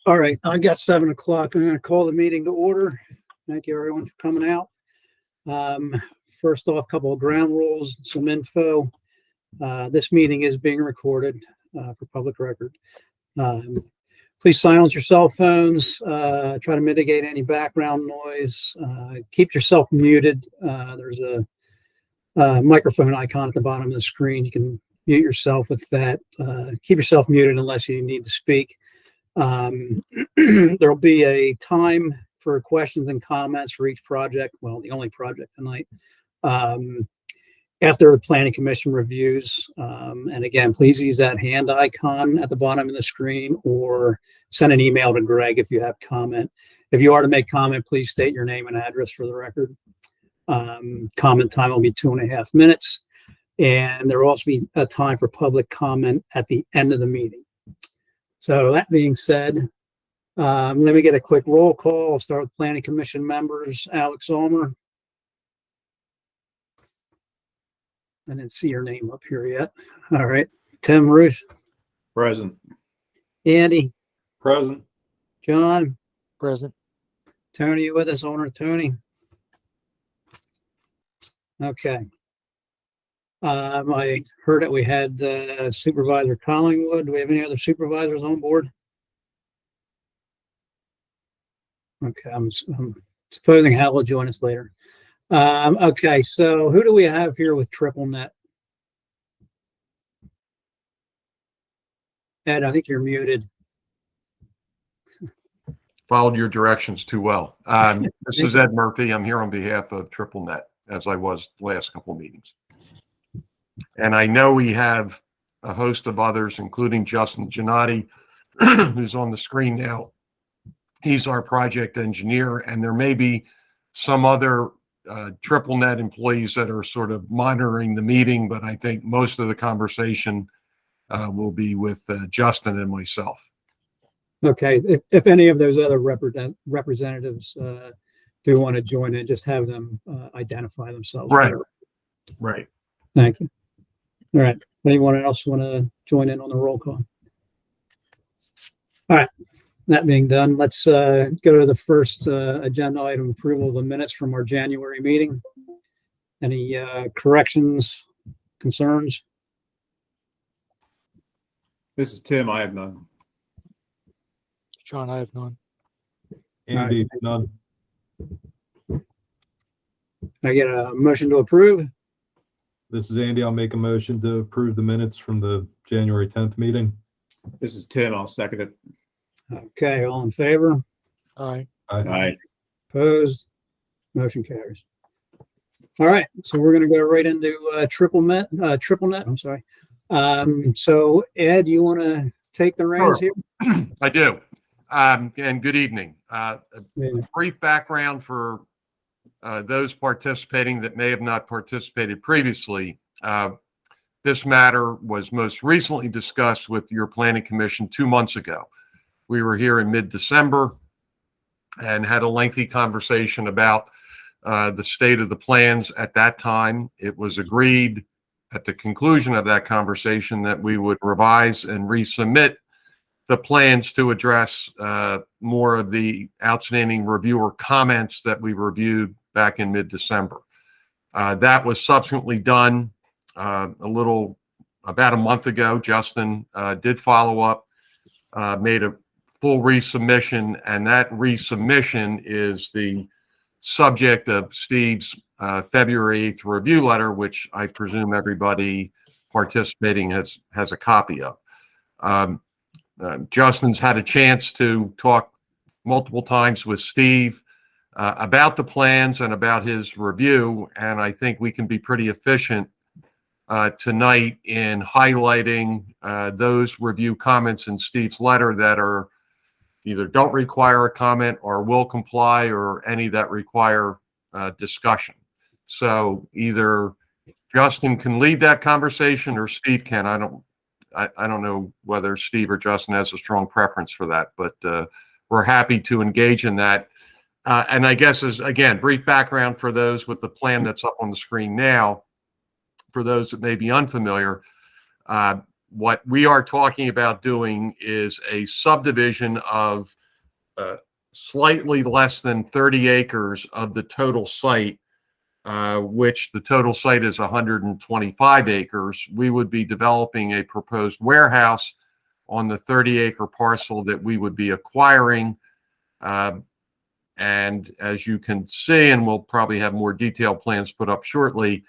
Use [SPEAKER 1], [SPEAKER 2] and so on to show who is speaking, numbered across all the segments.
[SPEAKER 1] All right, I got 7 o'clock. I'm going to call the meeting to order. Thank you, everyone, for coming out. First off, a couple of ground rules, some info. This meeting is being recorded for public record. Please silence your cell phones. Try to mitigate any background noise. Keep yourself muted. There's a microphone icon at the bottom of the screen. You can mute yourself with that. Keep yourself muted unless you need to speak. There'll be a time for questions and comments for each project. Well, the only project tonight. After the planning commission reviews, and again, please use that hand icon at the bottom of the screen or send an email to Greg if you have comment. If you are to make comment, please state your name and address for the record. Comment time will be 2.5 minutes, and there will also be a time for public comment at the end of the meeting. So that being said, let me get a quick roll call. I'll start with planning commission members. Alex Ulmer. I didn't see your name up here yet. All right. Tim Ruth.
[SPEAKER 2] Present.
[SPEAKER 1] Andy.
[SPEAKER 3] Present.
[SPEAKER 1] John.
[SPEAKER 4] Present.
[SPEAKER 1] Tony, you with us? Owner Tony. Okay. I heard that we had Supervisor Collingwood. Do we have any other supervisors on board? Okay, I'm supposing Hal will join us later. Okay, so who do we have here with TripleNet? Ed, I think you're muted.
[SPEAKER 5] Followed your directions too well. This is Ed Murphy. I'm here on behalf of TripleNet, as I was the last couple of meetings. And I know we have a host of others, including Justin Gennady, who's on the screen now. He's our project engineer, and there may be some other TripleNet employees that are sort of monitoring the meeting, but I think most of the conversation will be with Justin and myself.
[SPEAKER 1] Okay, if any of those other representatives do want to join in, just have them identify themselves.
[SPEAKER 5] Right.
[SPEAKER 1] There.
[SPEAKER 5] Right.
[SPEAKER 1] Thank you. All right. Anyone else want to join in on the roll call? All right. That being done, let's go to the first agenda item, approval of the minutes from our January meeting. Any corrections, concerns?
[SPEAKER 2] This is Tim. I have none.
[SPEAKER 4] John, I have none.
[SPEAKER 3] Andy, none.
[SPEAKER 1] Can I get a motion to approve?
[SPEAKER 3] This is Andy. I'll make a motion to approve the minutes from the January 10th meeting.
[SPEAKER 2] This is Tim. I'll second it.
[SPEAKER 1] Okay, all in favor?
[SPEAKER 4] Aye.
[SPEAKER 2] Aye.
[SPEAKER 1] Opposed? Motion carries. All right, so we're going to go right into TripleNet. I'm sorry. So Ed, you want to take the reins
[SPEAKER 5] Sure.
[SPEAKER 1] here?
[SPEAKER 5] I do. And good evening. A
[SPEAKER 1] Yeah.
[SPEAKER 5] brief background for those participating that may have not participated previously. This matter was most recently discussed with your planning commission 2 months ago. We were here in mid-December and had a lengthy conversation about the state of the plans at that time. It was agreed at the conclusion of that conversation that we would revise and resubmit the plans to address more of the outstanding reviewer comments that we reviewed back in mid-December. That was subsequently done about a month ago. Justin did follow up, made a full resubmission, and that resubmission is the subject of Steve's February 8th review letter, which I presume everybody participating has a copy of. Justin's had a chance to talk multiple times with Steve about the plans and about his review, and I think we can be pretty efficient tonight in highlighting those review comments in Steve's letter that are either don't require a comment or will comply, or any that require discussion. So either Justin can lead that conversation or Steve can. I don't know whether Steve or Justin has a strong preference for that, but we're happy to engage in that. And I guess, as again, brief background for those with the plan that's up on the screen now, for those that may be unfamiliar, what we are talking about doing is a subdivision of slightly less than 30 acres of the total site, which the total site is 125 acres. We would be developing a proposed warehouse on the 30-acre parcel that we would be acquiring. And as you can see, and we'll probably have more detailed plans put up shortly,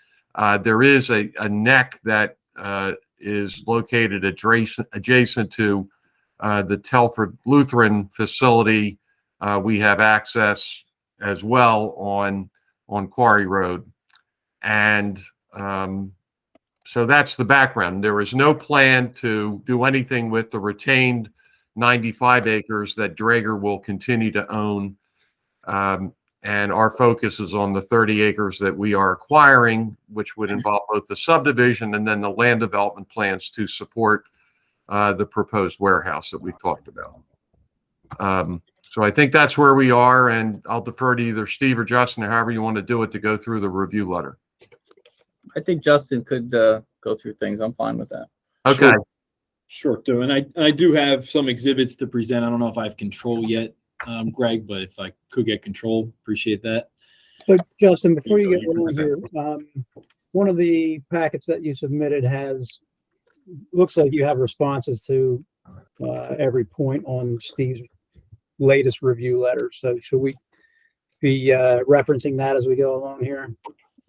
[SPEAKER 5] there is a neck that is located adjacent to the Telford Lutheran facility. We have access as well on Quarry Road. And so that's the background. There is no plan to do anything with the retained 95 acres that Draeger will continue to own. And our focus is on the 30 acres that we are acquiring, which would involve both the subdivision and then the land development plans to support the proposed warehouse that we've talked about. So I think that's where we are, and I'll defer to either Steve or Justin, or however you want to do it, to go through the review letter.
[SPEAKER 6] I think Justin could go through things. I'm fine with that.
[SPEAKER 5] Okay.
[SPEAKER 7] Sure, do. And I do have some exhibits to present. I don't know if I have control yet, Greg, but if I could get control, appreciate that.
[SPEAKER 1] But Justin, before you get going here, one of the packets that you submitted looks like you have responses to every point on Steve's latest review letter. So should we be referencing that as we go along here?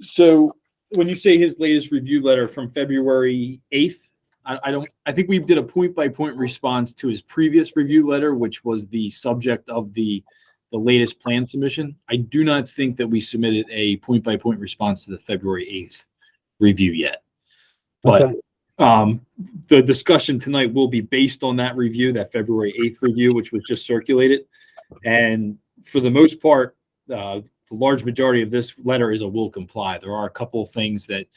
[SPEAKER 7] So when you say his latest review letter from February 8th, I think we did a point-by-point response to his previous review letter, which was the subject of the latest plan submission. I do not think that we submitted a point-by-point response to the February 8th review yet. But the discussion tonight will be based on that review, that February 8th review, which was just circulated. And for the most part, the large majority of this letter is a will comply. There are a couple of things that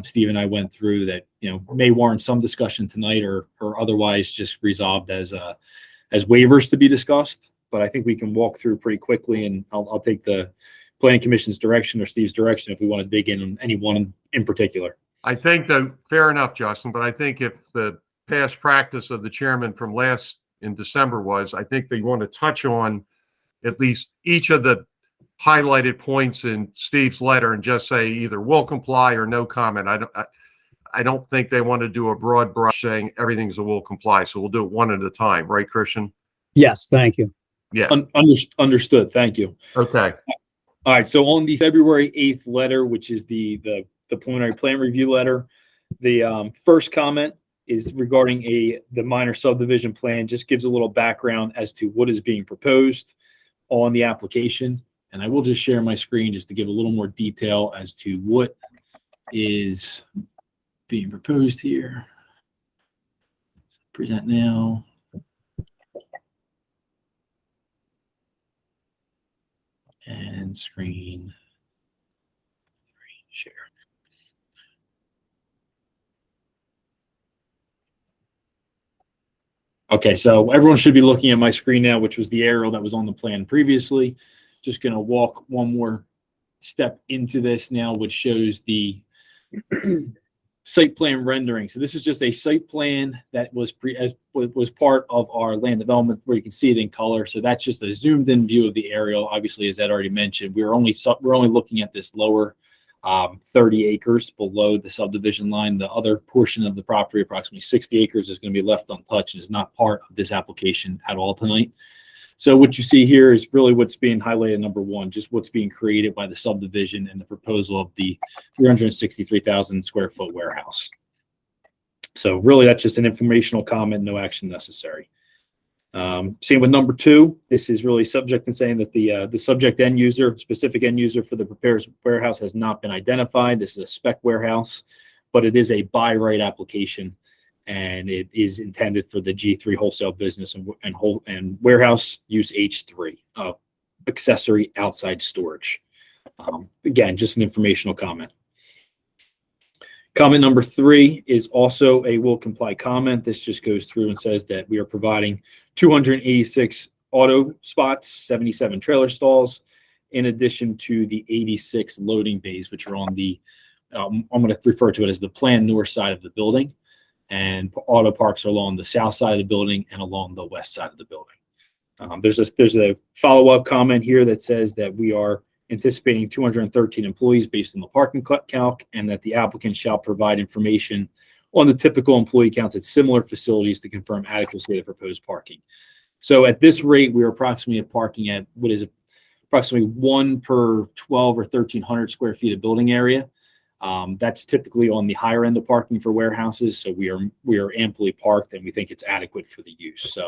[SPEAKER 7] Steve and I went through that, may warrant some discussion tonight or otherwise just resolved as waivers to be discussed. But I think we can walk through pretty quickly, and I'll take the Planning Commission's direction or Steve's direction if we want to dig in on any one in particular.
[SPEAKER 5] I think that fair enough, Justin, but I think if the past practice of the chairman from in December was, I think they want to touch on at least each of the highlighted points in Steve's letter and just say either will comply or no comment. I don't think they want to do a broad brush saying everything's a will comply. So we'll do it one at a time, right, Christian?
[SPEAKER 1] Yes, thank you.
[SPEAKER 5] Yeah.
[SPEAKER 7] Understood. Thank you.
[SPEAKER 5] Okay.
[SPEAKER 7] All right. So on the February 8th letter, which is the preliminary plan review letter, the first comment is regarding the minor subdivision plan. Just gives a little background as to what is being proposed on the application. And I will just share my screen just to give a little more detail as to what is being proposed here. Present now. And screen share. Okay, so everyone should be looking at my screen now, which was the aerial that was on the plan previously. Just going to walk one more step into this now, which shows the site plan rendering. So this is just a site plan that was part of our land development, where you can see it in color. So that's just a zoomed in view of the aerial. Obviously, as Ed already mentioned, we're only looking at this lower 30 acres below the subdivision line. The other portion of the property, approximately 60 acres, is going to be left untouched and is not part of this application at all tonight. So what you see here is really what's being highlighted, number one, just what's being created by the subdivision and the proposal of the 363,000 square foot warehouse. So really, that's just an informational comment, no action necessary. Same with number two. This is really subject in saying that the subject end user, specific end user for the proposed warehouse has not been identified. This is a spec warehouse, but it is a by right application, and it is intended for the G3 wholesale business and warehouse use H3, accessory outside storage. Again, just an informational comment. Comment number three is also a will comply comment. This just goes through and says that we are providing 286 auto spots, 77 trailer stalls, in addition to the 86 loading bays, which are on the, I'm going to refer to it as the planned north side of the building. and auto parks are along the south side of the building and along the west side of the building. There's a follow-up comment here that says that we are anticipating 213 employees based on the parking calc, and that the applicant shall provide information on the typical employee counts at similar facilities to confirm adequacy of the proposed parking. So at this rate, we are approximately parking at what is approximately 1 per 12 or 1,300 square feet of building area. That's typically on the higher end of parking for warehouses. So we are amply parked, and we think it's adequate for the use. So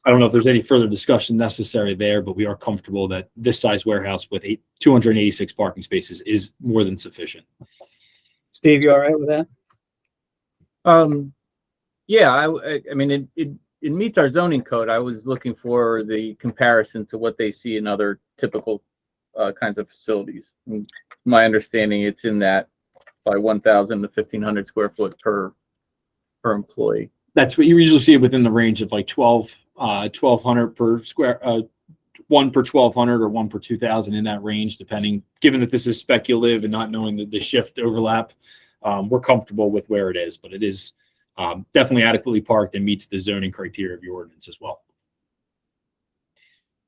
[SPEAKER 7] I don't know if there's any further discussion necessary there, but we are comfortable that this size warehouse with 286 parking spaces is more than sufficient.
[SPEAKER 1] Steve, you all right with that?
[SPEAKER 6] Yeah, I mean, it meets our zoning code. I was looking for the comparison to what they see in other typical kinds of facilities. And my understanding, it's in that by 1,000 to 1,500 square foot per employee.
[SPEAKER 7] That's what you usually see within the range of like 1,200 per square, 1 per 1,200 or 1 per 2,000 in that range, depending, given that this is speculative and not knowing the shift overlap. We're comfortable with where it is, but it is definitely adequately parked and meets the zoning criteria of your ordinance as well.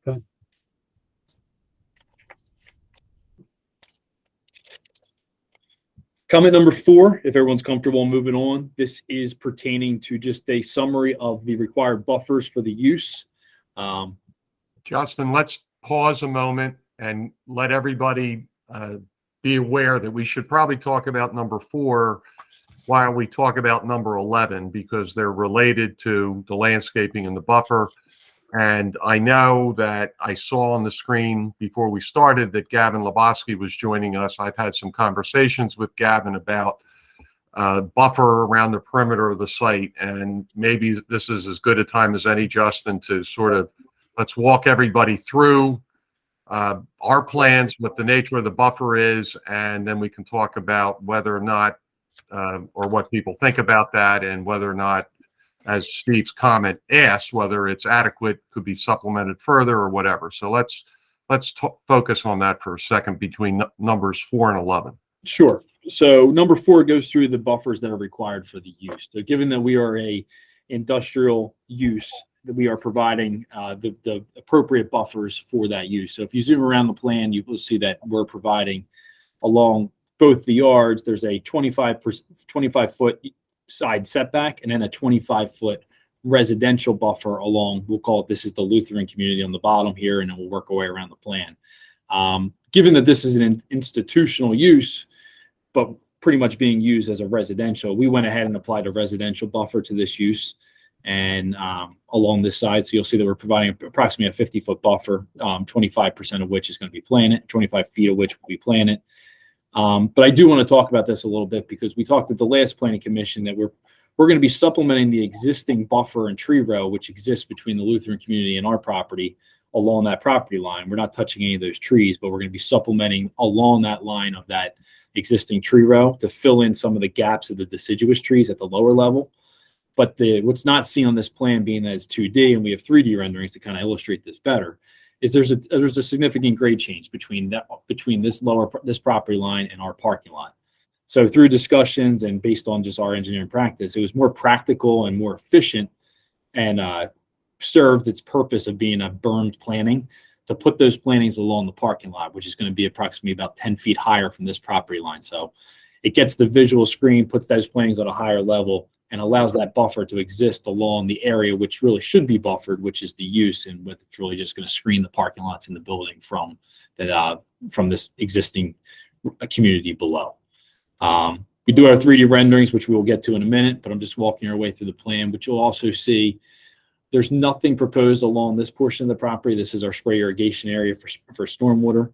[SPEAKER 1] Okay.
[SPEAKER 7] Comment number 4, if everyone's comfortable moving on, this is pertaining to just a summary of the required buffers for the use.
[SPEAKER 5] Justin, let's pause a moment and let everybody be aware that we should probably talk about number 4 while we talk about number 11, because they're related to the landscaping and the buffer. And I know that I saw on the screen before we started that Gavin Lebowski was joining us. I've had some conversations with Gavin about buffer around the perimeter of the site, and maybe this is as good a time as any, Justin, to sort of let's walk everybody through our plans, what the nature of the buffer is, and then we can talk about whether or not or what people think about that, and whether or not, as Steve's comment asks, whether it's adequate, could be supplemented further or whatever. So let's focus on that for a second between numbers 4 and 11.
[SPEAKER 7] Sure. So number 4 goes through the buffers that are required for the use. So given that we are a industrial use, that we are providing the appropriate buffers for that use. So if you zoom around the plan, you will see that we're providing along both the yards, there's a 25-foot side setback and then a 25-foot residential buffer along, we'll call it, this is the Lutheran community on the bottom here, and then we'll work our way around the plan. Given that this is an institutional use, but pretty much being used as a residential, we went ahead and applied a residential buffer to this use and along this side. So you'll see that we're providing approximately a 50-foot buffer, 25% of which is going to be planted, 25 feet of which will be planted. But I do want to talk about this a little bit because we talked at the last planning commission that we're going to be supplementing the existing buffer and tree row which exists between the Lutheran community and our property along that property line. We're not touching any of those trees, but we're going to be supplementing along that line of that existing tree row to fill in some of the gaps of the deciduous trees at the lower level. But what's not seen on this plan, being that it's 2D and we have 3D renderings to kind of illustrate this better, is there's a significant grade change between this property line and our parking lot. So through discussions and based on just our engineering practice, it was more practical and more efficient and served its purpose of being a bermed planting to put those plantings along the parking lot, which is going to be approximately about 10 feet higher from this property line. So it gets the visual screen, puts those plantings at a higher level, and allows that buffer to exist along the area which really should be buffered, which is the use, and with it's really just going to screen the parking lots in the building from this existing community below. We do our 3D renderings, which we will get to in a minute, but I'm just walking our way through the plan, but you'll also see there's nothing proposed along this portion of the property. This is our spray irrigation area for stormwater.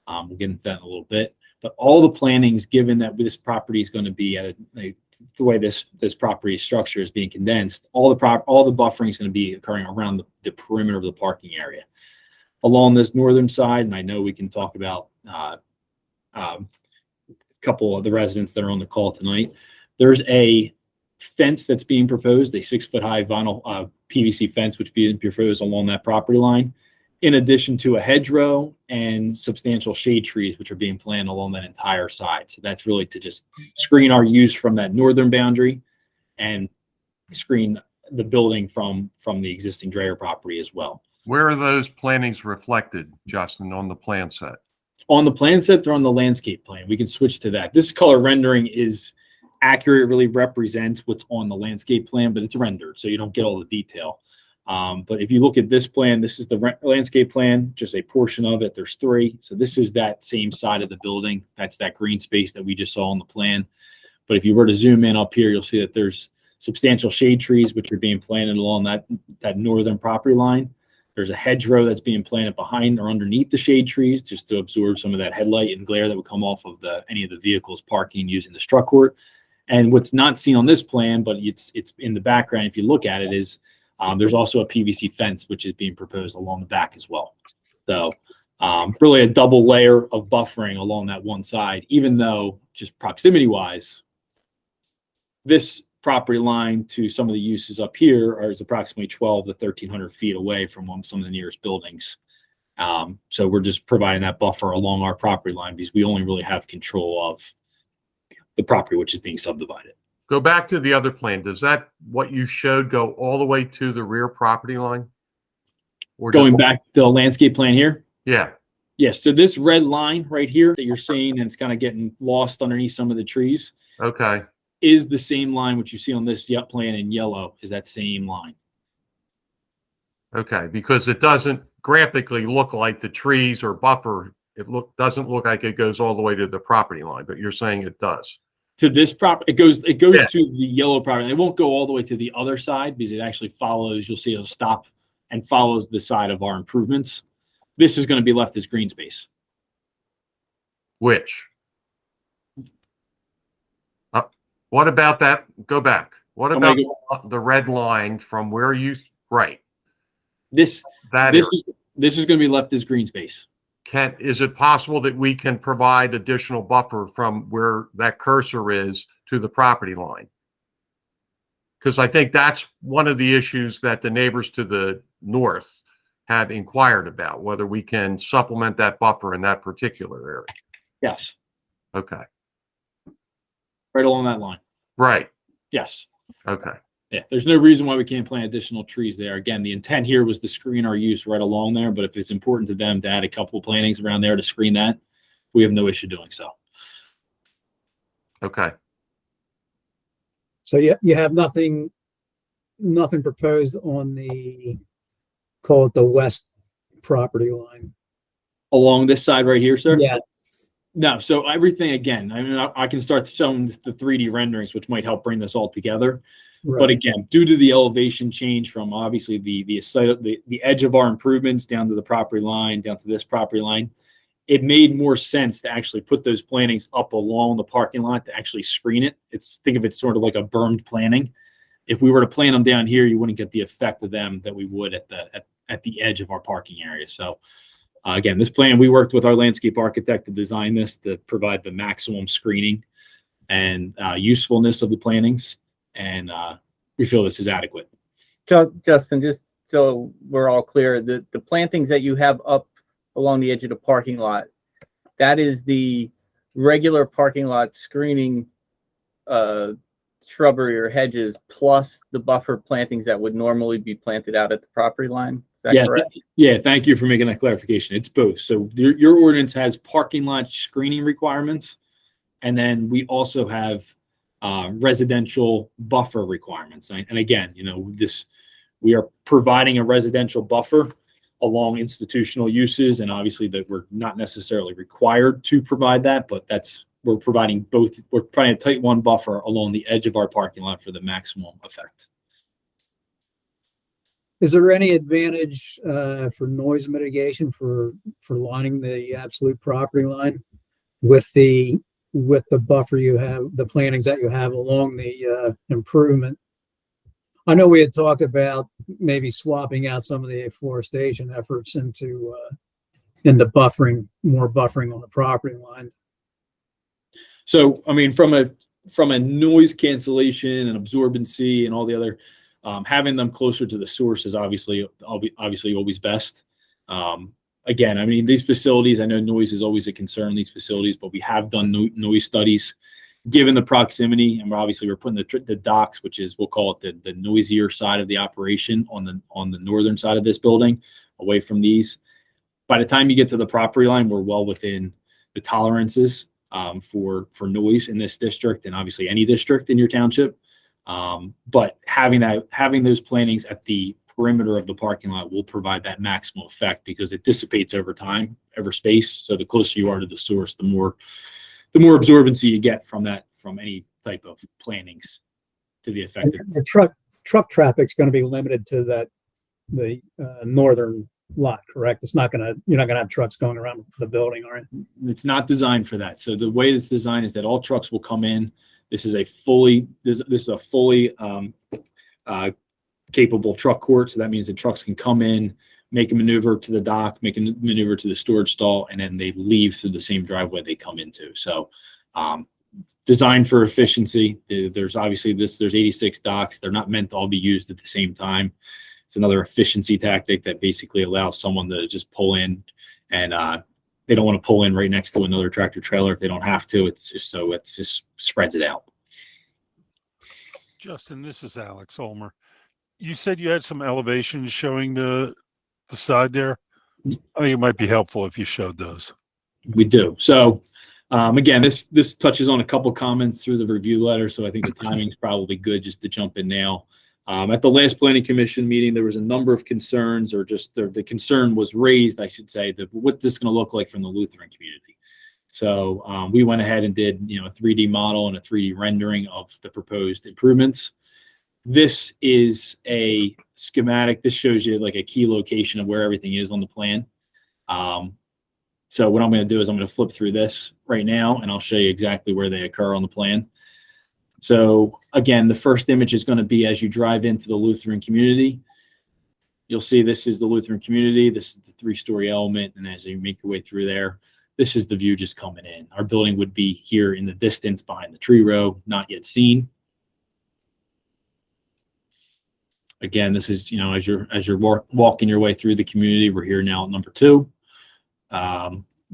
[SPEAKER 7] We'll get into that in a little bit, but all the plannings, given that this property is going to be at the way this property structure is being condensed, all the buffering is going to be occurring around the perimeter of the parking area. Along this northern side, and I know we can talk about a couple of the residents that are on the call tonight, there's a fence that's being proposed, a 6-foot high vinyl PVC fence, which being proposed along that property line. in addition to a hedgerow and substantial shade trees, which are being planted along that entire side. So that's really to just screen our use from that northern boundary and screen the building from the existing Dreyer property as well.
[SPEAKER 5] Where are those plantings reflected, Justin, on the plan set?
[SPEAKER 7] On the plan set, they're on the landscape plan. We can switch to that. This color rendering is accurate, it really represents what's on the landscape plan, but it's rendered, so you don't get all the detail. But if you look at this plan, this is the landscape plan, just a portion of it. There's 3. So this is that same side of the building. That's that green space that we just saw on the plan. But if you were to zoom in up here, you'll see that there's substantial shade trees, which are being planted along that northern property line. There's a hedgerow that's being planted behind or underneath the shade trees just to absorb some of that headlight and glare that would come off of any of the vehicles parking using the struck court. And what's not seen on this plan, but it's in the background, if you look at it, is there's also a PVC fence, which is being proposed along the back as well. So really a double layer of buffering along that one side, even though just proximity wise, this property line to some of the uses up here is approximately 12 to 1,300 feet away from some of the nearest buildings. So we're just providing that buffer along our property line because we only really have control of the property which is being subdivided.
[SPEAKER 5] Go back to the other plan. Does that, what you showed, go all the way to the rear property line? Or
[SPEAKER 7] Going back to the landscape plan here.
[SPEAKER 5] Yeah.
[SPEAKER 7] Yes. So this red line right here that you're seeing, and it's kind of getting lost underneath some of the trees,
[SPEAKER 5] Okay.
[SPEAKER 7] is the same line which you see on this plan in yellow, is that same line.
[SPEAKER 5] Okay. Because it doesn't graphically look like the trees or buffer. It doesn't look like it goes all the way to the property line, but you're saying it does.
[SPEAKER 7] To this property, it goes
[SPEAKER 5] Yeah.
[SPEAKER 7] to the yellow property. It won't go all the way to the other side because it actually follows, you'll see it'll stop and follows the side of our improvements. This is going to be left as green space.
[SPEAKER 5] Which? What about that? Go back. What
[SPEAKER 7] I'm
[SPEAKER 5] about
[SPEAKER 7] gonna
[SPEAKER 5] the red line from where you, right?
[SPEAKER 7] This
[SPEAKER 5] That
[SPEAKER 7] this
[SPEAKER 5] area.
[SPEAKER 7] this is going to be left as green space.
[SPEAKER 5] Is it possible that we can provide additional buffer from where that cursor is to the property line? Because I think that's one of the issues that the neighbors to the north have inquired about, whether we can supplement that buffer in that particular area.
[SPEAKER 7] Yes,
[SPEAKER 5] Okay.
[SPEAKER 7] right along that line.
[SPEAKER 5] Right.
[SPEAKER 7] Yes.
[SPEAKER 5] Okay.
[SPEAKER 7] Yeah, there's no reason why we can't plant additional trees there. Again, the intent here was to screen our use right along there, but if it's important to them to add a couple of plantings around there to screen that, we have no issue doing so.
[SPEAKER 5] Okay.
[SPEAKER 1] So you have nothing proposed on call it the west property line.
[SPEAKER 7] Along this side right here, sir?
[SPEAKER 1] Yes.
[SPEAKER 7] No, so everything, again, I mean, I can start showing the 3D renderings, which might help bring this all together. But
[SPEAKER 1] Right.
[SPEAKER 7] again, due to the elevation change from obviously the edge of our improvements down to the property line, down to this property line, it made more sense to actually put those plantings up along the parking lot to actually screen it. Think of it sort of like a bermed planting. If we were to plant them down here, you wouldn't get the effect of them that we would at the edge of our parking area. So again, this plan, we worked with our landscape architect to design this to provide the maximum screening and usefulness of the plantings. And we feel this is adequate.
[SPEAKER 6] Justin, just so we're all clear, the plantings that you have up along the edge of the parking lot, that is the regular parking lot screening shrubbery or hedges plus the buffer plantings that would normally be planted out at the property line. Is that correct?
[SPEAKER 7] Yeah, thank you for making that clarification. It's both. So your ordinance has parking lot screening requirements, and then we also have residential buffer requirements. And again, we are providing a residential buffer along institutional uses, and obviously that we're not necessarily required to provide that, but we're providing both. We're trying to tight one buffer along the edge of our parking lot for the maximum effect.
[SPEAKER 1] Is there any advantage for noise mitigation for lining the absolute property line with the buffer you have, the plantings that you have along the improvement? I know we had talked about maybe swapping out some of the afforestation efforts into buffering, more buffering on the property line.
[SPEAKER 7] So, I mean, from a noise cancellation and absorbency and all the other, having them closer to the source is obviously always best. Again, I mean, these facilities, I know noise is always a concern in these facilities, but we have done noise studies. Given the proximity, and we're putting the docks, which is, we'll call it the noisier side of the operation on the northern side of this building, away from these. By the time you get to the property line, we're well within the tolerances for noise in this district, and obviously any district in your township. But having those plantings at the perimeter of the parking lot will provide that maximum effect, because it dissipates over time, over space. So the closer you are to the source, the more absorbency you get from any type of plantings to the affected.
[SPEAKER 1] The truck traffic's going to be limited to the northern lot, correct? You're not going to have trucks going around the building, all right?
[SPEAKER 7] It's not designed for that. So the way it's designed is that all trucks will come in. This is a fully capable truck court. So that means the trucks can come in, make a maneuver to the dock, make a maneuver to the storage stall, and then they leave through the same driveway they come into. So designed for efficiency. There's 86 docks. They're not meant to all be used at the same time. It's another efficiency tactic that basically allows someone to just pull in, and they don't want to pull in right next to another tractor trailer if they don't have to. It's just spreads it out.
[SPEAKER 8] Justin, this is Alex Ulmer. You said you had some elevations showing the side there. I think it might be helpful if you showed those.
[SPEAKER 7] We do. So again, this touches on a couple comments through the review letter, so I think the timing is probably good just to jump in now. At the last planning commission meeting, there was a number of concerns, or just the concern was raised, I should say, that what this is going to look like from the Lutheran community. So we went ahead and did a 3D model and a 3D rendering of the proposed improvements. This is a schematic. This shows you like a key location of where everything is on the plan. So what I'm going to do is I'm going to flip through this right now, and I'll show you exactly where they occur on the plan. So again, the first image is going to be as you drive into the Lutheran community. You'll see this is the Lutheran community. This is the 3-story element. And as you make your way through there, this is the view just coming in. Our building would be here in the distance behind the tree row, not yet seen. Again, this is, as you're walking your way through the community, we're here now at number 2.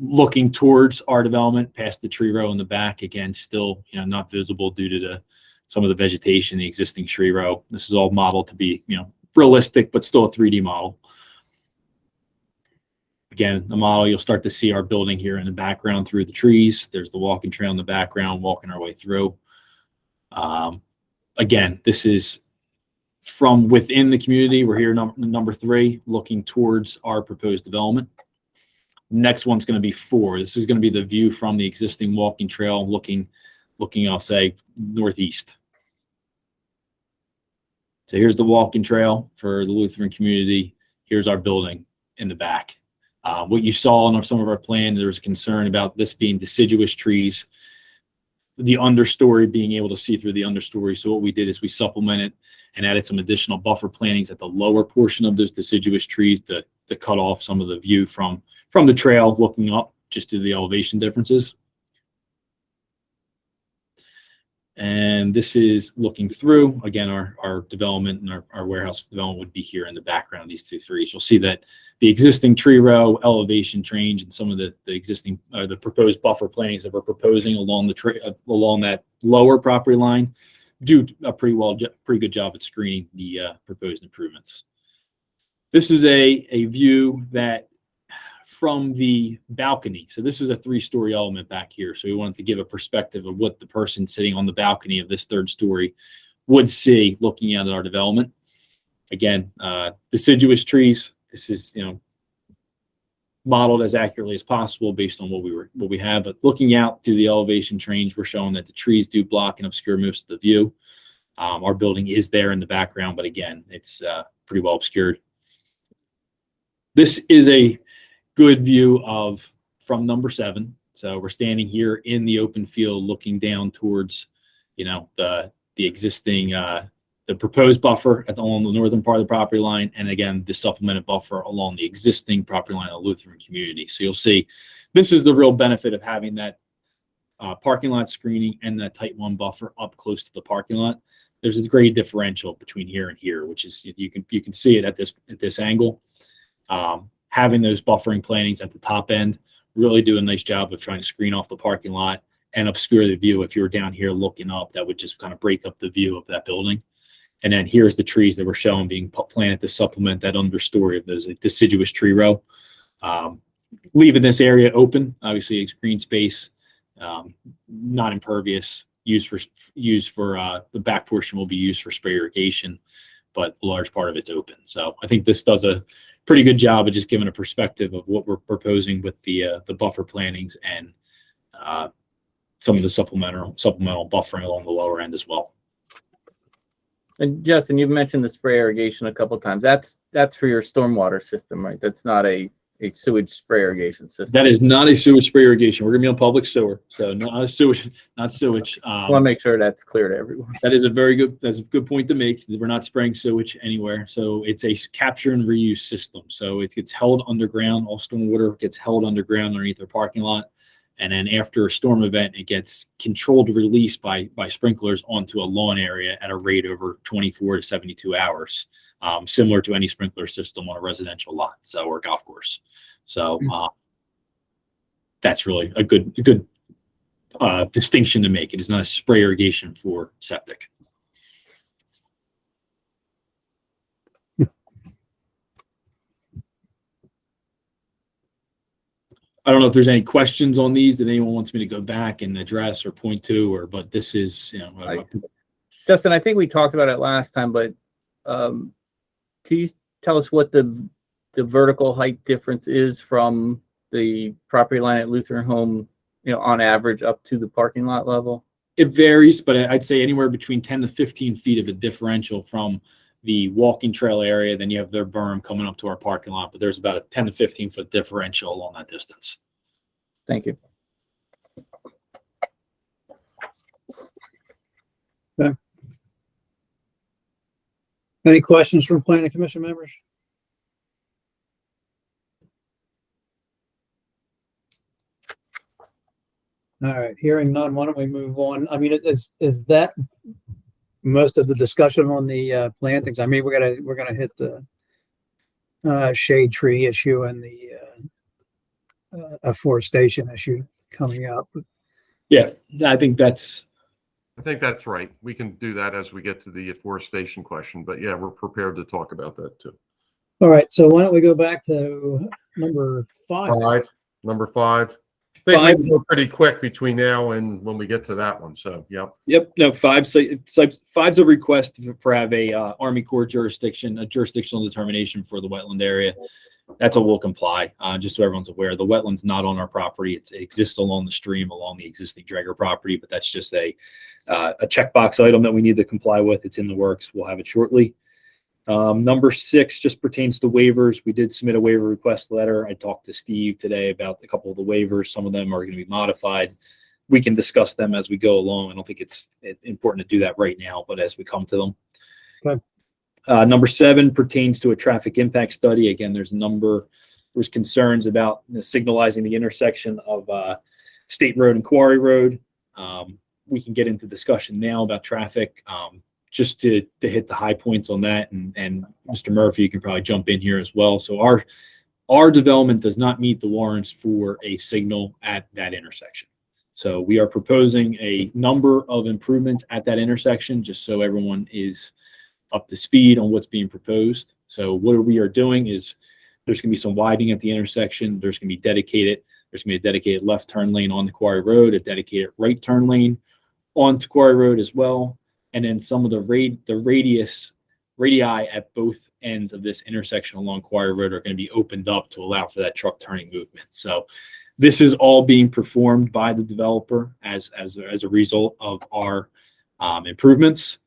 [SPEAKER 7] Looking towards our development past the tree row in the back, again, still, not visible due to some of the vegetation, the existing tree row. This is all modeled to be, realistic, but still a 3D model. Again, the model, you'll start to see our building here in the background through the trees. There's the walking trail in the background, walking our way through. Again, this is from within the community. We're here number 3, looking towards our proposed development. Next one's going to be 4. This is going to be the view from the existing walking trail, looking, I'll say, northeast. So here's the walking trail for the Lutheran community. Here's our building in the back. What you saw on some of our plan, there was concern about this being deciduous trees, the understory being able to see through the understory. So what we did is we supplemented and added some additional buffer plantings at the lower portion of those deciduous trees to cut off some of the view from the trail looking up, just to the elevation differences. And this is looking through, again, our development and our warehouse development would be here in the background of these 2 trees. You'll see that the existing tree row, elevation change, and some of the existing, the proposed buffer plantings that we're proposing along that lower property line do a pretty good job at screening the proposed improvements. This is a view that from the balcony. So this is a 3-story element back here. So we wanted to give a perspective of what the person sitting on the balcony of this 3rd story would see looking at our development. Again, deciduous trees. This is, modeled as accurately as possible based on what we have. But looking out through the elevation change, we're showing that the trees do block and obscure most of the view. Our building is there in the background, but again, it's pretty well obscured. This is a good view from number 7. So we're standing here in the open field looking down towards, the existing, the proposed buffer along the northern part of the property line. And again, the supplemented buffer along the existing property line of the Lutheran community. So you'll see this is the real benefit of having that parking lot screening and that Type 1 buffer up close to the parking lot. There's a grade differential between here and here, which is, you can see it at this angle. having those buffering plantings at the top end really do a nice job of trying to screen off the parking lot and obscure the view. If you were down here looking up, that would just kind of break up the view of that building. And then here's the trees that were shown being planted to supplement that understory of those deciduous tree row. Leaving this area open, obviously it's green space, not impervious, used for the back portion will be used for spray irrigation, but the large part of it's open. So I think this does a pretty good job of just giving a perspective of what we're proposing with the buffer plantings and some of the supplemental buffering along the lower end as well.
[SPEAKER 6] And Justin, you've mentioned the spray irrigation a couple of times. That's for your stormwater system, right? That's not a sewage spray irrigation system.
[SPEAKER 7] That is not a sewage spray irrigation. We're gonna be on public sewer, so not a sewage, not sewage.
[SPEAKER 6] I want to make sure that's clear to everyone.
[SPEAKER 7] That's a good point to make. We're not spraying sewage anywhere. So it's a capture and reuse system. So it gets held underground. All stormwater gets held underground underneath their parking lot. And then after a storm event, it gets controlled release by sprinklers onto a lawn area at a rate over 24 to 72 hours, similar to any sprinkler system on a residential lot, so or golf course. So that's really a good distinction to make. It is not a spray irrigation for septic. I don't know if there's any questions on these that anyone wants me to go back and address or point to, but this is,
[SPEAKER 6] Justin, I think we talked about it last time, but can you tell us what the vertical height difference is from the property line at Lutheran Home, on average up to the parking lot level?
[SPEAKER 7] It varies, but I'd say anywhere between 10 to 15 feet of a differential from the walking trail area. Then you have their berm coming up to our parking lot, but there's about a 10 to 15 foot differential along that distance.
[SPEAKER 6] Thank you.
[SPEAKER 1] Okay. Any questions from planning commission members? All right, hearing none, why don't we move on? I mean, is that most of the discussion on the plantings? I mean, we're gonna hit the shade tree issue and the afforestation issue coming up.
[SPEAKER 7] Yeah, I think that's
[SPEAKER 5] right. We can do that as we get to the afforestation question, but yeah, we're prepared to talk about that too.
[SPEAKER 1] All right, so why don't we go back to number 5?
[SPEAKER 5] Number 5. I think we can go pretty quick between now and when we get to that one. So, yep.
[SPEAKER 7] Yep. No, 5's a request for have a Army Corps jurisdiction, a jurisdictional determination for the wetland area. That's a will comply. Just so everyone's aware, the wetland's not on our property. It exists along the stream, along the existing Draeger property, but that's just a checkbox item that we need to comply with. It's in the works. We'll have it shortly. Number 6 just pertains to waivers. We did submit a waiver request letter. I talked to Steve today about a couple of the waivers. Some of them are going to be modified. We can discuss them as we go along. I don't think it's important to do that right now, but as we come to them.
[SPEAKER 1] Okay.
[SPEAKER 7] Number 7 pertains to a traffic impact study. Again, there's concerns about signalizing the intersection of State Road and Quarry Road. We can get into discussion now about traffic. Just to hit the high points on that, and Mr. Murphy, you can probably jump in here as well. So our development does not meet the warrants for a signal at that intersection. So we are proposing a number of improvements at that intersection, just so everyone is up to speed on what's being proposed. So what we are doing is there's going to be some widening at the intersection. There's going to be a dedicated left turn lane on the Quarry Road, a dedicated right turn lane onto Quarry Road as well. And then some of the radii at both ends of this intersection along Quarry Road are going to be opened up to allow for that truck turning movement. So this is all being performed by the developer as a result of our improvements.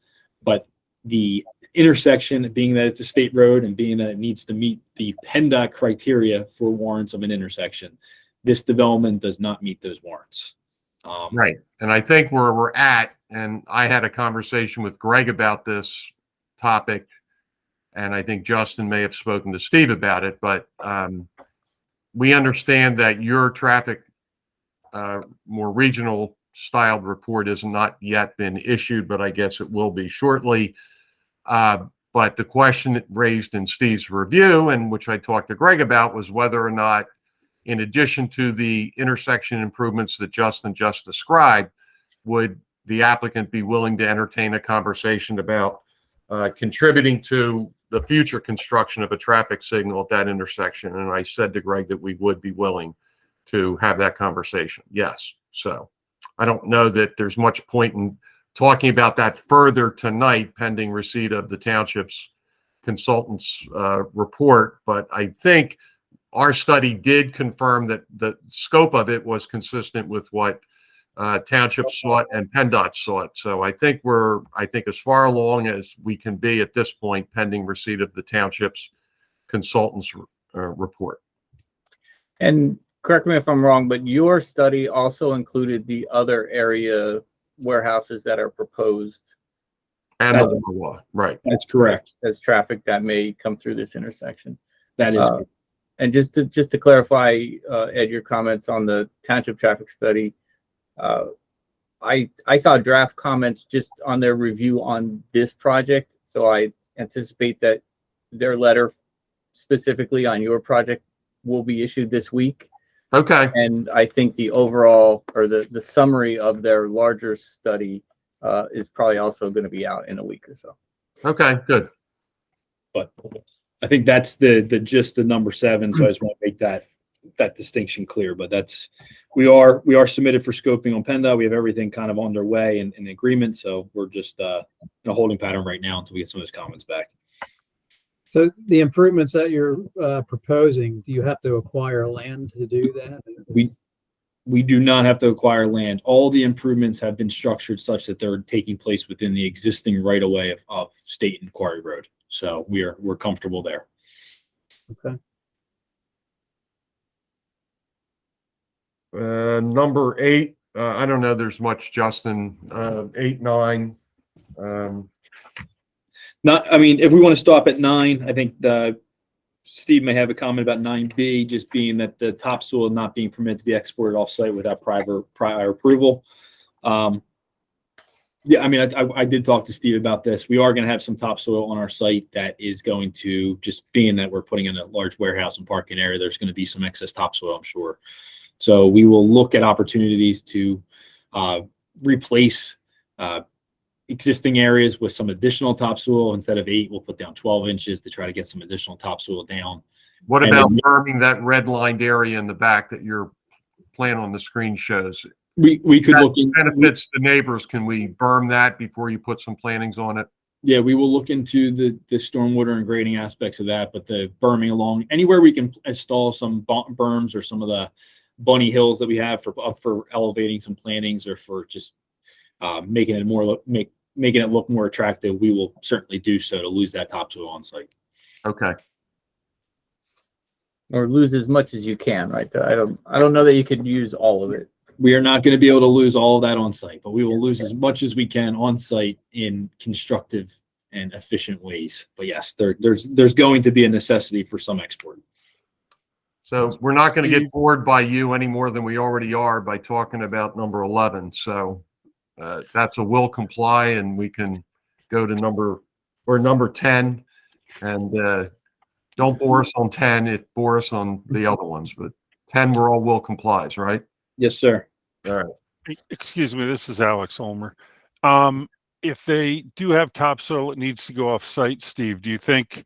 [SPEAKER 7] But the intersection, being that it's a state road and being that it needs to meet the PennDOT criteria for warrants of an intersection, this development does not meet those warrants.
[SPEAKER 5] Right. And I think where we're at, and I had a conversation with Greg about this topic, and I think Justin may have spoken to Steve about it, but we understand that your traffic, more regional styled report has not yet been issued, but I guess it will be shortly. But the question raised in Steve's review, and which I talked to Greg about, was whether or not, in addition to the intersection improvements that Justin just described, would the applicant be willing to entertain a conversation about contributing to the future construction of a traffic signal at that intersection? And I said to Greg that we would be willing to have that conversation. Yes. So I don't know that there's much point in talking about that further tonight, pending receipt of the township's consultant's report. But I think our study did confirm that the scope of it was consistent with what township sought and PennDOT sought. So I think as far along as we can be at this point, pending receipt of the township's consultant's report.
[SPEAKER 6] And correct me if I'm wrong, but your study also included the other area warehouses that are proposed
[SPEAKER 5] And
[SPEAKER 7] That's-
[SPEAKER 5] the law, right.
[SPEAKER 7] That's correct.
[SPEAKER 6] as traffic that may come through this intersection.
[SPEAKER 7] That is,
[SPEAKER 6] And just to clarify, Ed, your comments on the township traffic study, I saw draft comments just on their review on this project, so I anticipate that their letter specifically on your project will be issued this week.
[SPEAKER 5] Okay.
[SPEAKER 6] And I think the overall, or the summary of their larger study is probably also going to be out in a week or so.
[SPEAKER 5] Okay, good.
[SPEAKER 7] but I think that's the gist of number 7. So I just want to make that distinction clear. But we are submitted for scoping on PennDOT. We have everything kind of underway and in agreement. So we're just in a holding pattern right now until we get some of those comments back.
[SPEAKER 1] So the improvements that you're proposing, do you have to acquire land to do that?
[SPEAKER 7] We do not have to acquire land. All the improvements have been structured such that they're taking place within the existing right of way of State and Quarry Road. So we're comfortable there.
[SPEAKER 1] Okay.
[SPEAKER 5] Number 8, I don't know there's much, Justin. 8, 9.
[SPEAKER 7] I mean, if we want to stop at 9, I think Steve may have a comment about 9B, just being that the topsoil not being permitted to be exported off-site without prior approval. Yeah, I mean, I did talk to Steve about this. We are going to have some topsoil on our site that is going to, just being that we're putting in a large warehouse and parking area, there's going to be some excess topsoil, I'm sure. So we will look at opportunities to replace existing areas with some additional topsoil. Instead of 8, we'll put down 12 inches to try to get some additional topsoil down.
[SPEAKER 5] What
[SPEAKER 7] And
[SPEAKER 5] about
[SPEAKER 7] then-
[SPEAKER 5] berming that red-lined area in the back that your plan on the screen shows?
[SPEAKER 7] We could look in.
[SPEAKER 5] Benefits the neighbors. Can we berm that before you put some plantings on it?
[SPEAKER 7] Yeah, we will look into the stormwater and grading aspects of that, but the berming along anywhere we can install some berms or some of the bunny hills that we have for elevating some plantings or for just making it look more attractive, we will certainly do so to lose that topsoil on site.
[SPEAKER 5] Okay.
[SPEAKER 6] Or lose as much as you can, right? I don't know that you could use all of it.
[SPEAKER 7] We are not going to be able to lose all of that on site, but we will lose as much as we can on site in constructive and efficient ways. But yes, there's going to be a necessity for some export.
[SPEAKER 5] So we're not going to
[SPEAKER 8] Steve?
[SPEAKER 5] get bored by you any more than we already are by talking about number 11. So that's a will comply, and we can go to number 10, and don't bore us on 10, bore us on the other ones, but 10 we're all will complies, right?
[SPEAKER 7] Yes, sir.
[SPEAKER 5] All right.
[SPEAKER 8] Excuse me, this is Alex Ulmer. If they do have topsoil that needs to go off site, Steve, do you think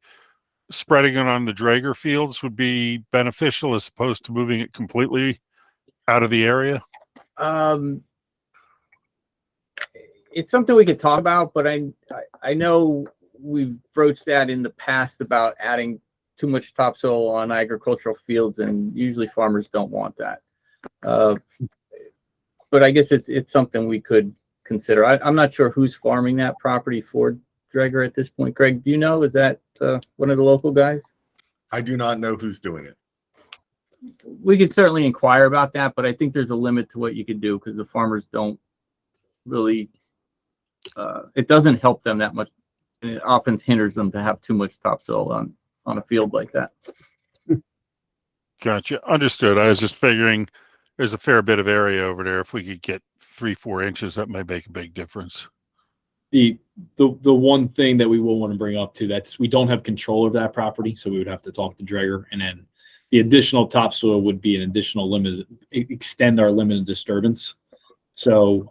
[SPEAKER 8] spreading it on the Drager fields would be beneficial as opposed to moving it completely out of the area?
[SPEAKER 6] It's something we could talk about, but I know we've broached that in the past about adding too much topsoil on agricultural fields, and usually farmers don't want that. But I guess it's something we could consider. I'm not sure who's farming that property for Drager at this point. Greg, do you know? Is that one of the local guys?
[SPEAKER 9] I do not know who's doing it.
[SPEAKER 6] We could certainly inquire about that, but I think there's a limit to what you could do because the farmers don't really, it doesn't help them that much. And it often hinders them to have too much topsoil on a field like that.
[SPEAKER 8] Gotcha. Understood. I was just figuring there's a fair bit of area over there. If we could get 3-4 inches, that might make a big difference.
[SPEAKER 7] the one thing that we will want to bring up too, that's we don't have control of that property, so we would have to talk to Drager, and then the additional topsoil would be an additional extend our limited disturbance. So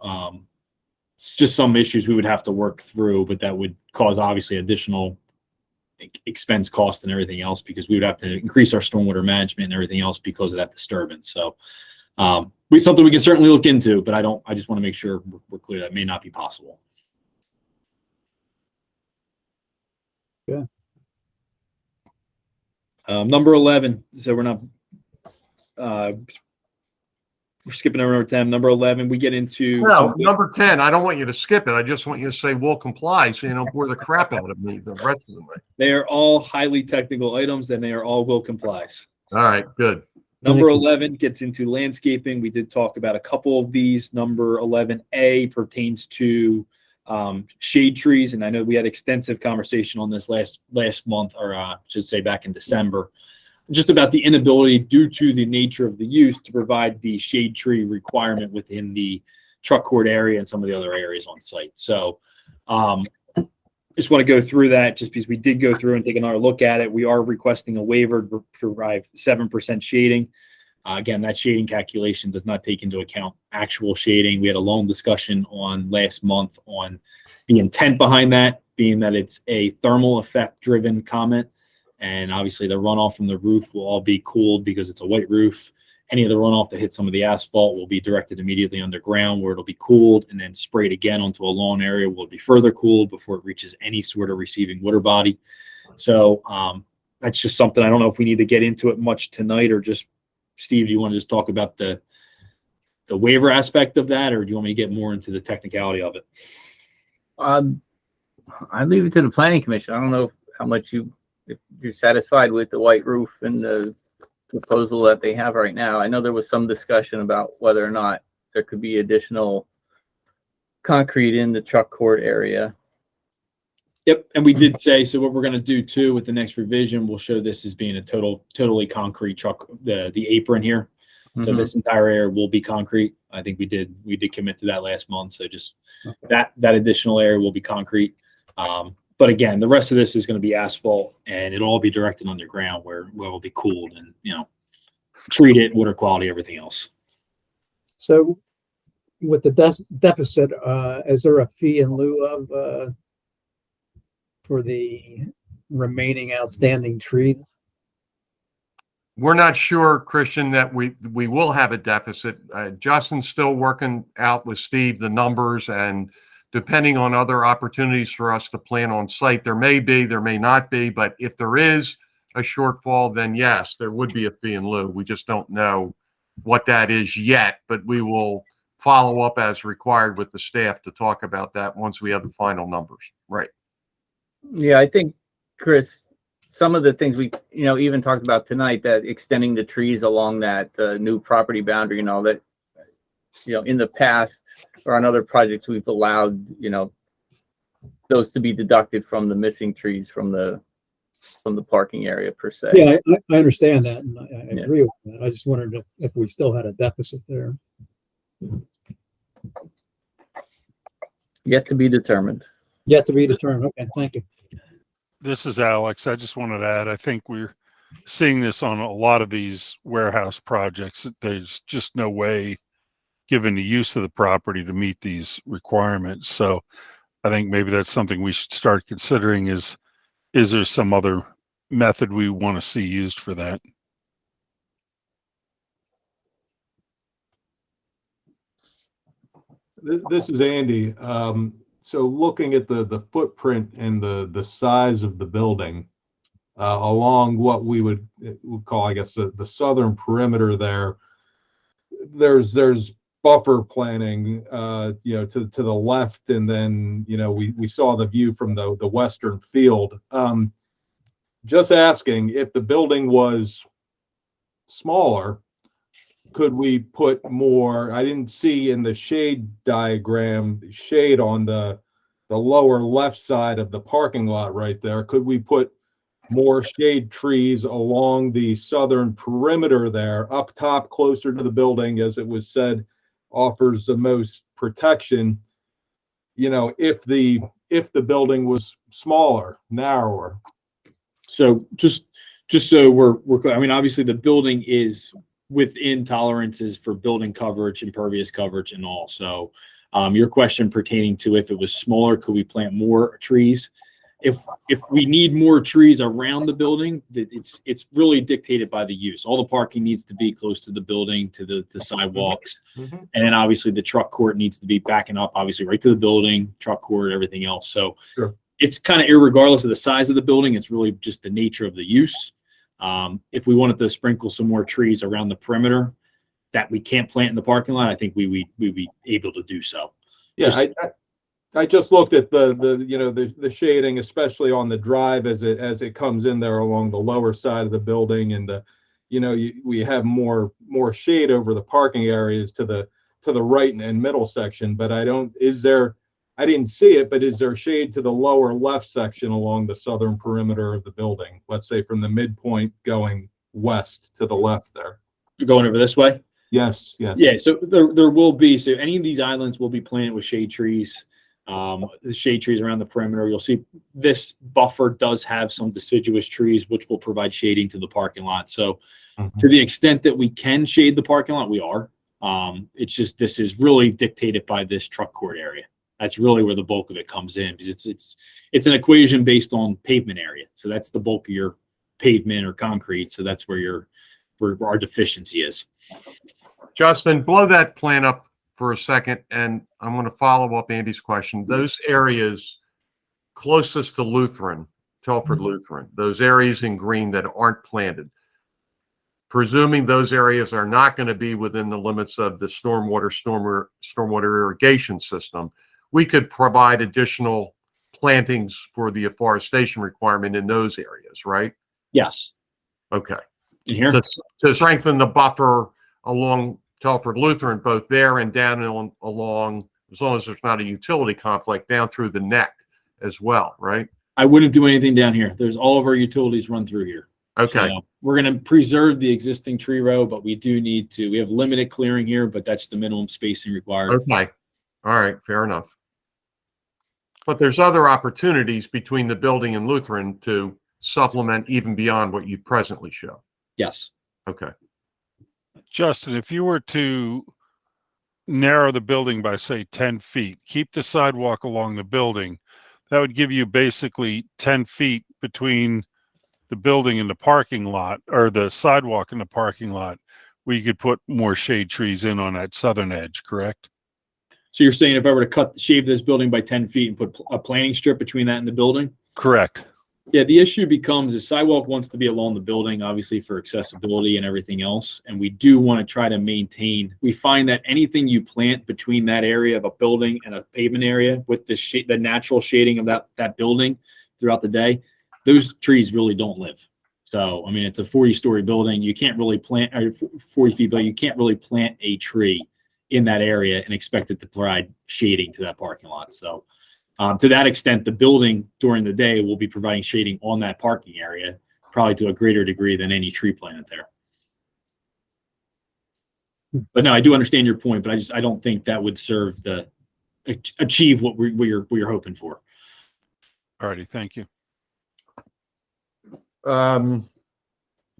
[SPEAKER 7] it's just some issues we would have to work through, but that would cause obviously additional expense cost and everything else, because we would have to increase our stormwater management and everything else because of that disturbance. So it's something we can certainly look into, but I just want to make sure we're clear that may not be possible.
[SPEAKER 1] Yeah.
[SPEAKER 7] Number 11. So we're not, we're skipping over number 10. Number 11, we get into.
[SPEAKER 5] No, number 10, I don't want you to skip it. I just want you to say will comply so you don't bore the crap out of me the rest of the way.
[SPEAKER 7] They are all highly technical items, and they are all will complies.
[SPEAKER 5] All right, good.
[SPEAKER 7] Number 11 gets into landscaping. We did talk about a couple of these. Number 11A pertains to shade trees, and I know we had extensive conversation on this last month, or should say back in December, just about the inability due to the nature of the use to provide the shade tree requirement within the truck court area and some of the other areas on site. So just want to go through that just because we did go through and take another look at it. We are requesting a waiver to provide 7% shading. Again, that shading calculation does not take into account actual shading. We had a long discussion on last month on the intent behind that, being that it's a thermal effect driven comment. And obviously the runoff from the roof will all be cooled because it's a white roof. Any of the runoff that hits some of the asphalt will be directed immediately underground where it'll be cooled and then sprayed again onto a lawn area where it'll be further cooled before it reaches any sort of receiving water body. So that's just something, I don't know if we need to get into it much tonight, or just, Steve, do you want to just talk about the waiver aspect of that, or do you want me to get more into the technicality of it?
[SPEAKER 6] I leave it to the planning commission. I don't know how much if you're satisfied with the white roof and the proposal that they have right now. I know there was some discussion about whether or not there could be additional concrete in the truck court area.
[SPEAKER 7] Yep, and we did say, so what we're going to do too with the next revision, we'll show this as being a totally concrete truck, the apron here. So this entire area will be concrete. I think we did commit to that last month. So just that additional area will be concrete. But again, the rest of this is going to be asphalt, and it'll all be directed underground where it'll be cooled and, treated, water quality, everything else.
[SPEAKER 1] So with the deficit, is there a fee in lieu of for the remaining outstanding trees?
[SPEAKER 5] We're not sure, Christian, that we will have a deficit. Justin's still working out with Steve the numbers, and depending on other opportunities for us to plan on site, there may be, there may not be, but if there is a shortfall, then yes, there would be a fee in lieu. We just don't know what that is yet, but we will follow up as required with the staff to talk about that once we have the final numbers. Right.
[SPEAKER 6] Yeah, I think, Chris, some of the things we, even talked about tonight, that extending the trees along that new property boundary, that, in the past or on other projects, we've allowed, those to be deducted from the missing trees from the parking area per se.
[SPEAKER 1] Yeah, I understand that, and I agree with that. I just wondered if we still had a deficit there.
[SPEAKER 6] Yet to be determined.
[SPEAKER 1] Yet to be determined. Okay, thank you.
[SPEAKER 8] This is Alex. I just wanted to add, I think we're seeing this on a lot of these warehouse projects. There's just no way, given the use of the property, to meet these requirements. So I think maybe that's something we should start considering is there some other method we want to see used for that?
[SPEAKER 3] This is Andy. So looking at the footprint and the size of the building along what we would call, I guess, the southern perimeter there's buffer planning, to the left, and then we saw the view from the western field. Just asking, if the building was smaller, could we put more? I didn't see in the shade diagram shade on the lower left side of the parking lot right there. Could we put more shade trees along the southern perimeter there, up top, closer to the building, as it was said, offers the most protection? if the building was smaller, narrower.
[SPEAKER 7] So just so we're clear, I mean, obviously the building is within tolerances for building coverage, impervious coverage and all. So your question pertaining to if it was smaller, could we plant more trees? If we need more trees around the building, it's really dictated by the use. All the parking needs to be close to the building, to the sidewalks.
[SPEAKER 2] Mhm.
[SPEAKER 7] And then obviously the truck court needs to be backing up, obviously right to the building, truck court, everything else. So
[SPEAKER 3] Sure.
[SPEAKER 7] it's kind of irregardless of the size of the building. It's really just the nature of the use. If we wanted to sprinkle some more trees around the perimeter that we can't plant in the parking lot, I think we'd be able to do so.
[SPEAKER 3] Yeah,
[SPEAKER 7] Just-
[SPEAKER 3] I just looked at the shading, especially on the drive as it comes in there along the lower side of the building, and we have more shade over the parking areas to the right and middle section. But I didn't see it, but is there shade to the lower left section along the southern perimeter of the building? Let's say from the midpoint going west to the left there.
[SPEAKER 7] You're going over this way?
[SPEAKER 3] Yes, yes.
[SPEAKER 7] Yeah, so there will be, so any of these islands will be planted with shade trees. The shade trees around the perimeter. You'll see this buffer does have some deciduous trees, which will provide shading to the parking lot. So to the extent that we can shade the parking lot, we are. It's just, this is really dictated by this truck court area. That's really where the bulk of it comes in, because it's an equation based on pavement area. So that's the bulk of your pavement or concrete. So that's where our deficiency is.
[SPEAKER 5] Justin, blow that plan up for a second, and I'm going to follow up Andy's question. Those areas closest to Lutheran, Telford Lutheran, those areas in green that aren't planted, presuming those areas are not going to be within the limits of the stormwater irrigation system, we could provide additional plantings for the afforestation requirement in those areas, right?
[SPEAKER 7] Yes.
[SPEAKER 5] Okay.
[SPEAKER 7] In here?
[SPEAKER 5] To strengthen the buffer along Telford Lutheran, both there and down along, as long as there's not a utility conflict, down through the neck as well, right?
[SPEAKER 7] I wouldn't do anything down here. There's all of our utilities run through here.
[SPEAKER 5] Okay.
[SPEAKER 7] So we're going to preserve the existing tree row, but we have limited clearing here, but that's the minimum spacing required.
[SPEAKER 5] Okay. All right. Fair enough. But there's other opportunities between the building and Lutheran to supplement even beyond what you presently show.
[SPEAKER 7] Yes.
[SPEAKER 5] Okay.
[SPEAKER 8] Justin, if you were to narrow the building by, say, 10 feet, keep the sidewalk along the building, that would give you basically 10 feet between the building and the parking lot, or the sidewalk and the parking lot, where you could put more shade trees in on that southern edge, correct?
[SPEAKER 7] So you're saying if I were to shave this building by 10 feet and put a planting strip between that and the building?
[SPEAKER 8] Correct.
[SPEAKER 7] Yeah, the issue becomes the sidewalk wants to be along the building, obviously for accessibility and everything else. And we do want to try to maintain, we find that anything you plant between that area of a building and a pavement area with the natural shading of that building throughout the day, those trees really don't live. So, I mean, it's a 40-story building. You can't really plant, or 40 feet, but you can't really plant a tree in that area and expect it to provide shading to that parking lot. So, to that extent, the building during the day will be providing shading on that parking area, probably to a greater degree than any tree planted there. But no, I do understand your point, but I don't think that would serve achieve what you're hoping for.
[SPEAKER 8] All righty. Thank you.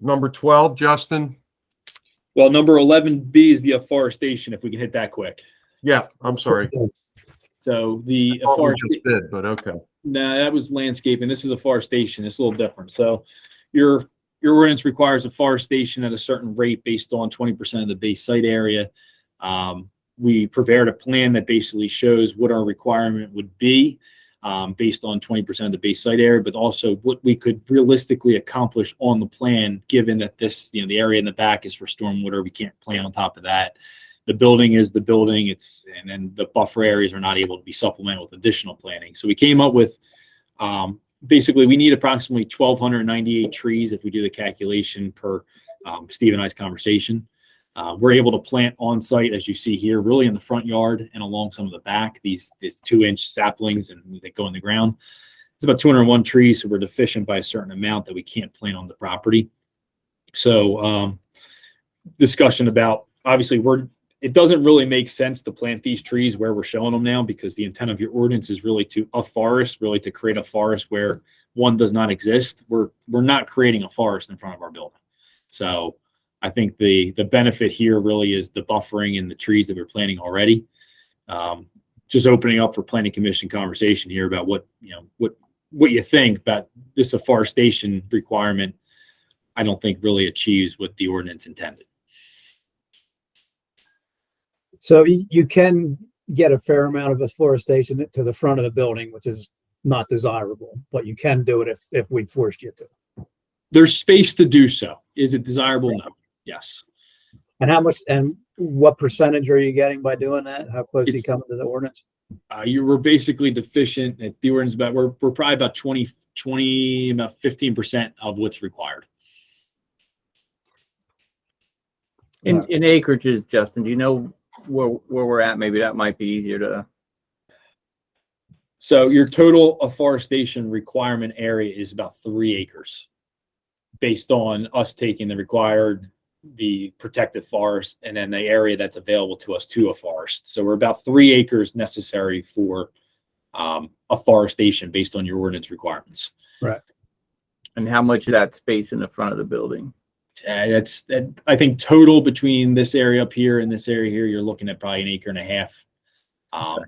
[SPEAKER 5] Number 12, Justin.
[SPEAKER 7] Well, number 11B is the afforestation, if we can hit that quick.
[SPEAKER 5] Yeah, I'm sorry.
[SPEAKER 7] So the
[SPEAKER 5] Thought we
[SPEAKER 7] afforestation.
[SPEAKER 5] just did, but okay.
[SPEAKER 7] No, that was landscaping. This is afforestation. It's a little different. So your ordinance requires afforestation at a certain rate based on 20% of the base site area. We prepared a plan that basically shows what our requirement would be based on 20% of the base site area, but also what we could realistically accomplish on the plan, given that this, the area in the back is for stormwater. We can't plan on top of that. The building is the building, and then the buffer areas are not able to be supplemented with additional planting. So we came up with, basically we need approximately 1,298 trees if we do the calculation per Steve and I's conversation. We're able to plant on site, as you see here, really in the front yard and along some of the back, these 2-inch saplings and they go in the ground. It's about 201 trees, so we're deficient by a certain amount that we can't plant on the property. So discussion about, obviously we're It doesn't really make sense to plant these trees where we're showing them now, because the intent of your ordinance is really to create a forest where one does not exist. We're not creating a forest in front of our building. So I think the benefit here really is the buffering and the trees that we're planting already. Just opening up for planning commission conversation here about what you think about this afforestation requirement. I don't think really achieves what the ordinance intended.
[SPEAKER 1] So you can get a fair amount of afforestation to the front of the building, which is not desirable, but you can do it if we'd forced you to.
[SPEAKER 7] There's space to do so. Is it desirable? No. Yes.
[SPEAKER 1] And how much and what percentage are you getting by doing that? How close are you coming to the ordinance?
[SPEAKER 7] You were basically deficient at the ordinance, but we're probably about 20, about 15% of what's required.
[SPEAKER 6] In acreages, Justin, do you know where we're at? Maybe that might be easier to.
[SPEAKER 7] So your total afforestation requirement area is about 3 acres based on us taking the protected forest and then the area that's available to us to a forest. So we're about 3 acres necessary for afforestation based on your ordinance requirements.
[SPEAKER 1] Right.
[SPEAKER 6] And how much of that space in the front of the building?
[SPEAKER 7] I think total between this area up here and this area here, you're looking at probably 1.5 acres.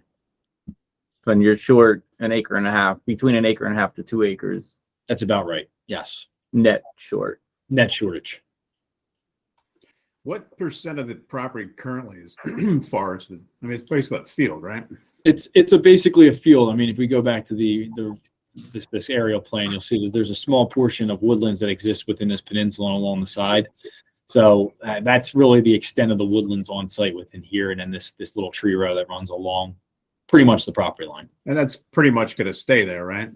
[SPEAKER 6] And you're short 1.5 acres, between 1.5 acres to 2 acres.
[SPEAKER 7] That's about right. Yes.
[SPEAKER 6] Net short.
[SPEAKER 7] Net shortage.
[SPEAKER 2] What percent of the property currently is forested? I mean, it's basically a field, right?
[SPEAKER 7] It's basically a field. I mean, if we go back to this aerial plan, you'll see that there's a small portion of woodlands that exists within this peninsula along the side. So that's really the extent of the woodlands on site within here, and then this little tree row that runs along pretty much the property line.
[SPEAKER 2] And that's pretty much going to stay there, right?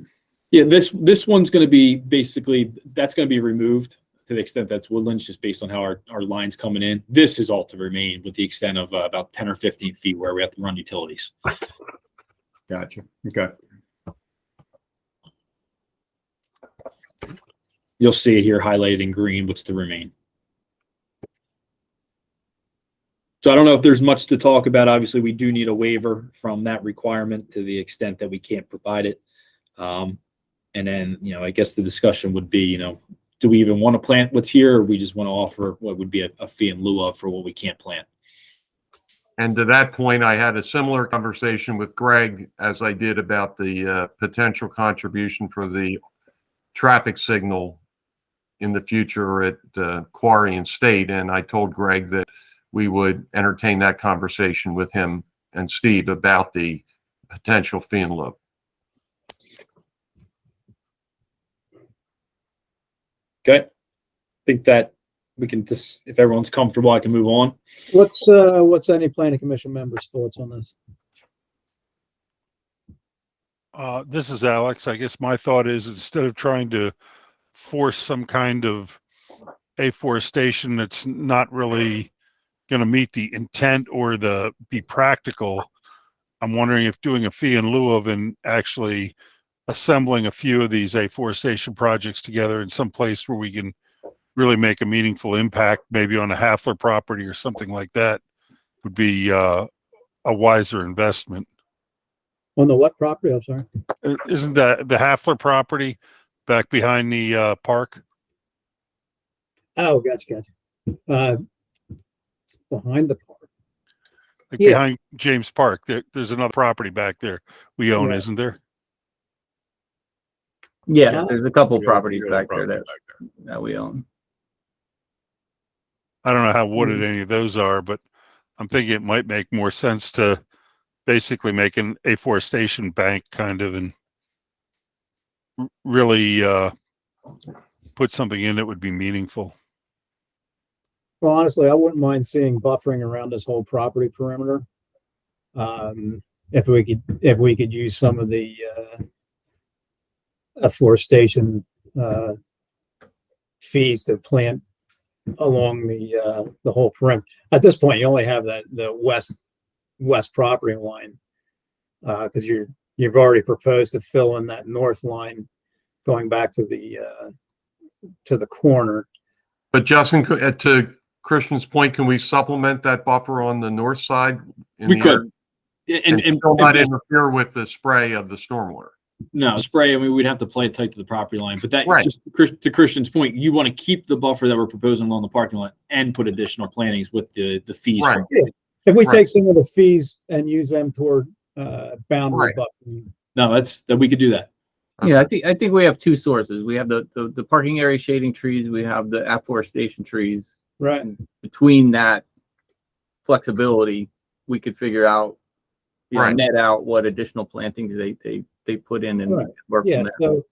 [SPEAKER 7] Yeah, this one's going to be that's going to be removed to the extent that's woodlands, just based on how our line's coming in. This is all to remain with the extent of about 10 or 15 feet where we have to run utilities.
[SPEAKER 2] Gotcha. Okay.
[SPEAKER 7] You'll see it here highlighted in green, what's to remain. So I don't know if there's much to talk about. Obviously, we do need a waiver from that requirement to the extent that we can't provide it. And then, I guess the discussion would be, do we even want to plant what's here, or we just want to offer what would be a fee in lieu of for what we can't plant?
[SPEAKER 5] And to that point, I had a similar conversation with Greg as I did about the potential contribution for the traffic signal in the future at Quarry and State. And I told Greg that we would entertain that conversation with him and Steve about the potential fee in lieu.
[SPEAKER 7] Okay. I think that we can just, if everyone's comfortable, I can move on.
[SPEAKER 1] What's any planning commission members' thoughts on this?
[SPEAKER 8] This is Alex. I guess my thought is, instead of trying to force some kind of afforestation that's not really going to meet the intent or be practical, I'm wondering if doing a fee in lieu of and actually assembling a few of these afforestation projects together in some place where we can really make a meaningful impact, maybe on a Hafler property or something like that, would be a wiser investment.
[SPEAKER 1] On the what property? I'm sorry.
[SPEAKER 8] Isn't that the Hafler property back behind the park?
[SPEAKER 1] Oh, gotcha. Behind the park.
[SPEAKER 8] Like
[SPEAKER 1] Yeah.
[SPEAKER 8] behind James Park, there's another property back there we own,
[SPEAKER 1] Yeah.
[SPEAKER 8] isn't there?
[SPEAKER 6] Yes,
[SPEAKER 1] Yeah.
[SPEAKER 6] there's a couple
[SPEAKER 9] Yeah,
[SPEAKER 6] properties
[SPEAKER 9] yeah,
[SPEAKER 6] back there
[SPEAKER 9] property
[SPEAKER 6] that,
[SPEAKER 9] back there.
[SPEAKER 6] that we own.
[SPEAKER 8] I don't know how wooded any of those are, but I'm thinking it might make more sense to basically make an afforestation bank kind of, and really put something in that would be meaningful.
[SPEAKER 1] Well, honestly, I wouldn't mind seeing buffering around this whole property perimeter. If we could use some of the afforestation fees to plant along the whole perimeter. At this point, you only have the west property line, because you've already proposed to fill in that north line going back to the corner.
[SPEAKER 5] But Justin, to Christian's point, can we supplement that buffer on the north side? in
[SPEAKER 7] We
[SPEAKER 5] the
[SPEAKER 7] could.
[SPEAKER 5] area
[SPEAKER 7] And,
[SPEAKER 5] And still not interfere with the spray of the stormwater?
[SPEAKER 7] no spray. I mean, we'd have to play it tight to the property line, but that
[SPEAKER 5] Right.
[SPEAKER 7] just to Christian's point, you want to keep the buffer that we're proposing along the parking lot and put additional plantings with the fees.
[SPEAKER 5] Right.
[SPEAKER 7] from-
[SPEAKER 1] If we
[SPEAKER 5] Right.
[SPEAKER 1] take some of the fees and use them toward, boundary
[SPEAKER 5] Right.
[SPEAKER 1] buffering.
[SPEAKER 7] No, that we could do that.
[SPEAKER 6] Yeah, I think we have two sources. We have the parking area shading trees, we have the afforestation trees.
[SPEAKER 1] Right.
[SPEAKER 6] Between that flexibility, we could figure out,
[SPEAKER 5] Right.
[SPEAKER 6] net out what additional plantings they put in and
[SPEAKER 1] Right.
[SPEAKER 6] work
[SPEAKER 1] Yeah,
[SPEAKER 6] from there.
[SPEAKER 1] so.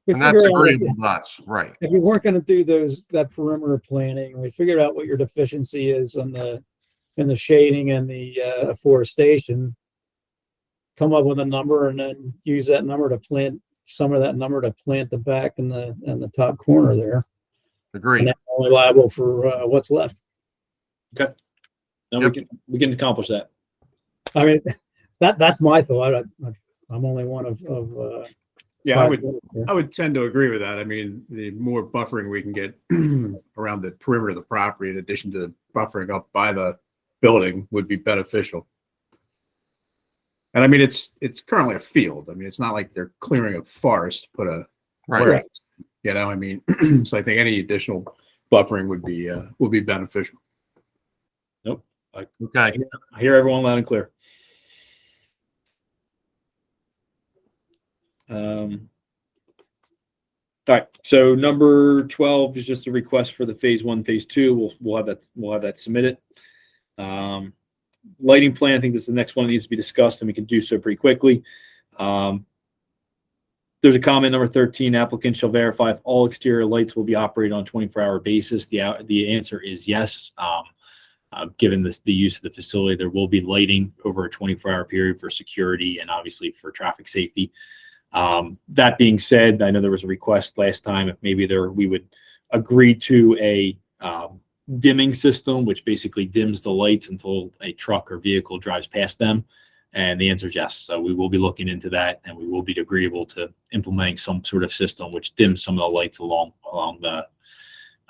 [SPEAKER 1] we
[SPEAKER 5] And that's
[SPEAKER 1] figure out if-
[SPEAKER 5] agreeable to us, right?
[SPEAKER 1] If we weren't gonna do that perimeter planning, we figured out what your deficiency is in the shading and the afforestation. Come up with a number and then use that number to plant, some of that number to plant the back and the top corner there. And
[SPEAKER 5] Agreed.
[SPEAKER 1] then only liable for what's left.
[SPEAKER 7] No,
[SPEAKER 5] Yep.
[SPEAKER 7] we can accomplish that.
[SPEAKER 1] I mean, that's my thought. I'm only one of
[SPEAKER 2] Yeah, I
[SPEAKER 1] five
[SPEAKER 2] would,
[SPEAKER 1] here.
[SPEAKER 2] I would tend to agree with that. I mean, the more buffering we can get around the perimeter of the property, in addition to buffering up by the building, would be beneficial. And I mean, it's currently a field. I mean, it's not like they're clearing a forest to put a
[SPEAKER 5] Right.
[SPEAKER 2] warehouse. You know, I mean, so I think any additional buffering would be beneficial.
[SPEAKER 5] Okay.
[SPEAKER 7] I hear everyone loud and clear. All right. So number 12 is just a request for the phase 1, phase 2. We'll have that submitted. Lighting plan. I think this is the next one that needs to be discussed, and we can do so pretty quickly. There's a comment number 13. Applicant shall verify if all exterior lights will be operated on a 24-hour basis. The answer is yes. Given the use of the facility, there will be lighting over a 24-hour period for security and obviously for traffic safety. That being said, I know there was a request last time if maybe we would agree to a dimming system, which basically dims the lights until a truck or vehicle drives past them. And the answer is yes. So we will be looking into that, and we will be agreeable to implementing some sort of system which dims some of the lights along the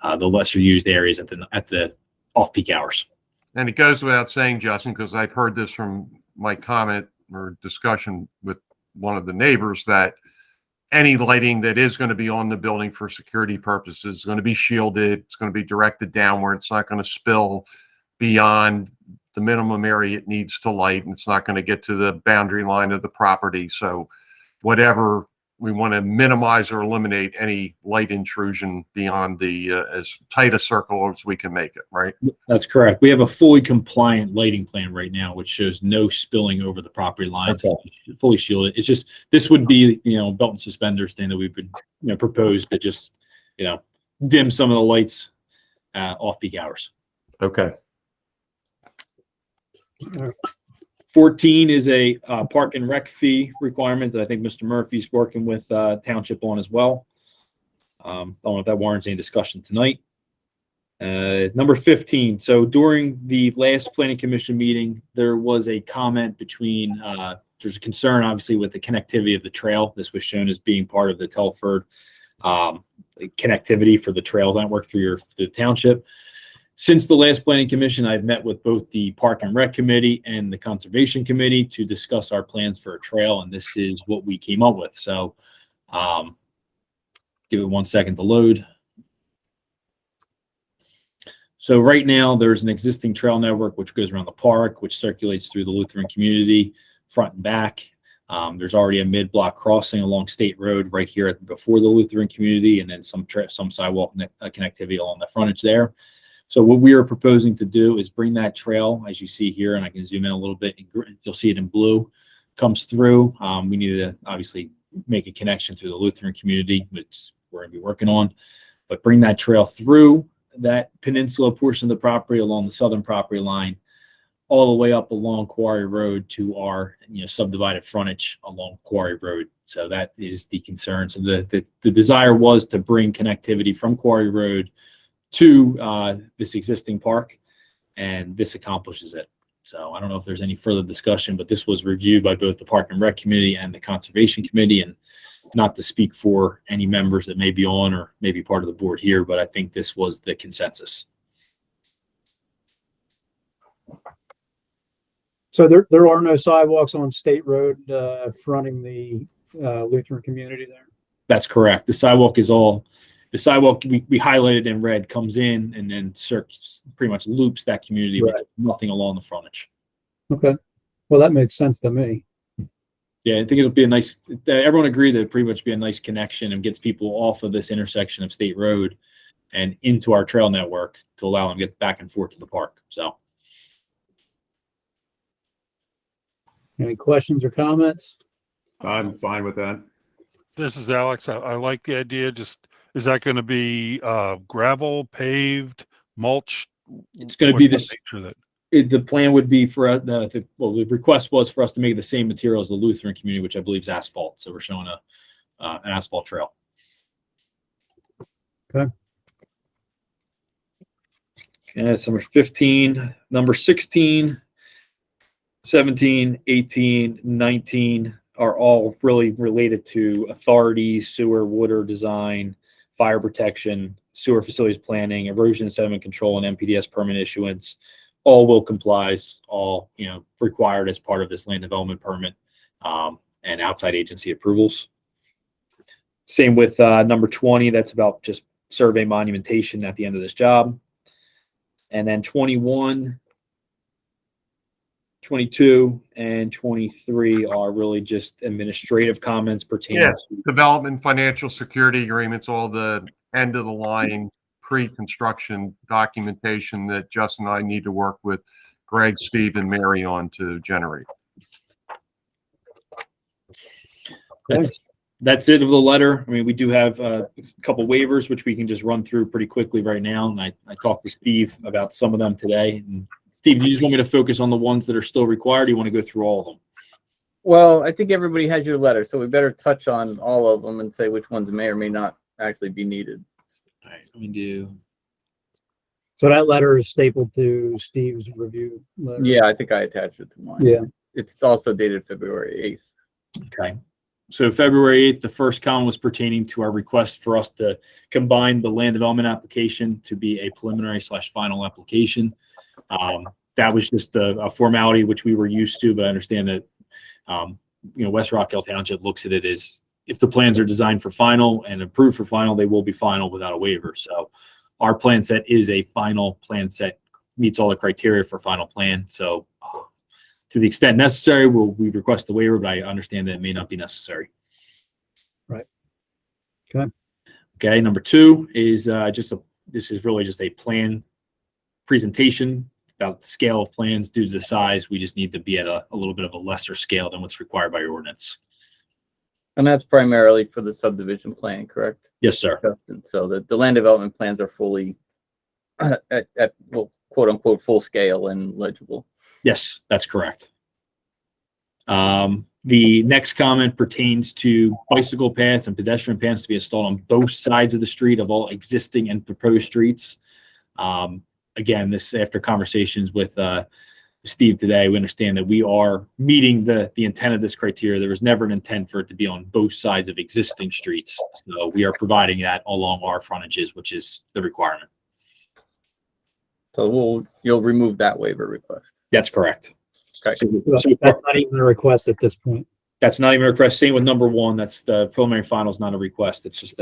[SPEAKER 7] lesser used areas at the off-peak hours.
[SPEAKER 5] And it goes without saying, Justin, because I've heard this from my comment or discussion with one of the neighbors, that any lighting that is going to be on the building for security purposes is going to be shielded. It's going to be directed downward. It's not going to spill beyond the minimum area it needs to light, and it's not going to get to the boundary line of the property. So whatever, we want to minimize or eliminate any light intrusion beyond the as tight a circle as we can make it, right?
[SPEAKER 7] That's correct. We have a fully compliant lighting plan right now, which shows no spilling over the property lines, fully shielded. It's just, this would be, belt and suspenders thing that we would, propose to just, dim some of the lights off peak hours.
[SPEAKER 5] Okay.
[SPEAKER 7] 14 is a park and rec fee requirement that I think Mr. Murphy's working with Township on as well. Don't know if that warrants any discussion tonight. Number 15. So during the last planning commission meeting, there was a comment between, there's a concern obviously with the connectivity of the trail. This was shown as being part of the Telford connectivity for the trail network through the township. Since the last planning commission, I've met with both the Park and Rec Committee and the Conservation Committee to discuss our plans for a trail, and this is what we came up with. So give it 1 second to load. So right now, there's an existing trail network which goes around the park, which circulates through the Lutheran community, front and back. There's already a mid-block crossing along State Road right here before the Lutheran community, and then some sidewalk connectivity along the frontage there. So what we are proposing to do is bring that trail, as you see here, and I can zoom in a little bit, you'll see it in blue, comes through. We need to obviously make a connection through the Lutheran community, which we're going to be working on, but bring that trail through that peninsula portion of the property along the southern property line, all the way up along Quarry Road to our subdivided frontage along Quarry Road. So that is the concern. So the desire was to bring connectivity from Quarry Road to this existing park, and this accomplishes it. So I don't know if there's any further discussion, but this was reviewed by both the Park and Rec Committee and the Conservation Committee, and not to speak for any members that may be on or may be part of the board here, but I think this was the consensus.
[SPEAKER 1] So there are no sidewalks on State Road, fronting the, Lutheran community there.
[SPEAKER 7] That's correct. The sidewalk we highlighted in red comes in and then pretty much loops that community, with
[SPEAKER 1] Right.
[SPEAKER 7] nothing along the frontage.
[SPEAKER 1] Okay. Well, that makes sense to me.
[SPEAKER 7] Yeah, I think it'll be a nice, everyone agreed that it'd pretty much be a nice connection and gets people off of this intersection of State Road and into our trail network to allow them to get back and forth to the park. So
[SPEAKER 1] Any questions or comments?
[SPEAKER 2] I'm fine with that.
[SPEAKER 8] This is Alex. I like the idea. Just, is that going to be gravel, paved, mulch?
[SPEAKER 7] it's going to be
[SPEAKER 8] What
[SPEAKER 7] this.
[SPEAKER 8] nature of that?
[SPEAKER 7] The plan would be for the request was for us to make the same material as the Lutheran community, which I believe is asphalt. So we're showing an asphalt trail.
[SPEAKER 1] Okay.
[SPEAKER 7] Okay, that's number 15. Number 16, 17, 18, 19 are all really related to authorities, sewer, water design, fire protection, sewer facilities planning, erosion and sediment control, and MPDS permit issuance. All will complies, all, required as part of this land development permit, and outside agency approvals. Same with number 20. That's about just survey monumentation at the end of this job. And then 21, 22, and 23 are really just administrative comments pertaining
[SPEAKER 5] Yeah.
[SPEAKER 7] to
[SPEAKER 5] Development, financial security agreements, all the end of the line pre-construction documentation that Justin and I need to work with Greg, Steve, and Mary on to generate.
[SPEAKER 7] That's it of the letter. I mean, we do have a couple waivers, which we can just run through pretty quickly right now. And I talked to Steve about some of them today. And Steve, do you just want me to focus on the ones that are still required? Or do you want to go through all of them?
[SPEAKER 6] Well, I think everybody has your letter, so we better touch on all of them and say which ones may or may not actually be needed.
[SPEAKER 7] All right, let me do.
[SPEAKER 1] So that letter is stapled to Steve's review letter.
[SPEAKER 6] Yeah, I think I attached it to mine.
[SPEAKER 1] Yeah.
[SPEAKER 6] It's also dated February 8th.
[SPEAKER 7] Okay. So February 8th, the first comment was pertaining to our request for us to combine the land development application to be a preliminary/final application. That was just a formality which we were used to, but I understand that, West Rockdale Township looks at it as if the plans are designed for final and approved for final, they will be final without a waiver. So our plan set is a final plan set, meets all the criteria for final plan. So to the extent necessary, we request the waiver, but I understand that it may not be necessary.
[SPEAKER 1] Right. Okay.
[SPEAKER 7] Okay. Number 2 is this is really just a plan presentation about the scale of plans due to the size. We just need to be at a little bit of a lesser scale than what's required by your ordinance.
[SPEAKER 6] And that's primarily for the subdivision plan, correct,
[SPEAKER 7] Yes, sir.
[SPEAKER 6] Justin? So the land development plans are fully at well, quote unquote, full scale and legible.
[SPEAKER 7] Yes, that's correct. The next comment pertains to bicycle paths and pedestrian paths to be installed on both sides of the street of all existing and proposed streets. Again, this after conversations with Steve today, we understand that we are meeting the intent of this criteria. There was never an intent for it to be on both sides of existing streets. So we are providing that along our frontages, which is the requirement.
[SPEAKER 6] So you'll remove that waiver request.
[SPEAKER 7] That's correct.
[SPEAKER 6] Okay.
[SPEAKER 7] So
[SPEAKER 1] That's not even a request at this point.
[SPEAKER 7] that's not even a request. Same with number 1. That's the preliminary final is not a request. It's just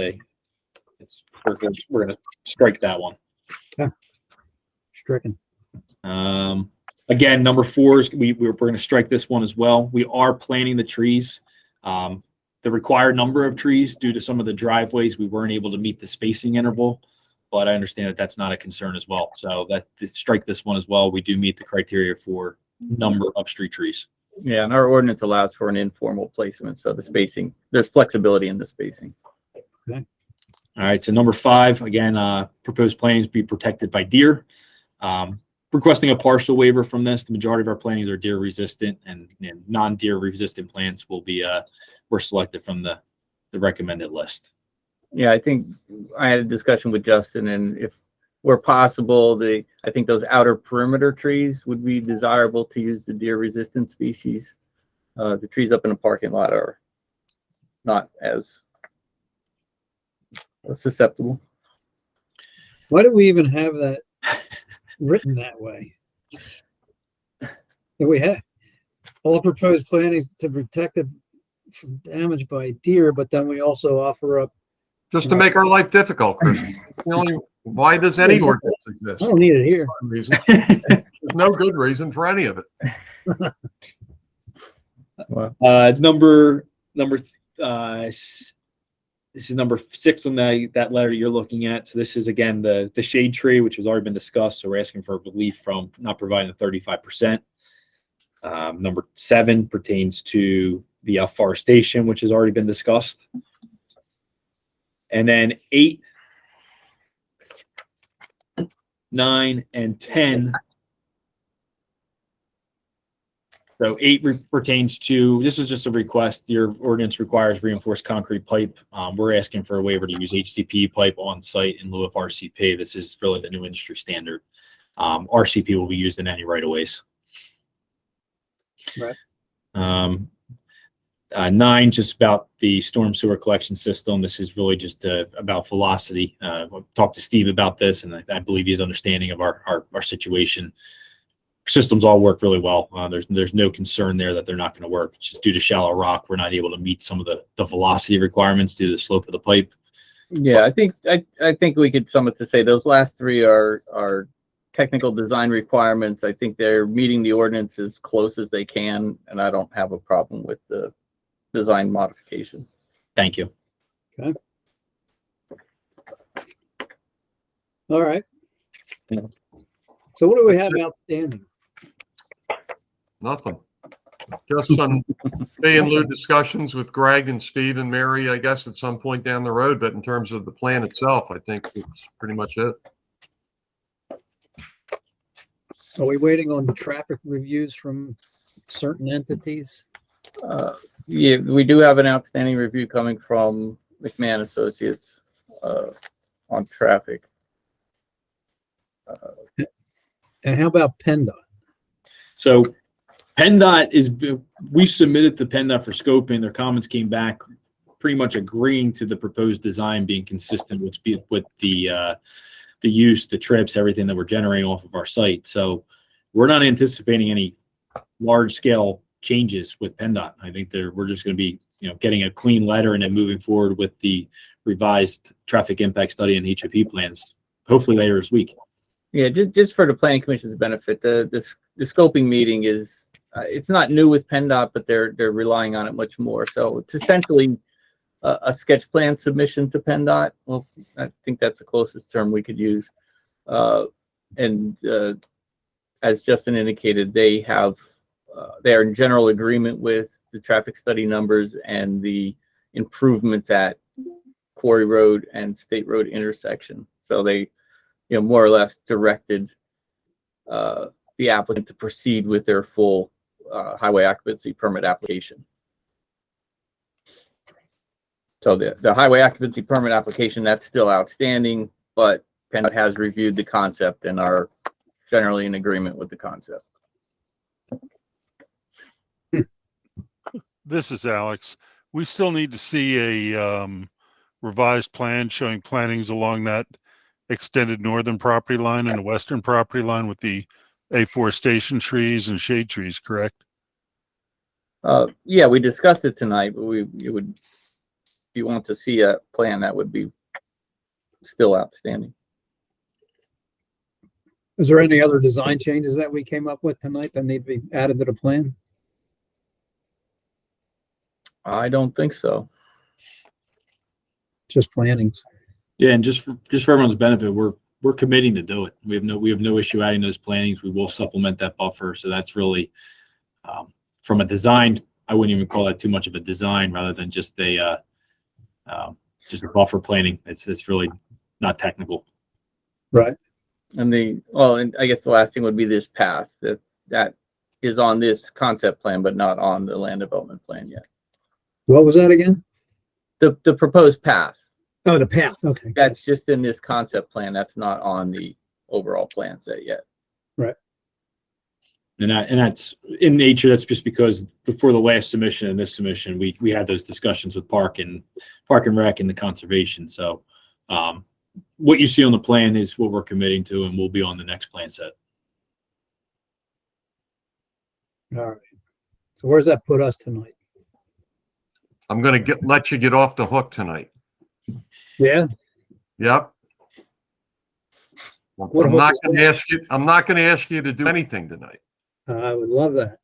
[SPEAKER 7] we're going to strike that one.
[SPEAKER 1] Stricken.
[SPEAKER 7] Again, number 4 is we're going to strike this one as well. We are planting the trees. The required number of trees due to some of the driveways, we weren't able to meet the spacing interval, but I understand that that's not a concern as well. So strike this one as well. We do meet the criteria for number of street trees.
[SPEAKER 6] Yeah, and our ordinance allows for an informal placement, so the spacing, there's flexibility in the spacing.
[SPEAKER 7] All right. So number 5, again, proposed plantings be protected by deer. Requesting a partial waiver from this. The majority of our plantings are deer resistant, and non-deer resistant plants will be were selected from the recommended list.
[SPEAKER 6] Yeah, I think I had a discussion with Justin, and if where possible, I think those outer perimeter trees would be desirable to use the deer resistant species. The trees up in the parking lot are not as susceptible.
[SPEAKER 1] Why do we even have that written that way? all proposed plantings to protect it from damage by deer, but then we also offer up,
[SPEAKER 5] Just to make our life difficult, Chris. Why does any ordinance
[SPEAKER 1] I
[SPEAKER 5] exist?
[SPEAKER 1] don't need it here.
[SPEAKER 5] For some reason. There's no good reason for any of it.
[SPEAKER 7] This is number 6 on that letter you're looking at. So this is again the shade tree, which has already been discussed. So we're asking for relief from not providing the 35%. Number 7 pertains to the afforestation, which has already been discussed. And then 8, 9, and 10. So 8 pertains to, this is just a request. Your ordinance requires reinforced concrete pipe. We're asking for a waiver to use HDPE pipe on site in lieu of RCP. This is really the new industry standard. RCP will be used in any right of ways.
[SPEAKER 1] Right.
[SPEAKER 7] 9, just about the storm sewer collection system. This is really just about velocity. We'll talk to Steve about this, and I believe he's understanding of our situation. Systems all work really well. There's no concern there that they're not going to work. It's just due to shallow rock, we're not able to meet some of the velocity requirements due to the slope of the pipe.
[SPEAKER 6] Yeah, I think we could sum it to say those last 3 are technical design requirements. I think they're meeting the ordinance as close as they can, and I don't have a problem with the design modification.
[SPEAKER 7] Thank you.
[SPEAKER 1] All right.
[SPEAKER 6] Yeah.
[SPEAKER 1] So what do we have outstanding?
[SPEAKER 5] Nothing. Just some fee and lieu discussions with Greg and Steve and Mary, I guess, at some point down the road. But in terms of the plan itself, I think it's pretty much it.
[SPEAKER 1] Are we waiting on the traffic reviews from certain entities?
[SPEAKER 6] Yeah, we do have an outstanding review coming from McMahon Associates on traffic.
[SPEAKER 1] And how about PennDOT?
[SPEAKER 7] So PennDOT we submitted to PennDOT for scoping. Their comments came back pretty much agreeing to the proposed design being consistent with the use, the trips, everything that we're generating off of our site. So we're not anticipating any large scale changes with PennDOT. I think we're just going to be, getting a clean letter and then moving forward with the revised traffic impact study and HIP plans, hopefully later this week.
[SPEAKER 6] Yeah, just for the planning commission's benefit, the scoping meeting is it's not new with PennDOT, but they're relying on it much more. So it's essentially a sketch plan submission to PennDOT. Well, I think that's the closest term we could use. And as Justin indicated, they are in general agreement with the traffic study numbers and the improvements at Quarry Road and State Road intersection. So they, more or less directed the applicant to proceed with their full highway occupancy permit application. So the highway occupancy permit application, that's still outstanding, but PennDOT has reviewed the concept and are generally in agreement with the concept.
[SPEAKER 8] This is Alex. We still need to see a revised plan showing plantings along that extended northern property line and the western property line with the afforestation trees and shade trees, correct?
[SPEAKER 6] Yeah, we discussed it tonight, but if you want to see a plan, that would be still outstanding.
[SPEAKER 1] Is there any other design changes that we came up with tonight that need to be added to the plan?
[SPEAKER 6] I don't think so.
[SPEAKER 1] Just plantings.
[SPEAKER 7] Yeah, and just for everyone's benefit, we're committing to do it. We have no issue adding those plantings. We will supplement that buffer. So that's really from a design. I wouldn't even call that too much of a design, rather than just a buffer planting. It's really not technical.
[SPEAKER 1] Right.
[SPEAKER 6] And and I guess the last thing would be this path that is on this concept plan, but not on the land development plan yet.
[SPEAKER 1] What was that again?
[SPEAKER 6] The proposed path.
[SPEAKER 1] Oh, the path. Okay.
[SPEAKER 6] That's just in this concept plan. That's not on the overall plan set yet.
[SPEAKER 1] Right.
[SPEAKER 7] And that's in nature. That's just because before the last submission and this submission, we had those discussions with Park and Rec and the conservation. So what you see on the plan is what we're committing to, and we'll be on the next plan set.
[SPEAKER 1] All right. So where's that put us tonight?
[SPEAKER 5] I'm gonna let you get off the hook tonight.
[SPEAKER 1] Yeah.
[SPEAKER 5] Yep.
[SPEAKER 1] What
[SPEAKER 5] I'm
[SPEAKER 1] hook
[SPEAKER 5] not
[SPEAKER 1] is
[SPEAKER 5] gonna
[SPEAKER 1] that?
[SPEAKER 5] ask you, I'm not gonna ask you to do anything tonight.
[SPEAKER 1] I would love that.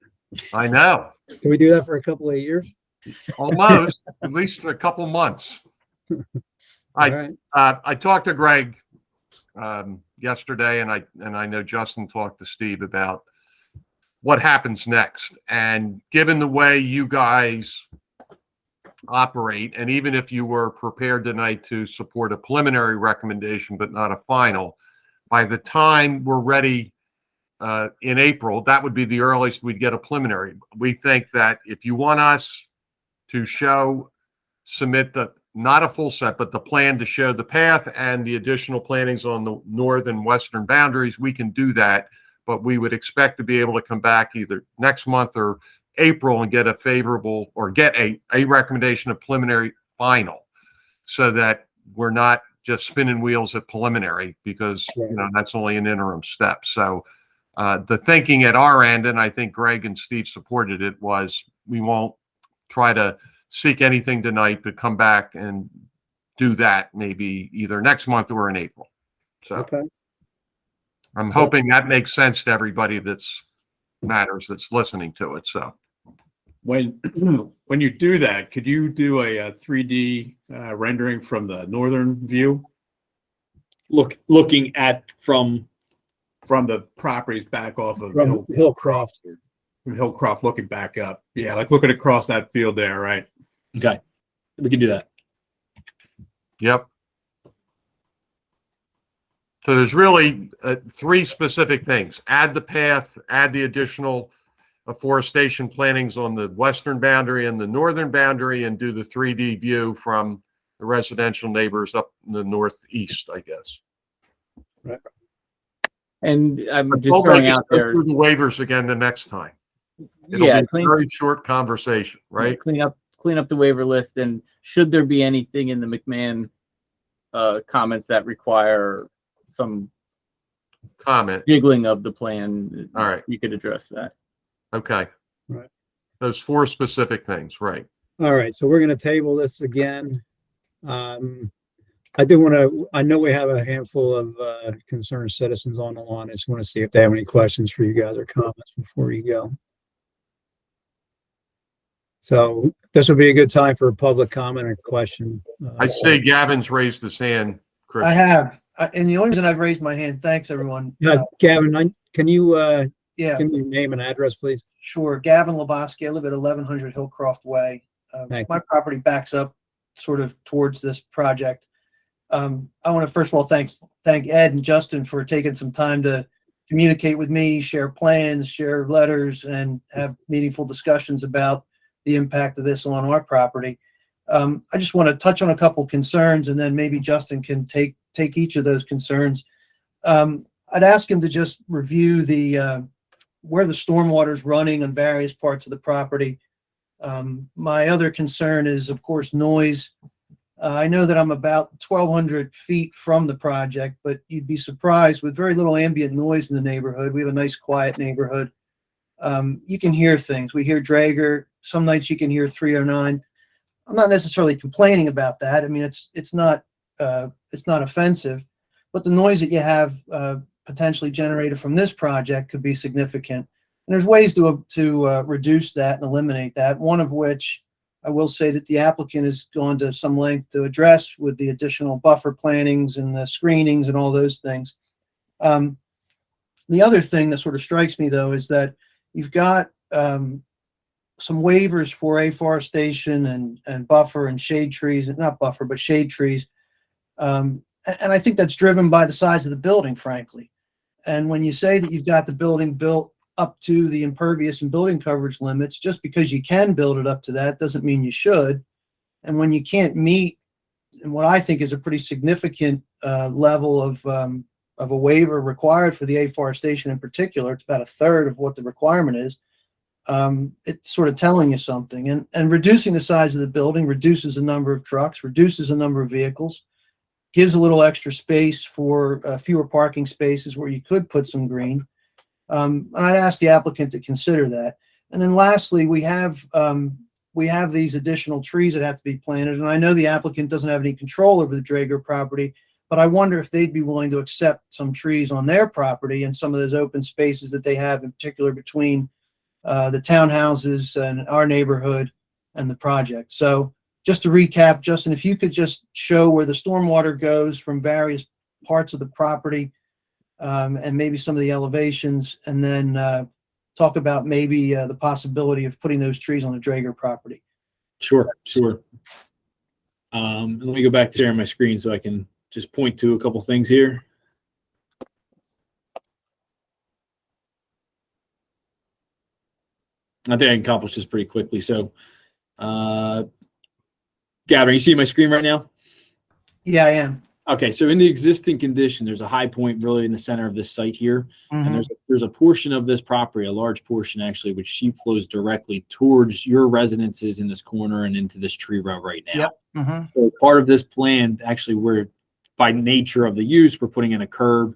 [SPEAKER 5] I know,
[SPEAKER 1] Can we do that for a couple of years?
[SPEAKER 5] almost, at least for a couple months.
[SPEAKER 1] All
[SPEAKER 5] I-
[SPEAKER 1] right.
[SPEAKER 5] I talked to Greg yesterday, and I know Justin talked to Steve about what happens next. And given the way you guys operate, and even if you were prepared tonight to support a preliminary recommendation but not a final, by the time we're ready in April, that would be the earliest we'd get a preliminary. We think that if you want us to submit not a full set, but the plan to show the path and the additional plantings on the northern western boundaries, we can do that. But we would expect to be able to come back either next month or April and get a favorable, or get a recommendation of preliminary final, so that we're not just spinning wheels at preliminary, because that's only an interim step. So the thinking at our end, and I think Greg and Steve supported it, was we won't try to seek anything tonight, but come back and do that maybe either next month or in April. So
[SPEAKER 1] Okay.
[SPEAKER 5] I'm hoping that makes sense to everybody that's listening to it. So
[SPEAKER 2] When you do that, could you do a 3D rendering from the northern view,
[SPEAKER 7] Looking at from
[SPEAKER 2] from the properties back off of
[SPEAKER 1] From Hillcroft.
[SPEAKER 2] from Hillcroft, looking back up? Yeah, like looking across that field there, right?
[SPEAKER 7] okay, we can do that.
[SPEAKER 5] yep. So there's really three specific things: add the path, add the additional afforestation plantings on the western boundary and the northern boundary, and do the 3D view from the residential neighbors up in the northeast, I guess.
[SPEAKER 6] And I'm
[SPEAKER 5] But
[SPEAKER 6] just
[SPEAKER 5] don't
[SPEAKER 6] throwing
[SPEAKER 5] make us
[SPEAKER 6] out
[SPEAKER 5] go
[SPEAKER 6] there,
[SPEAKER 5] through the waivers again the next time. It'll
[SPEAKER 6] yeah,
[SPEAKER 5] be a very short conversation, right?
[SPEAKER 6] clean up the waiver list. And should there be anything in the McMahon comments that require some
[SPEAKER 5] Comment.
[SPEAKER 6] jiggling of the plan,
[SPEAKER 5] All right.
[SPEAKER 6] you could address that.
[SPEAKER 5] Okay.
[SPEAKER 1] Right.
[SPEAKER 5] Those four specific things, right?
[SPEAKER 1] All right. So we're going to table this again. I know we have a handful of concerned citizens on the line. I just want to see if they have any questions for you guys or comments before you go. So this would be a good time for a public comment or question.
[SPEAKER 5] I see Gavin's raised his hand, Chris.
[SPEAKER 10] I have, and the only reason I've raised my hand, thanks everyone.
[SPEAKER 1] Gavin, can you
[SPEAKER 10] Yeah,
[SPEAKER 1] give me your name and address, please?
[SPEAKER 10] sure. Gavin Lebowski. I live at 1100 Hillcroft Way.
[SPEAKER 1] Thank
[SPEAKER 10] My property backs up sort of towards this project. I want to first of all thank Ed and Justin for taking some time to communicate with me, share plans, share letters, and have meaningful discussions about the impact of this on our property. I just want to touch on a couple concerns, and then maybe Justin can take each of those concerns. I'd ask him to just review the where the stormwater is running on various parts of the property. My other concern is, of course, noise. I know that I'm about 1,200 feet from the project, but you'd be surprised with very little ambient noise in the neighborhood. We have a nice, quiet neighborhood. You can hear things. We hear Draeger. Some nights you can hear 309. I'm not necessarily complaining about that. I mean, it's not offensive, but the noise that you have potentially generated from this project could be significant. And there's ways to reduce that and eliminate that. One of which I will say that the applicant has gone to some length to address with the additional buffer plantings and the screenings and all those things. The other thing that sort of strikes me though is that you've got some waivers for afforestation and buffer and shade trees, not buffer, but shade trees. And I think that's driven by the size of the building, frankly. And when you say that you've got the building built up to the impervious and building coverage limits, just because you can build it up to that doesn't mean you should. And when you can't meet, and what I think is a pretty significant level of a waiver required for the afforestation in particular, it's about a third of what the requirement is. It's sort of telling you something. And reducing the size of the building reduces the number of trucks, reduces the number of vehicles, gives a little extra space for fewer parking spaces where you could put some green. And I'd ask the applicant to consider that. And then lastly, we have these additional trees that have to be planted. And I know the applicant doesn't have any control over the Drager property, but I wonder if they'd be willing to accept some trees on their property and some of those open spaces that they have, in particular between the townhouses and our neighborhood and the project. So just to recap, Justin, if you could just show where the stormwater goes from various parts of the property, and maybe some of the elevations, and then talk about maybe the possibility of putting those trees on the Drager property.
[SPEAKER 7] Sure. Let me go back to sharing my screen so I can just point to a couple things here. I think I can accomplish this pretty quickly. So, Gavin, you see my screen right now?
[SPEAKER 10] Yeah, I am.
[SPEAKER 7] Okay, so in the existing condition, there's a high point really in the center of this site here. And there's a portion of this property, a large portion actually, which sheet flows directly towards your residences in this corner and into this tree row right now.
[SPEAKER 10] Yep.
[SPEAKER 7] So part of this plan, actually, we're, by nature of the use, we're putting in a curb,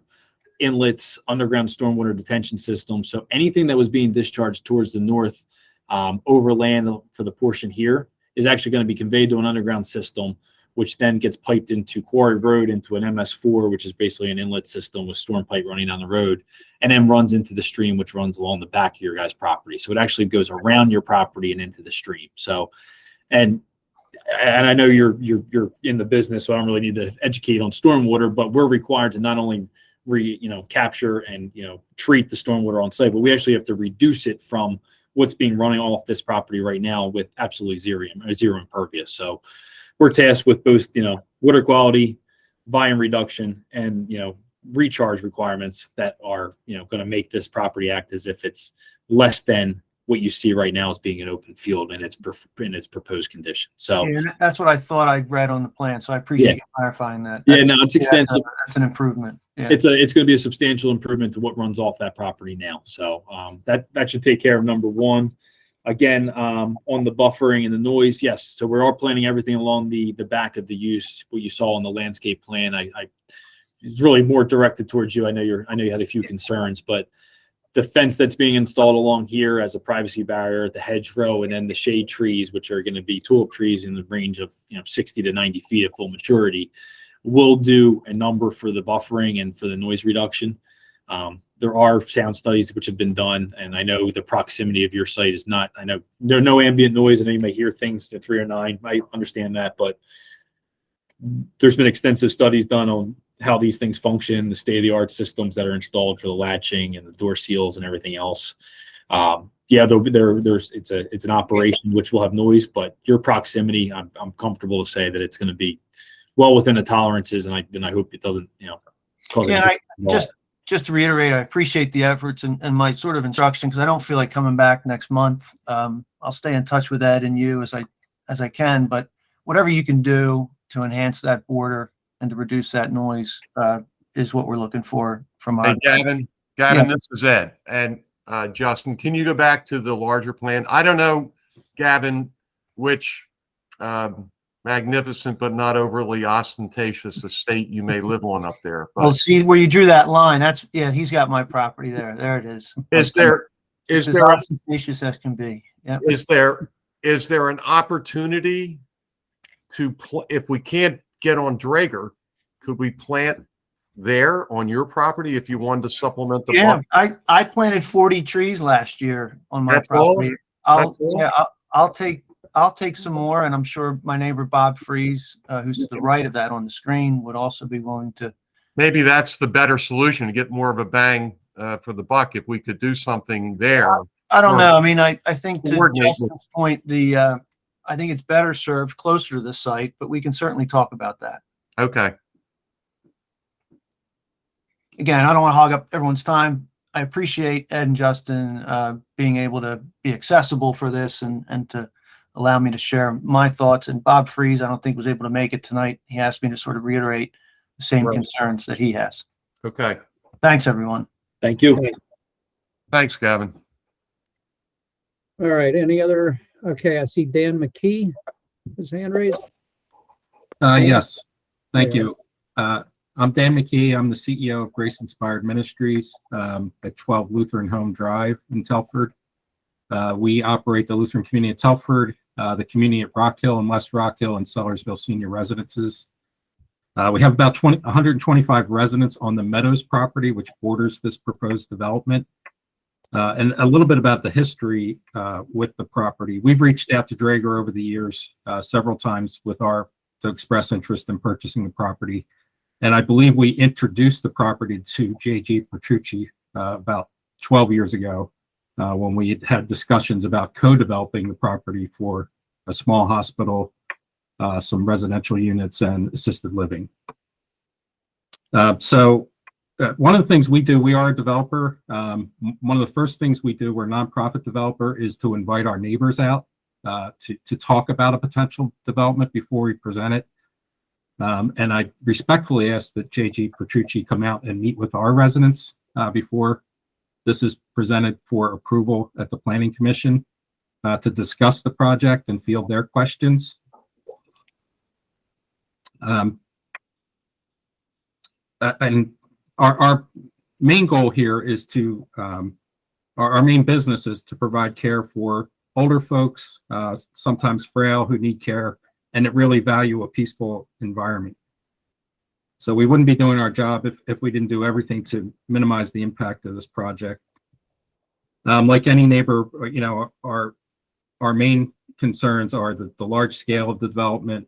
[SPEAKER 7] inlets, underground stormwater detention system. So anything that was being discharged towards the north overland for the portion here is actually going to be conveyed to an underground system, which then gets piped into Quarry Road into an MS4, which is basically an inlet system with storm pipe running down the road, and then runs into the stream, which runs along the back of your guys' property. So it actually goes around your property and into the stream. So, and I know you're in the business, so I don't really need to educate on stormwater, but we're required to not only capture and treat the stormwater on site, but we actually have to reduce it from what's being running off this property right now with absolutely zero impervious. So we're tasked with both, water quality, volume reduction, and, recharge requirements that are, going to make this property act as if it's less than what you see right now as being an open field in its proposed condition. So
[SPEAKER 10] Yeah, that's what I thought I read on the plan. So I appreciate you clarifying that.
[SPEAKER 7] yeah, no, it's extensive.
[SPEAKER 10] That's an improvement. Yeah.
[SPEAKER 7] It's going to be a substantial improvement to what runs off that property now. So that should take care of number one. Again, on the buffering and the noise, yes. So we are planning everything along the back of the use. What you saw on the landscape plan, it's really more directed towards you. I know you had a few concerns, but the fence that's being installed along here as a privacy barrier, the hedgerow, and then the shade trees, which are going to be tulip trees in the range of 60 to 90 feet at full maturity, will do a number for the buffering and for the noise reduction. There are sound studies which have been done, and I know the proximity of your site is not, I know there are no ambient noise. I know you may hear things at 309. I understand that, but there's been extensive studies done on how these things function, the state-of-the-art systems that are installed for the latching and the door seals and everything else. It's an operation which will have noise, but your proximity, I'm comfortable to say that it's going to be well within the tolerances, and I hope it doesn't, cause.
[SPEAKER 10] Yeah, just to reiterate, I appreciate the efforts and my sort of instruction, because I don't feel like coming back next month. I'll stay in touch with Ed and you as I can, but whatever you can do to enhance that border and to reduce that noise is what we're looking for from our.
[SPEAKER 5] Hey, Gavin,
[SPEAKER 10] Yeah.
[SPEAKER 5] This is Ed. And Justin, can you go back to the larger plan? I don't know, Gavin, which magnificent but not overly ostentatious estate you may live on up there. But
[SPEAKER 10] Well, see where you drew that line. He's got my property there. There it is.
[SPEAKER 5] is there
[SPEAKER 10] It's as ostentatious as can be. Yeah.
[SPEAKER 5] is there an opportunity to if we can't get on Drager, could we plant there on your property if you wanted to supplement the
[SPEAKER 10] Yeah,
[SPEAKER 5] buffer?
[SPEAKER 10] I planted 40 trees last year on my
[SPEAKER 5] That's all?
[SPEAKER 10] property.
[SPEAKER 5] That's all?
[SPEAKER 10] I'll take some more, and I'm sure my neighbor Bob Fries, who's to the right of that on the screen, would also be willing to.
[SPEAKER 5] Maybe that's the better solution to get more of a bang for the buck if we could do something there.
[SPEAKER 10] I don't know. I mean, I think to
[SPEAKER 5] Coordinate with-
[SPEAKER 10] Justin's point, I think it's better served closer to the site, but we can certainly talk about that.
[SPEAKER 5] Okay.
[SPEAKER 10] Again, I don't want to hog up everyone's time. I appreciate Ed and Justin being able to be accessible for this and to allow me to share my thoughts. And Bob Fries, I don't think was able to make it tonight. He asked me to sort of reiterate the same
[SPEAKER 5] Right.
[SPEAKER 10] concerns that he has.
[SPEAKER 5] Okay.
[SPEAKER 10] Thanks, everyone.
[SPEAKER 7] Thank you.
[SPEAKER 5] Thanks, Gavin.
[SPEAKER 1] All right, any other? Okay, I see Dan McKee, his hand raised.
[SPEAKER 11] Yes, thank
[SPEAKER 1] Yeah.
[SPEAKER 11] you. I'm Dan McKee. I'm the CEO of Grace Inspired Ministries at 12 Lutheran Home Drive in Telford. We operate the Lutheran Community at Telford, the community at Rock Hill and West Rock Hill and Sellersville senior residences. We have about 125 residents on the Meadows property, which borders this proposed development. And a little bit about the history with the property. We've reached out to Draeger over the years several times to express interest in purchasing the property. And I believe we introduced the property to J.G. Petrucci about 12 years ago when we had discussions about co-developing the property for a small hospital, some residential units, and assisted living. One of the things we do, we are a developer. One of the first things we do, we're a nonprofit developer, is to invite our neighbors out to talk about a potential development before we present it. And I respectfully ask that J.G. Petrucci come out and meet with our residents before this is presented for approval at the Planning Commission to discuss the project and field their questions. And our main goal here is to, our main business is to provide care for older folks, sometimes frail, who need care, and that really value a peaceful environment. So we wouldn't be doing our job if we didn't do everything to minimize the impact of this project. Like any neighbor, you know, our main concerns are the large scale of the development,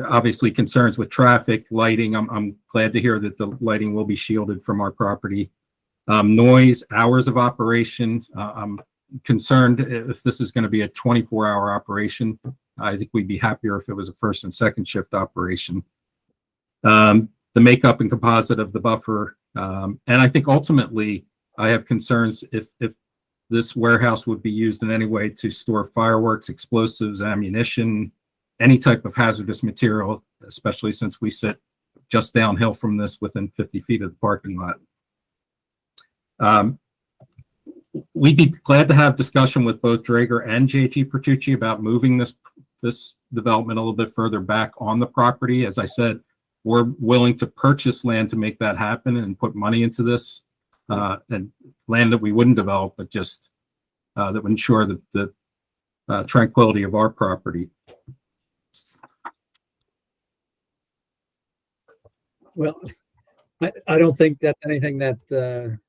[SPEAKER 11] obviously concerns with traffic, lighting. I'm glad to hear that the lighting will be shielded from our property. Noise, hours of operation. I'm concerned if this is going to be a 24-hour operation. I think we'd be happier if it was a first and second shift operation. The makeup and composite of the buffer. And I think ultimately I have concerns if this warehouse would be used in any way to store fireworks, explosives, ammunition, any type of hazardous material, especially since we sit just downhill from this within 50 feet of the parking lot. We'd be glad to have discussion with both Draeger and J.G. Petrucci about moving this development a little bit further back on the property. As I said, we're willing to purchase land to make that happen and put money into this, and land that we wouldn't develop, but just that would ensure that the tranquility of our property.
[SPEAKER 1] Well, I don't think that's anything that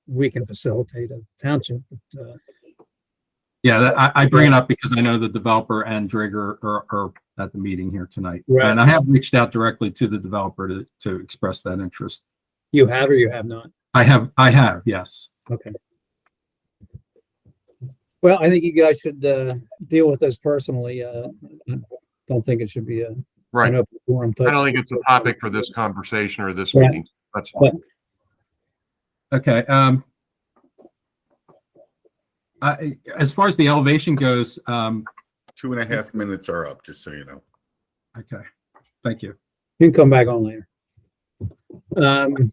[SPEAKER 1] we can facilitate as a township. But,
[SPEAKER 11] Yeah, I bring it up because I know the developer and Draeger are at the meeting here tonight.
[SPEAKER 1] Right.
[SPEAKER 11] And I have reached out directly to the developer to express that interest.
[SPEAKER 1] you have or you have not?
[SPEAKER 11] I have, yes.
[SPEAKER 1] Okay. Well, I think you guys should deal with this personally. I don't think it should be an
[SPEAKER 5] Right.
[SPEAKER 1] open forum type.
[SPEAKER 5] I don't think it's a topic for this conversation or this
[SPEAKER 1] Right.
[SPEAKER 5] meeting. That's fine.
[SPEAKER 11] Okay. As far as the elevation goes,
[SPEAKER 9] 2.5 minutes are up, just so you know.
[SPEAKER 11] okay, thank you.
[SPEAKER 1] You can come back on later.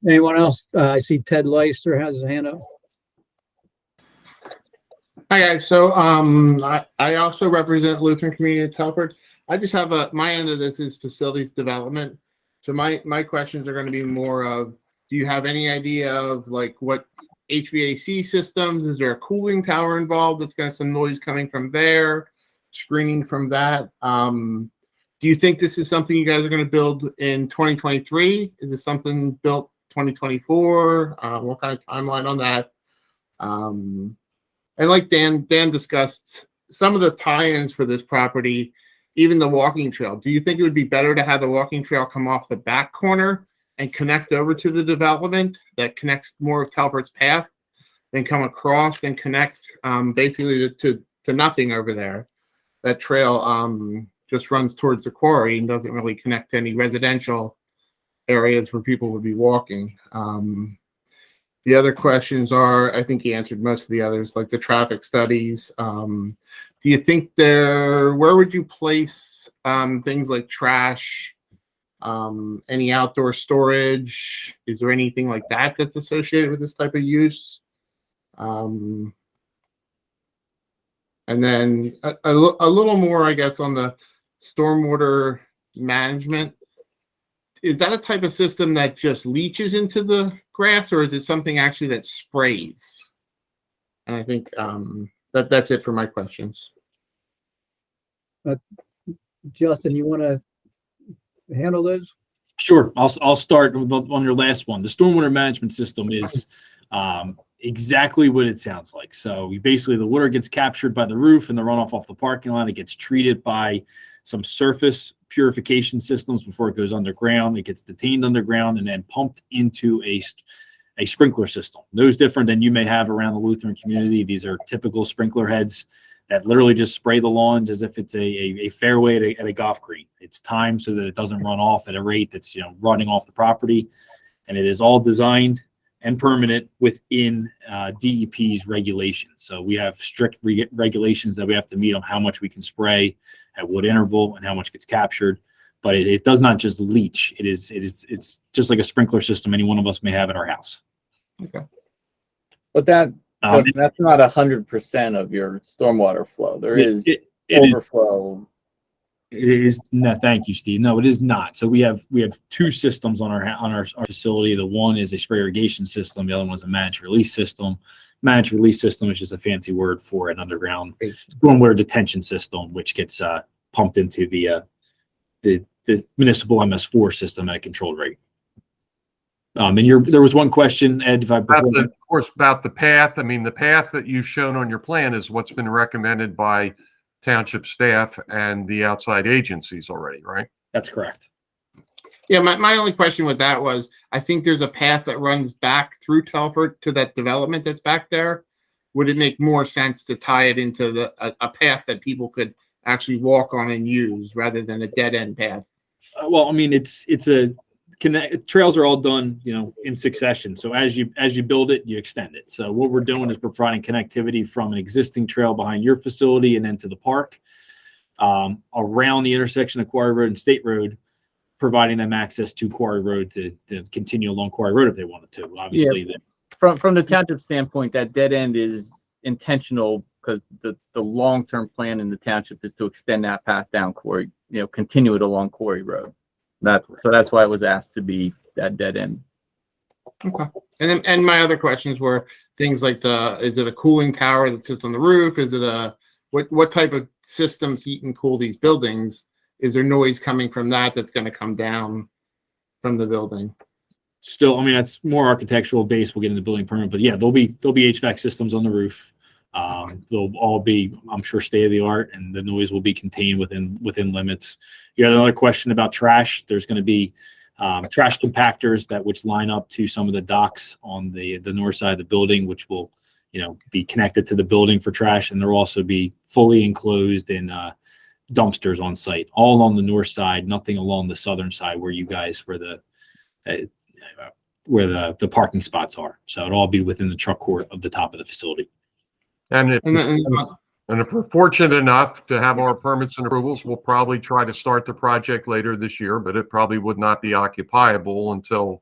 [SPEAKER 1] Anyone else? I see Ted Leister has his hand up.
[SPEAKER 12] Hi guys, so I also represent Lutheran Community at Telford. I just have my end of this is facilities development. So my questions are going to be more of, do you have any idea of like what HVAC systems? Is there a cooling tower involved that's got some noise coming from there? Screening from that? Do you think this is something you guys are going to build in 2023? Is this something built 2024? What kind of timeline on that? And like Dan discussed, some of the tie-ins for this property, even the walking trail. Do you think it would be better to have the walking trail come off the back corner and connect over to the development that connects more of Telford's path, then come across and connect basically to nothing over there? That trail just runs towards the quarry and doesn't really connect to any residential areas where people would be walking. The other questions are, I think he answered most of the others, like the traffic studies. Do you think where would you place things like trash, any outdoor storage? Is there anything like that that's associated with this type of use? And then a little more, I guess, on the stormwater management. Is that a type of system that just leaches into the grass, or is it something actually that sprays? And I think that's it for my questions.
[SPEAKER 1] Justin, you want to handle those?
[SPEAKER 7] Sure. I'll start on your last one. The stormwater management system is exactly what it sounds like. So basically the water gets captured by the roof and the runoff off the parking lot. It gets treated by some surface purification systems before it goes underground. It gets detained underground and then pumped into a sprinkler system. Those different than you may have around the Lutheran community. These are typical sprinkler heads that literally just spray the lawns as if it's a fairway at a golf green. It's timed so that it doesn't run off at a rate that's running off the property, and it is all designed and permanent within DEP's regulations. So we have strict regulations that we have to meet on how much we can spray at what interval and how much gets captured. But it does not just leach. It's just like a sprinkler system any one of us may have at our house.
[SPEAKER 12] Okay.
[SPEAKER 6] But that's not 100% of your stormwater flow. There is overflow.
[SPEAKER 7] It is no, thank you, Steve. No, it is not. So we have two systems on our facility. The one is a spray irrigation system. The other one is a managed release system. Managed release system is just a fancy word for an underground stormwater detention system, which gets pumped into the municipal MS4 system at a controlled rate. And there was one question, Ed,
[SPEAKER 5] of course, about the path. I mean, the path that you've shown on your plan is what's been recommended by township staff and the outside agencies already, right?
[SPEAKER 7] That's correct.
[SPEAKER 12] Yeah, my only question with that was, I think there's a path that runs back through Telford to that development that's back there. Would it make more sense to tie it into a path that people could actually walk on and use rather than a dead end path?
[SPEAKER 7] Well, I mean, trails are all done, in succession. So as you build it, you extend it. So what we're doing is providing connectivity from an existing trail behind your facility and then to the park, around the intersection of Quarry Road and State Road, providing them access to Quarry Road to continue along Quarry Road if they wanted to. Obviously,
[SPEAKER 6] from the township standpoint, that dead end is intentional because the long-term plan in the township is to extend that path down Quarry, continue it along Quarry Road. So that's why it was asked to be that dead end.
[SPEAKER 12] Okay. And my other questions were things like is it a cooling tower that sits on the roof? Is it what type of systems heat and cool these buildings? Is there noise coming from that's going to come down from the building?
[SPEAKER 7] Still, I mean, that's more architectural based. We'll get into building permit, but yeah, there'll be HVAC systems on the roof. They'll all be, I'm sure, state of the art, and the noise will be contained within limits. You had another question about trash. There's going to be trash compactors which line up to some of the docks on the north side of the building, which will be connected to the building for trash, and there'll also be fully enclosed in dumpsters on site, all on the north side, nothing along the southern side where the parking spots are. So it'll all be within the truck court of the top of the facility.
[SPEAKER 5] And if we're fortunate enough to have our permits and approvals, we'll probably try to start the project later this year, but it probably would not be occupiable until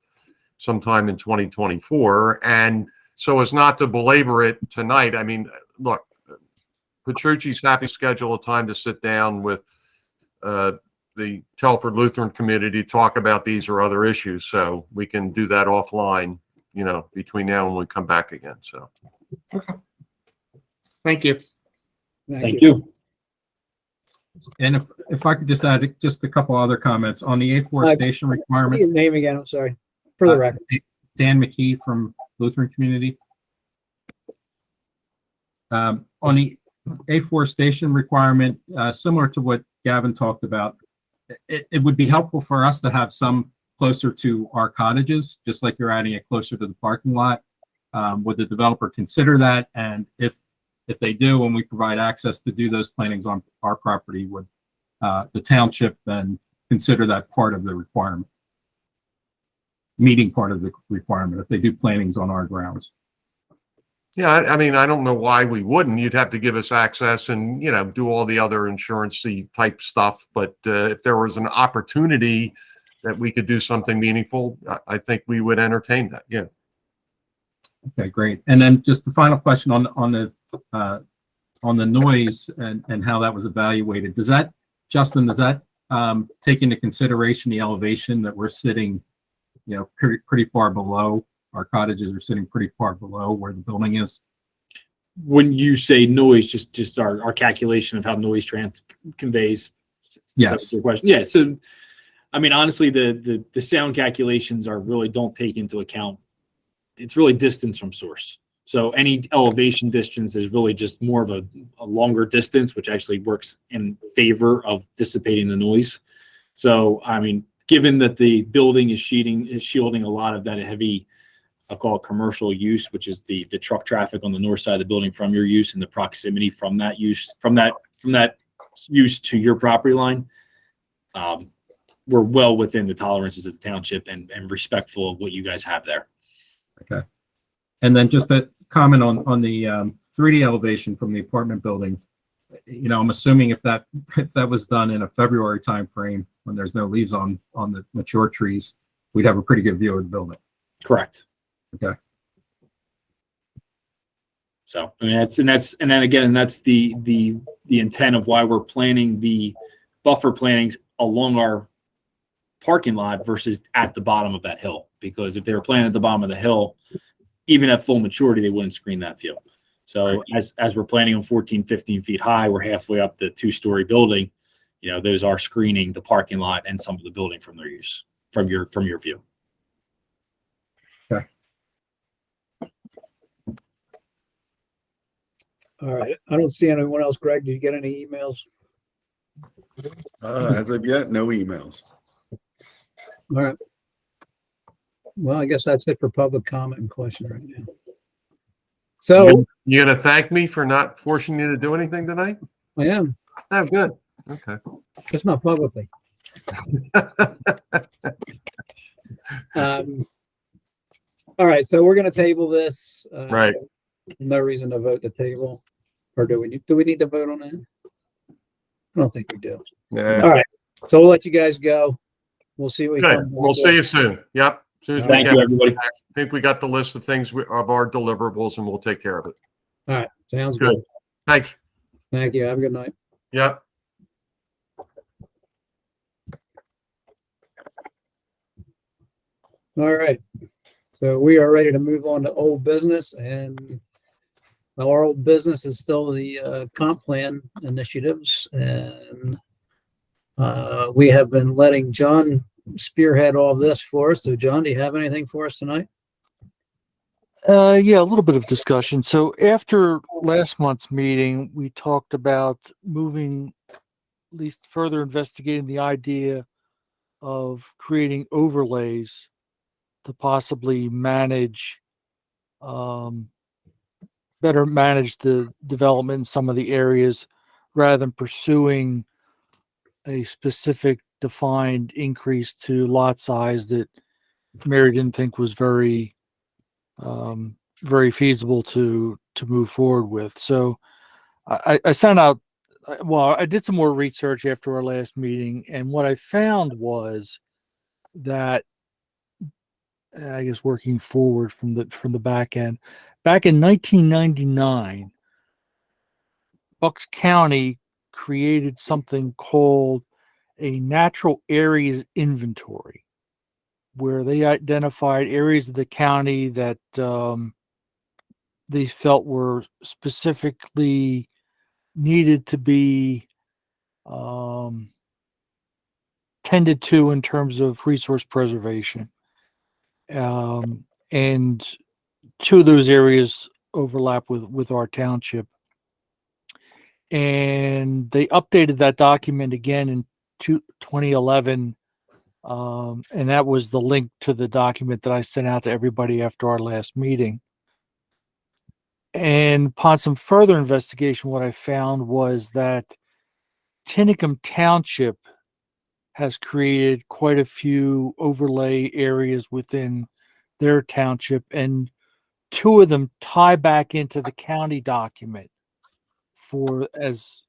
[SPEAKER 5] sometime in 2024. And so as not to belabor it tonight, I mean, look, Petrucci's happy to schedule a time to sit down with the Telford Lutheran community, talk about these or other issues. So we can do that offline, between now and when we come back again. So.
[SPEAKER 12] Okay. Thank you.
[SPEAKER 7] Thank you.
[SPEAKER 11] And if I could just add just a couple other comments on the afforestation requirement.
[SPEAKER 1] Your name again, I'm sorry, for the record.
[SPEAKER 11] Dan McKee from Lutheran Community. On the afforestation requirement, similar to what Gavin talked about, it would be helpful for us to have some closer to our cottages, just like you're adding it closer to the parking lot. Would the developer consider that? And if they do, and we provide access to do those plantings on our property, would the township then consider that part of the requirement? Meeting part of the requirement if they do plantings on our grounds.
[SPEAKER 5] Yeah, I mean, I don't know why we wouldn't. You'd have to give us access and, do all the other insurance-y type stuff. But if there was an opportunity that we could do something meaningful, I think we would entertain that. Yeah.
[SPEAKER 11] Okay, great. And then just the final question on the noise and how that was evaluated. Justin, does that take into consideration the elevation that we're sitting, pretty far below? Our cottages are sitting pretty far below where the building is.
[SPEAKER 7] when you say noise, just our calculation of how noise conveys.
[SPEAKER 11] Yes.
[SPEAKER 7] Your question. Yeah. So, I mean, honestly, the sound calculations really don't take into account. It's really distance from source. So any elevation distance is really just more of a longer distance, which actually works in favor of dissipating the noise. So, I mean, given that the building is shielding a lot of that heavy, I'll call it commercial use, which is the truck traffic on the north side of the building from your use and the proximity from that use, from that use to your property line, we're well within the tolerances of the township and respectful of what you guys have there.
[SPEAKER 11] Okay. And then just a comment on the 3D elevation from the apartment building. You know, I'm assuming if that was done in a February timeframe when there's no leaves on the mature trees, we'd have a pretty good view of the building.
[SPEAKER 7] Correct.
[SPEAKER 11] Okay.
[SPEAKER 7] So, I mean, that's the intent of why we're planning the buffer plantings along our parking lot versus at the bottom of that hill. Because if they were planted at the bottom of the hill, even at full maturity, they wouldn't screen that view. So as we're planning on 14, 15 feet high, we're halfway up the 2-story building. You know, those are screening the parking lot and some of the building from their use, from your view.
[SPEAKER 11] Okay.
[SPEAKER 1] All right. I don't see anyone else. Greg, did you get any emails?
[SPEAKER 9] As of yet, no emails.
[SPEAKER 1] All right. Well, I guess that's it for public comment and questions right now. So
[SPEAKER 5] You gonna thank me for not forcing you to do anything tonight?
[SPEAKER 1] I am,
[SPEAKER 5] Oh, good. Okay.
[SPEAKER 1] just not publicly. All right, so we're gonna table this.
[SPEAKER 5] Right.
[SPEAKER 1] No reason to vote the table, or do we need to vote on that? I don't think we do.
[SPEAKER 5] Yeah.
[SPEAKER 1] All right, so we'll let you guys go. We'll see what we
[SPEAKER 5] Good.
[SPEAKER 1] come back
[SPEAKER 5] We'll
[SPEAKER 1] with.
[SPEAKER 5] see you soon. Yep. As soon as we
[SPEAKER 7] Thank
[SPEAKER 5] can.
[SPEAKER 7] you, everybody.
[SPEAKER 5] I think we got the list of things of our deliverables and we'll take care of it.
[SPEAKER 1] All right, sounds
[SPEAKER 5] Good.
[SPEAKER 1] good.
[SPEAKER 5] Thanks.
[SPEAKER 1] Thank you. Have a good night.
[SPEAKER 5] Yep.
[SPEAKER 1] All right. So we are ready to move on to old business, and our old business is still the comp plan initiatives, and we have been letting John spearhead all this for us. So John, do you have anything for us tonight?
[SPEAKER 4] Yeah, a little bit of discussion. So after last month's meeting, we talked about moving, at least further investigating the idea of creating overlays to possibly manage, better manage the development in some of the areas rather than pursuing a specific defined increase to lot size that Mary didn't think was very feasible to move forward with. So I sent out, well, I did some more research after our last meeting, and what I found was that, I guess working forward from the back end, back in 1999, Bucks County created something called a natural areas inventory, where they identified areas of the county that they felt were specifically needed to be tended to in terms of resource preservation. And 2 of those areas overlap with our township. And they updated that document again in 2011. And that was the link to the document that I sent out to everybody after our last meeting. And upon some further investigation, what I found was that Tinicum Township has created quite a few overlay areas within their township, and 2 of them tie back into the county document for, as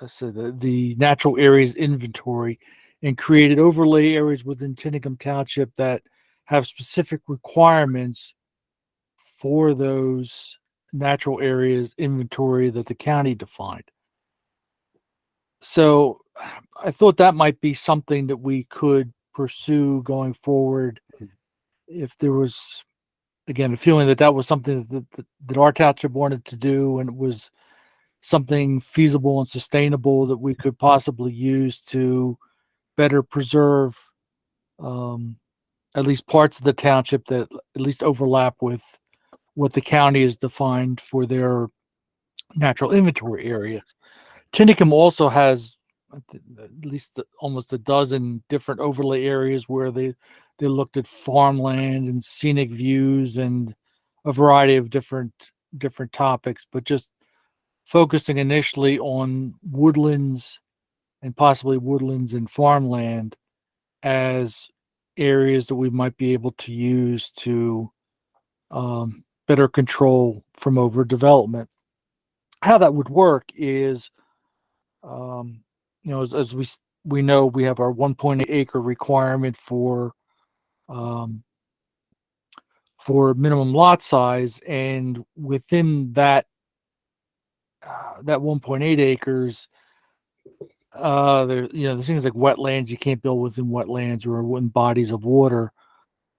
[SPEAKER 4] I said, the natural areas inventory, and created overlay areas within Tinicum Township that have specific requirements for those natural areas inventory that the county defined. So I thought that might be something that we could pursue going forward if there was again, a feeling that that was something that our township wanted to do, and it was something feasible and sustainable that we could possibly use to better preserve at least parts of the township that at least overlap with what the county has defined for their natural inventory area. Tinicum also has at least almost a dozen different overlay areas where they looked at farmland and scenic views and a variety of different topics, but just focusing initially on woodlands and possibly woodlands and farmland as areas that we might be able to use to better control from overdevelopment. How that would work is, as we know, we have our 1.8 acre requirement for minimum lot size, and within that 1.8 acres, there's things like wetlands. You can't build within wetlands or within bodies of water.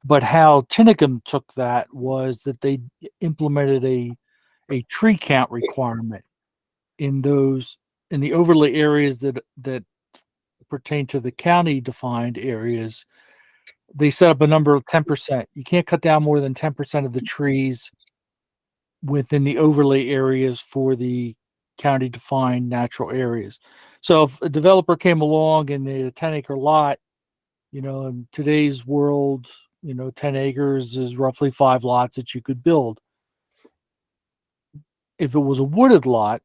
[SPEAKER 4] But how Tinicum took that was that they implemented a tree count requirement in the overlay areas that pertain to the county defined areas. They set up a number of 10%. You can't cut down more than 10% of the trees within the overlay areas for the county defined natural areas. So if a developer came along and they had a 10-acre lot, in today's world, 10 acres is roughly 5 lots that you could build. If it was a wooded lot,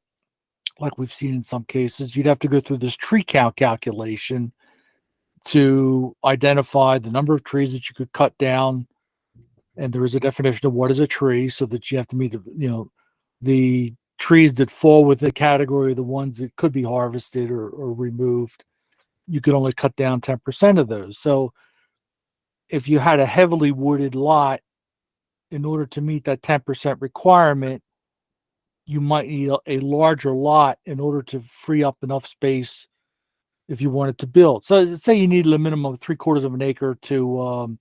[SPEAKER 4] like we've seen in some cases, you'd have to go through this tree count calculation to identify the number of trees that you could cut down. And there is a definition of what is a tree, so that you have to meet the trees that fall within the category of the ones that could be harvested or removed. You could only cut down 10% of those. So if you had a heavily wooded lot, in order to meet that 10% requirement, you might need a larger lot in order to free up enough space if you wanted to build. So say you needed a minimum of 3/4 of an acre to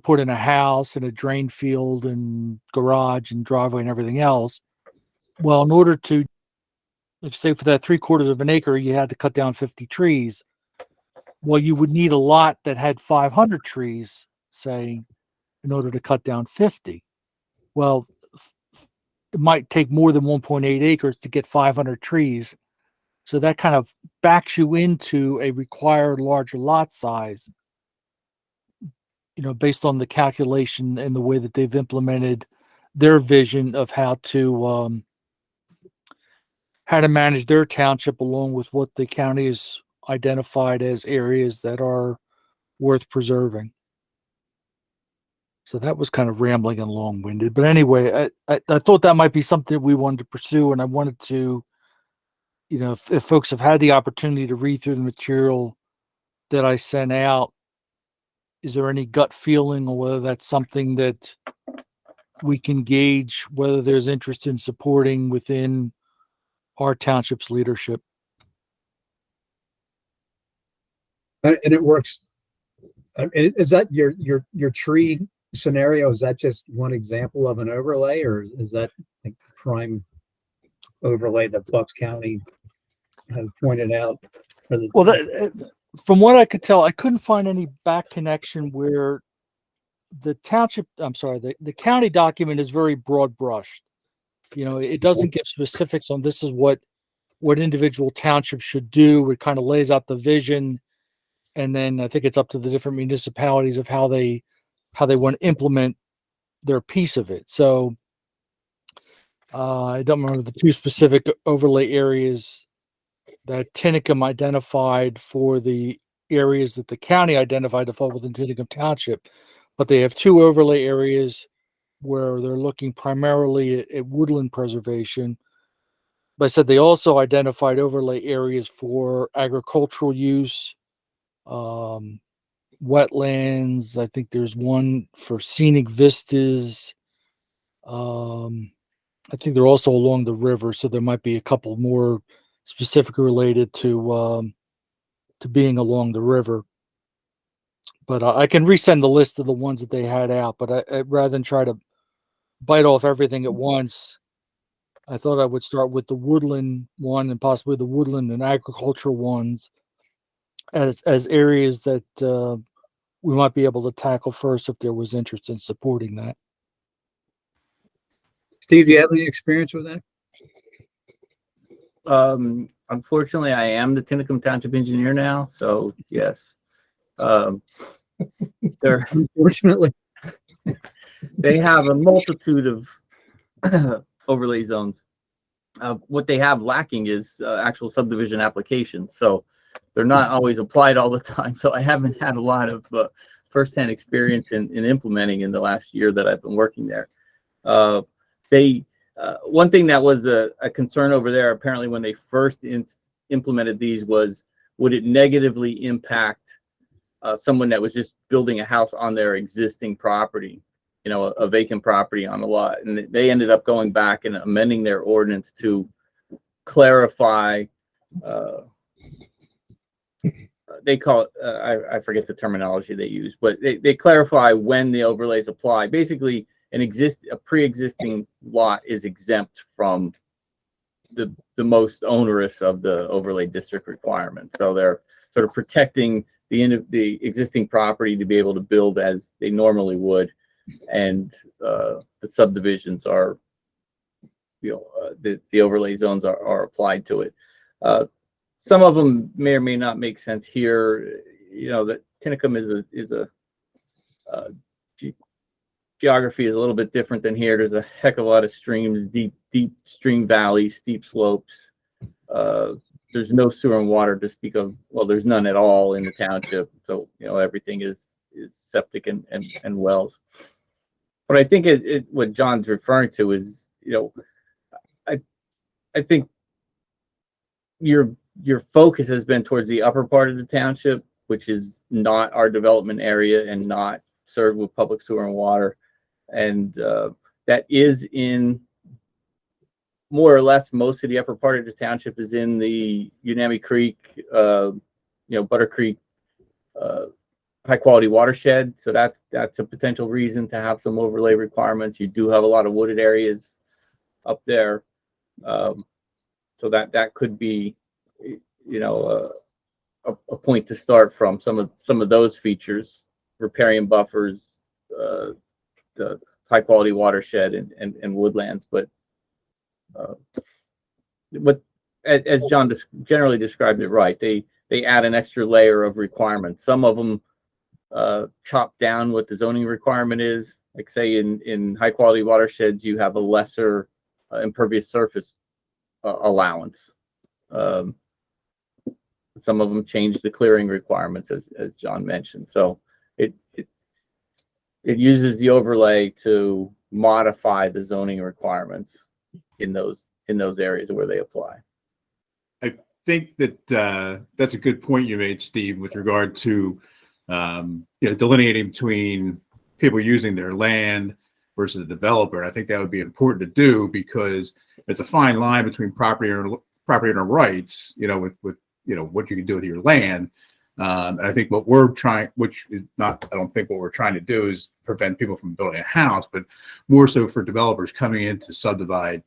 [SPEAKER 4] put in a house and a drain field and garage and driveway and everything else. Well, in order to, if say for that 3/4 of an acre, you had to cut down 50 trees. Well, you would need a lot that had 500 trees, say, in order to cut down 50. Well, it might take more than 1.8 acres to get 500 trees. So that kind of backs you into a required larger lot size, based on the calculation and the way that they've implemented their vision of how to manage their township, along with what the county has identified as areas that are worth preserving. So that was kind of rambling and long-winded. But anyway, I thought that might be something we wanted to pursue, and I wanted to, if folks have had the opportunity to read through the material that I sent out, is there any gut feeling or whether that's something that we can gauge whether there's interest in supporting within our township's leadership?
[SPEAKER 1] And it works. Is that your tree scenario? Is that just one example of an overlay, or is that like prime overlay that Bucks County has pointed out?
[SPEAKER 4] Well, from what I could tell, I couldn't find any back connection where the county document is very broad brushed. It doesn't give specifics on this is what individual townships should do. It kind of lays out the vision, and then I think it's up to the different municipalities of how they want to implement their piece of it. So I don't remember the two specific overlay areas that Tinicum identified for the areas that the county identified to fall within Tinicum Township, but they have two overlay areas where they're looking primarily at woodland preservation. But I said they also identified overlay areas for agricultural use, wetlands. I think there's one for scenic vistas. I think they're also along the river, so there might be a couple more specifically related to being along the river. But I can resend the list of the ones that they had out. But rather than try to bite off everything at once, I thought I would start with the woodland one and possibly the woodland and agricultural ones as areas that we might be able to tackle first if there was interest in supporting that.
[SPEAKER 1] Steve, do you have any experience with that?
[SPEAKER 6] Unfortunately, I am the Tinicum Township engineer now, so yes.
[SPEAKER 1] Unfortunately.
[SPEAKER 6] They have a multitude of overlay zones. What they have lacking is actual subdivision applications, so they're not always applied all the time. So I haven't had a lot of firsthand experience in implementing in the last year that I've been working there. One thing that was a concern over there, apparently, when they first implemented these was, would it negatively impact someone that was just building a house on their existing property, you know, a vacant property on the lot? And they ended up going back and amending their ordinance to clarify, they call it, I forget the terminology they use, but they clarify when the overlays apply. Basically, a pre-existing lot is exempt from the most onerous of the overlay district requirements. So they're sort of protecting the existing property to be able to build as they normally would, and the subdivisions are, you know, the overlay zones are applied to it. Some of them may or may not make sense here. You know, that Tinicum is a geography is a little bit different than here. There's a heck of a lot of streams, deep stream valleys, steep slopes. There's no sewer and water to speak of. Well, there's none at all in the township. So, you know, everything is septic and wells. But I think what John's referring to is, you know, I think your focus has been towards the upper part of the township, which is not our development area and not served with public sewer and water. And that is in more or less most of the upper part of the township is in the Unami Creek, you know, Butter Creek, high quality watershed. So that's a potential reason to have some overlay requirements. You do have a lot of wooded areas up there. So that could be, you know, a point to start from. Some of those features, riparian buffers, the high quality watershed and woodlands. But as John generally described it right, they add an extra layer of requirements. Some of them chop down what the zoning requirement is. Like say in high quality watersheds, you have a lesser impervious surface allowance. Some of them change the clearing requirements, as John mentioned. So it uses the overlay to modify the zoning requirements in those areas where they apply.
[SPEAKER 2] I think that that's a good point you made, Steve, with regard to you know, delineating between people using their land versus the developer. I think that would be important to do because it's a fine line between property owner rights, you know, with you know what you can do with your land. And I think what we're trying, which is not, I don't think what we're trying to do is prevent people from building a house, but more so for developers coming in to subdivide,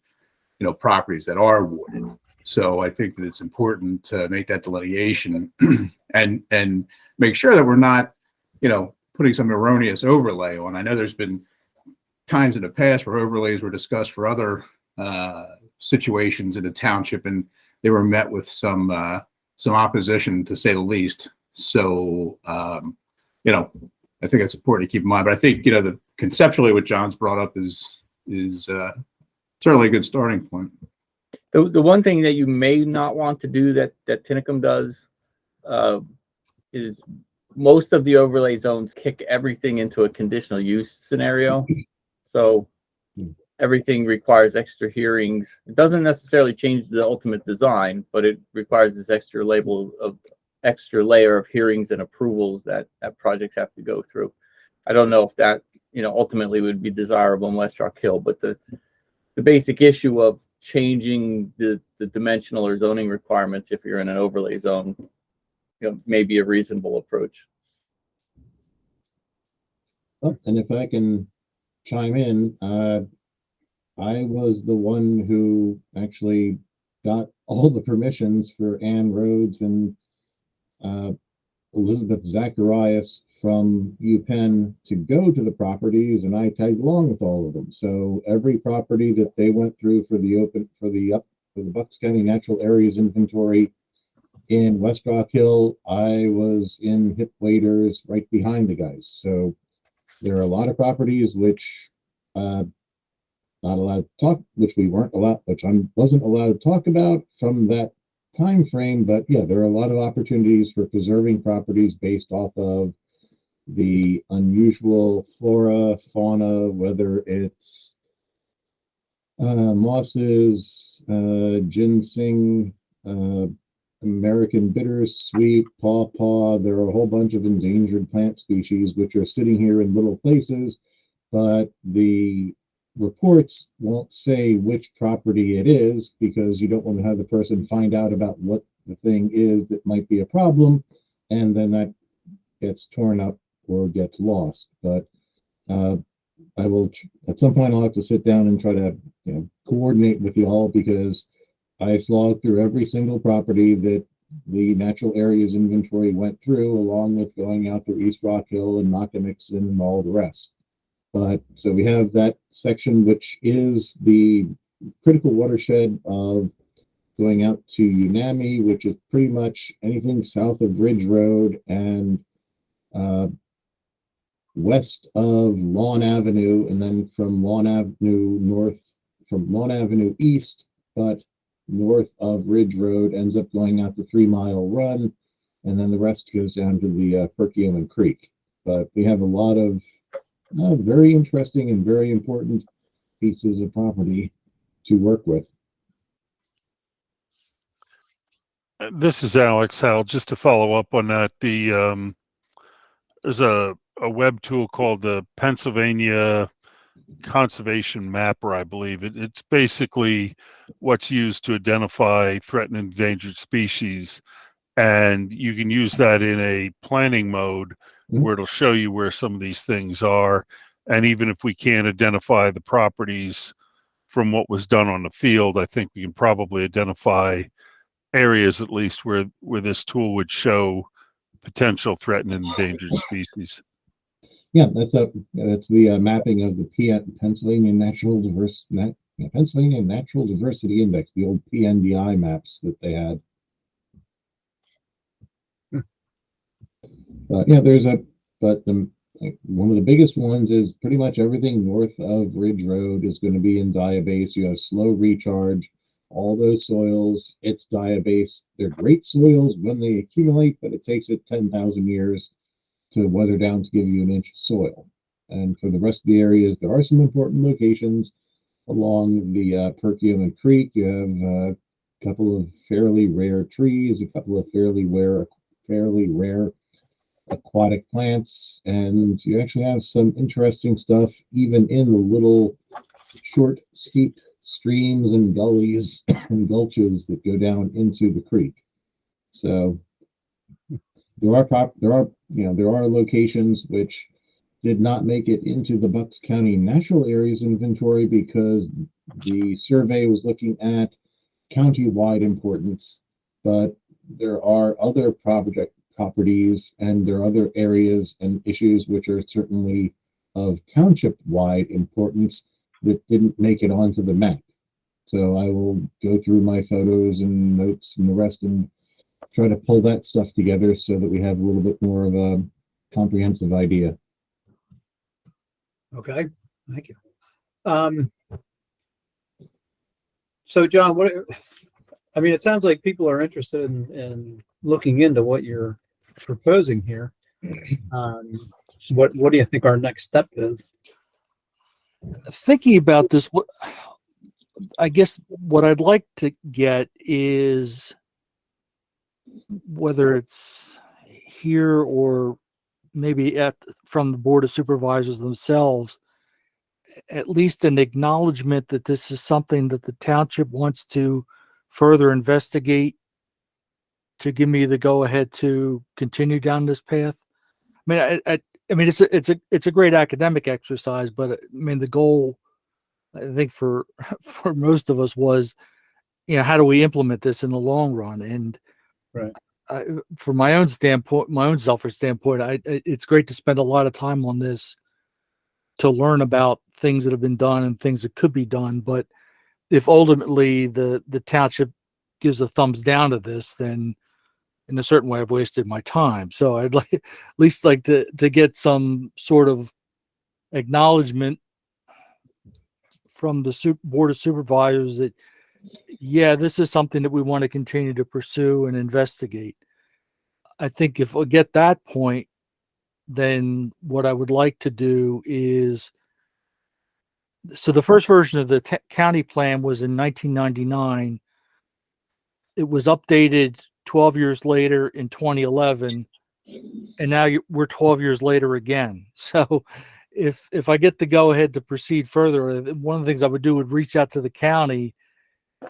[SPEAKER 2] you know, properties that are wooded. So I think that it's important to make that delineation and make sure that we're not, you know, putting some erroneous overlay on. I know there's been times in the past where overlays were discussed for other situations in the township, and they were met with some opposition, to say the least. So, you know, I think it's important to keep in mind. But I think, you know, conceptually what John's brought up is certainly a good starting point.
[SPEAKER 6] The one thing that you may not want to do that Tinicum does is most of the overlay zones kick everything into a conditional use scenario. So everything requires extra hearings. It doesn't necessarily change the ultimate design, but it requires this extra layer of hearings and approvals that projects have to go through. I don't know if that, you know, ultimately would be desirable in West Rock Hill, but the basic issue of changing the dimensional or zoning requirements if you're in an overlay zone, you know, may be a reasonable approach.
[SPEAKER 13] Oh, and if I can chime in, I was the one who actually got all the permissions for Ann Rhodes and Elizabeth Zacharias from UPenn to go to the properties, and I tagged along with all of them. So every property that they went through for the Bucks County Natural Areas Inventory in West Rock Hill, I was in hip waders right behind the guys. So there are a lot of properties which not allowed to talk, which we weren't allowed, which I wasn't allowed to talk about from that time frame. But yeah, there are a lot of opportunities for preserving properties based off of the unusual flora, fauna, whether it's mosses, ginseng, American bittersweet, pawpaw. There are a whole bunch of endangered plant species which are sitting here in little places, but the reports won't say which property it is because you don't want to have the person find out about what the thing is that might be a problem, and then that gets torn up or gets lost. But I will, at some point, I'll have to sit down and try to coordinate with you all, because I slogged through every single property that the natural areas inventory went through, along with going out through East Rock Hill and Nockamixon and all the rest. But so we have that section, which is the critical watershed of going out to UNAMI, which is pretty much anything south of Ridge Road and west of Lawn Avenue, and then from Lawn Avenue east, but north of Ridge Road ends up going out the 3 Mile Run, and then the rest goes down to the Perkiomen Creek. But we have a lot of very interesting and very important pieces of property to work with.
[SPEAKER 8] This is Alex. Hal, just to follow up on that, there's a web tool called the Pennsylvania Conservation Mapper, I believe. It's basically what's used to identify threatened and endangered species, and you can use that in a planning mode where it'll show you where some of these things are. And even if we can't identify the properties from what was done on the field, I think we can probably identify areas at least where this tool would show potential threatened and endangered species.
[SPEAKER 13] Yeah, that's the mapping of the Pennsylvania Natural Diversity Index, the old PNDI maps that they had. Yeah, one of the biggest ones is pretty much everything north of Ridge Road is going to be in diabase. You have slow recharge, all those soils, it's diabase. They're great soils when they accumulate, but it takes it 10,000 years to weather down to give you an inch of soil. And for the rest of the areas, there are some important locations along the Perkiomen Creek. You have a couple of fairly rare trees, a couple of fairly rare aquatic plants, and you actually have some interesting stuff even in the little short, steep streams and gullies and gulches that go down into the creek. So there are locations which did not make it into the Bucks County Natural Areas Inventory because the survey was looking at county-wide importance, but there are other properties and there are other areas and issues which are certainly of township-wide importance that didn't make it onto the map. So I will go through my photos and notes and the rest and try to pull that stuff together so that we have a little bit more of a comprehensive idea.
[SPEAKER 1] Okay, thank you. So John, it sounds like people are interested in looking into what you're proposing here. What do you think our next step is?
[SPEAKER 4] Thinking about this, I guess what I'd like to get is, whether it's here or maybe from the Board of Supervisors themselves, at least an acknowledgement that this is something that the township wants to further investigate, to give me the go ahead to continue down this path. I mean, I mean, it's a great academic exercise, but I mean, the goal, I think for for most of us was, how do we implement this in the long run? And
[SPEAKER 1] Right.
[SPEAKER 4] From my own standpoint, my own selfish standpoint, it's great to spend a lot of time on this to learn about things that have been done and things that could be done. But if ultimately the township gives a thumbs down to this, then in a certain way I've wasted my time. So I'd like at least like to get some sort of acknowledgement from the board of supervisors that, yeah, this is something that we want to continue to pursue and investigate. I think if we get that point, then what I would like to do is, so the first version of the county plan was in 1999. It was updated 12 years later in 2011, and now we're 12 years later again. So if I get the go ahead to proceed further, one of the things I would do would reach out to the county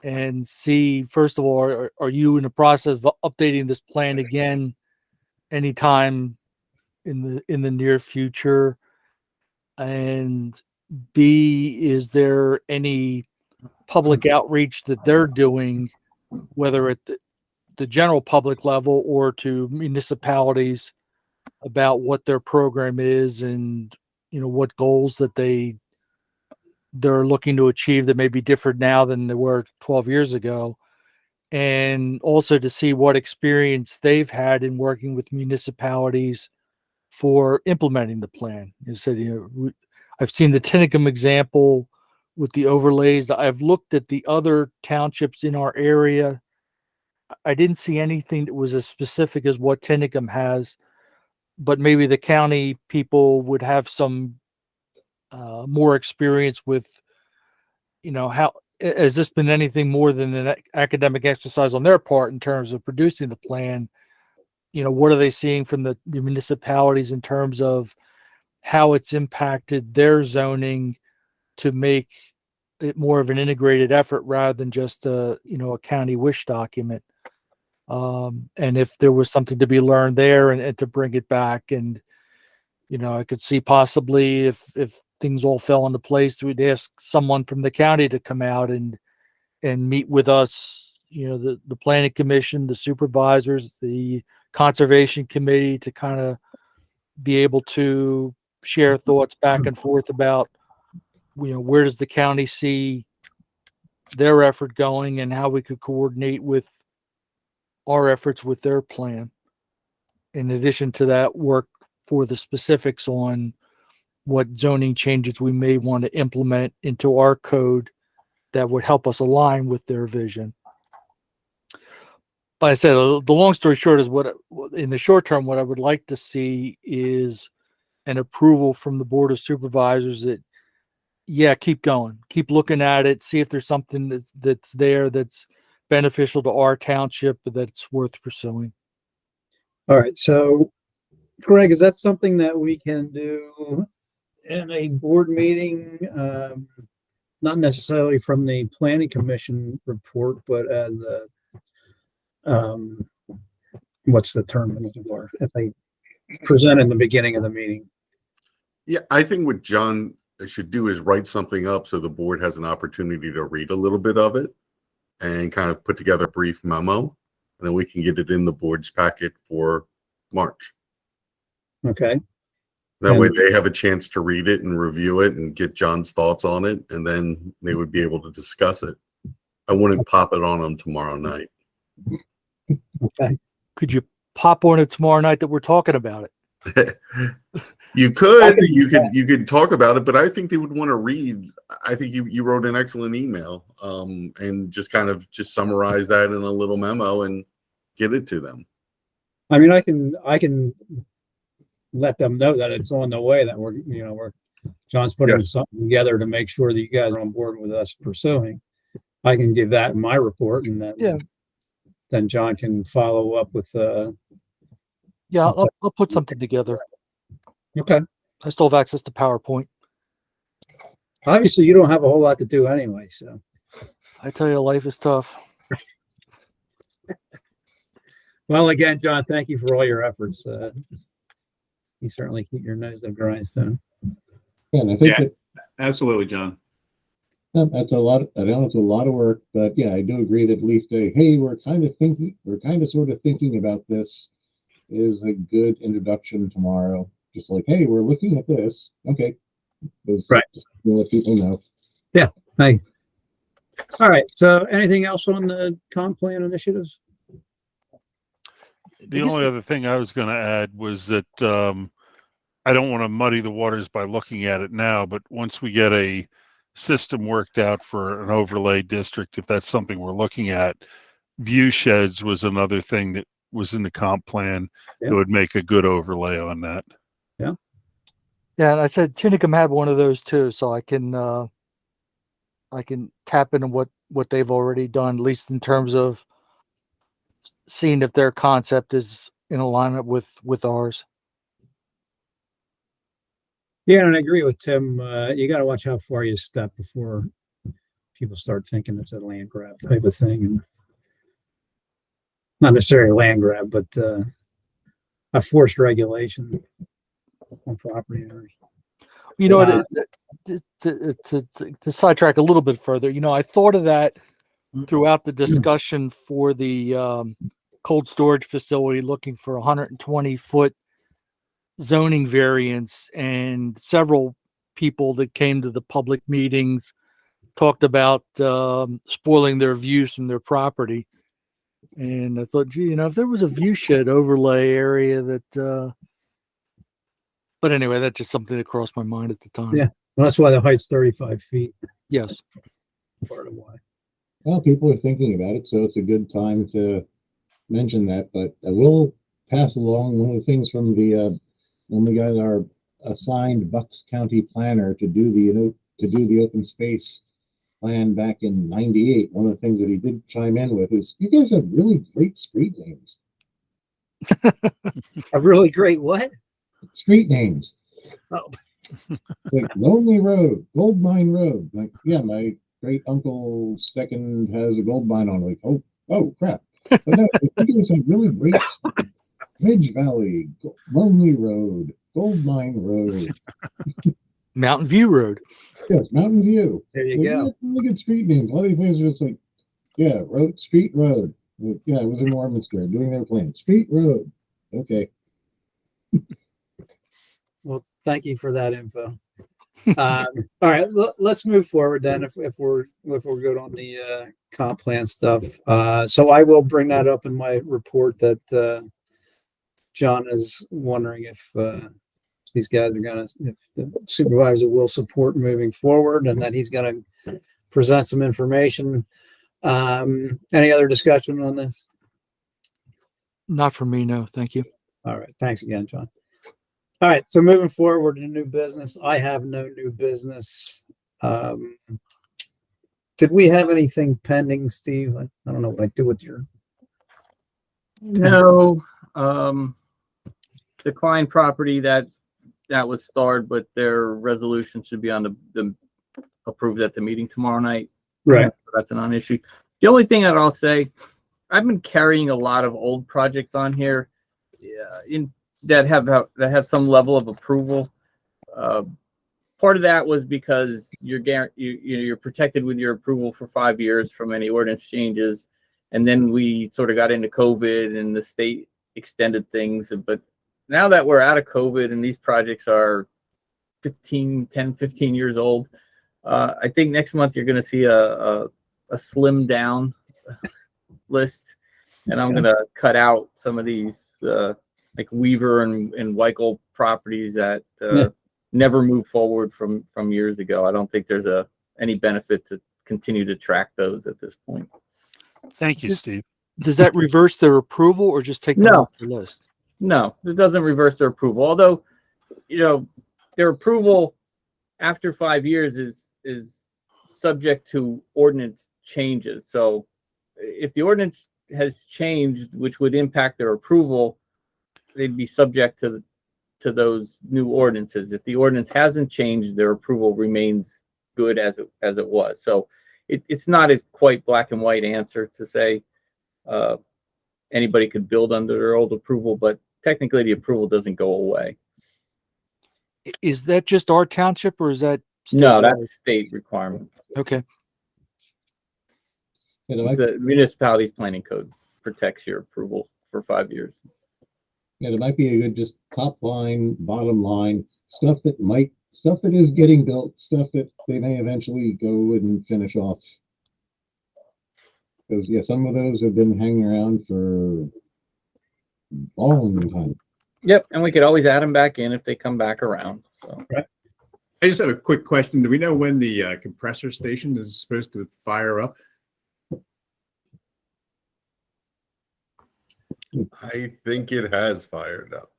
[SPEAKER 4] and see, first of all, are you in the process of updating this plan again anytime in the near future? And B, is there any public outreach that they're doing, whether at the general public level or to municipalities, about what their program is and what goals that they're looking to achieve that may be different now than they were 12 years ago, and also to see what experience they've had in working with municipalities for implementing the plan. You said, I've seen the Tinicum example with the overlays. I've looked at the other townships in our area. I didn't see anything that was as specific as what Tinicum has, but maybe the county people would have some more experience with, how has this been anything more than an academic exercise on their part in terms of producing the plan? What are they seeing from the municipalities in terms of how it's impacted their zoning to make it more of an integrated effort rather than just a county wish document? And if there was something to be learned there and to bring it back, and I could see possibly if things all fell into place, we'd ask someone from the county to come out and meet with us, the planning commission, the supervisors, the conservation committee, to kind of be able to share thoughts back and forth about, where does the county see their effort going and how we could coordinate with our efforts with their plan. In addition to that, work for the specifics on what zoning changes we may want to implement into our code that would help us align with their vision. But I said, the long story short is in the short term, what I would like to see is an approval from the board of supervisors that, yeah, keep going, keep looking at it, see if there's something that's there that's beneficial to our township that's worth pursuing.
[SPEAKER 1] All right. So, Greg, is that something that we can do in a board meeting? Not necessarily from the planning commission report, but as a, what's the term I'm looking for? If they present in the beginning of the meeting.
[SPEAKER 9] Yeah, I think what John should do is write something up so the board has an opportunity to read a little bit of it and kind of put together a brief memo, and then we can get it in the board's packet for March.
[SPEAKER 1] Okay.
[SPEAKER 9] That way they have a chance to read it and review it and get John's thoughts on it, and then they would be able to discuss it. I wouldn't pop it on them tomorrow night.
[SPEAKER 1] Okay.
[SPEAKER 4] Could you pop on it tomorrow night that we're talking about it?
[SPEAKER 9] You could talk about it, but I think they would want to read. I think you wrote an excellent email, and just kind of summarize that in a little memo and get it to them.
[SPEAKER 1] I mean, I can let them know that it's on the way, that we're John's putting something together to make sure that you guys are on board with us pursuing. I can give that in my report, and then John can follow up with
[SPEAKER 4] I'll put something together.
[SPEAKER 1] Okay.
[SPEAKER 4] I still have access to PowerPoint.
[SPEAKER 1] Obviously, you don't have a whole lot to do anyway, so.
[SPEAKER 4] I tell you, life is tough.
[SPEAKER 1] Well, again, John, thank you for all your efforts. you certainly keep your nose to the grindstone.
[SPEAKER 13] Yeah, and I think
[SPEAKER 2] Yeah.
[SPEAKER 13] that
[SPEAKER 2] Absolutely, John.
[SPEAKER 13] that's a lot. I know it's a lot of work, but yeah, I do agree that at least a hey, we're kind of sort of thinking about this is a good introduction tomorrow. Just like, hey, we're looking at this. Okay,
[SPEAKER 1] Right.
[SPEAKER 13] Just to let people know.
[SPEAKER 1] Hey. All right. So anything else on the comp plan initiatives?
[SPEAKER 8] The only other thing I was going to add was that I don't want to muddy the waters by looking at it now, but once we get a system worked out for an overlay district, if that's something we're looking at, view sheds was another thing that was in the comp plan
[SPEAKER 1] Yeah.
[SPEAKER 8] that would make a good overlay on that.
[SPEAKER 4] Yeah, and I said Tinicum had one of those too, so I can tap into what they've already done, at least in terms of seeing if their concept is in alignment with ours.
[SPEAKER 1] Yeah, and I agree with Tim. You got to watch how far you step before people start thinking it's a land grab type of thing, and not necessarily a land grab, but a forced regulation on property owners.
[SPEAKER 4] You know, to sidetrack a little bit further, you know, I thought of that throughout the discussion for the cold storage facility, looking for 120-foot zoning variance, and several people that came to the public meetings talked about spoiling their views from their property. And I thought, gee, you know, if there was a view shed overlay area that, but anyway, that's just something that crossed my mind at the time.
[SPEAKER 1] Yeah. Well, that's why the height's 35 feet.
[SPEAKER 4] Yes.
[SPEAKER 1] Part of why.
[SPEAKER 13] Well, people are thinking about it, so it's a good time to mention that. But I will pass along one of the things from the when we got our assigned Bucks County planner to do the open space plan back in '98. One of the things that he did chime in with is, you guys have really great street names.
[SPEAKER 1] A really great what?
[SPEAKER 13] Street names.
[SPEAKER 1] Oh.
[SPEAKER 13] Like Lonely Road, Gold Mine Road. Like, yeah, my great uncle second has a gold mine on. Like, oh crap. But no, you guys have really great Ridge Valley, Lonely Road, Gold Mine Road.
[SPEAKER 4] Mountain View Road.
[SPEAKER 13] Yes, Mountain View.
[SPEAKER 1] There you
[SPEAKER 13] So,
[SPEAKER 1] go.
[SPEAKER 13] yeah, look at street names. A lot of these places are just like, yeah, road, street road. Yeah, it was in Warminster doing their plan. Street road. Okay.
[SPEAKER 1] Well, thank you for that info. All right, let's move forward then. If we're good on the comp plan stuff, so I will bring that up in my report that John is wondering if these guys are gonna, if the supervisor will support moving forward, and that he's gonna present some information. Any other discussion on this?
[SPEAKER 4] Not for me, no. Thank you.
[SPEAKER 1] All right, thanks again, John. All right, so moving forward to new business, I have no new business. Did we have anything pending, Steve? I don't know what I do with your.
[SPEAKER 6] No, decline property that was starred, but their resolution should be on the approved at the meeting tomorrow night.
[SPEAKER 1] Right.
[SPEAKER 6] That's a non-issue. The only thing that I'll say, I've been carrying a lot of old projects on here, that have some level of approval. Part of that was because you're protected with your approval for 5 years from any ordinance changes, and then we sort of got into COVID and the state extended things. But now that we're out of COVID and these projects are 10, 15 years old, I think next month you're going to see a slim down list, and I'm going to cut out some of these like Weaver and Weichel properties that never moved forward from years ago. I don't think there's any benefit to continue to track those at this point.
[SPEAKER 8] Thank you, Steve.
[SPEAKER 4] Does that reverse their approval or just take them
[SPEAKER 6] No.
[SPEAKER 4] off the list?
[SPEAKER 6] No, it doesn't reverse their approval. Although, their approval after 5 years is subject to ordinance changes. So if the ordinance has changed, which would impact their approval, they'd be subject to those new ordinances. If the ordinance hasn't changed, their approval remains good as it was. So it's not as quite black and white answer to say anybody could build under their old approval, but technically the approval doesn't go away.
[SPEAKER 4] Is that just our township or is that?
[SPEAKER 6] No,
[SPEAKER 4] statewide?
[SPEAKER 6] that's state requirement.
[SPEAKER 4] Okay.
[SPEAKER 13] Yeah, there might,
[SPEAKER 6] The municipalities planning code protects your approval for 5 years.
[SPEAKER 13] yeah, there might be a good just top line, bottom line, stuff that is getting built, stuff that they may eventually go and finish off. Because yeah, some of those have been hanging around for a long time.
[SPEAKER 6] Yep, and we could always add them back in if they come back around. So.
[SPEAKER 2] I just have a quick question. Do we know when the compressor station is supposed to fire up?
[SPEAKER 9] I think it has fired up.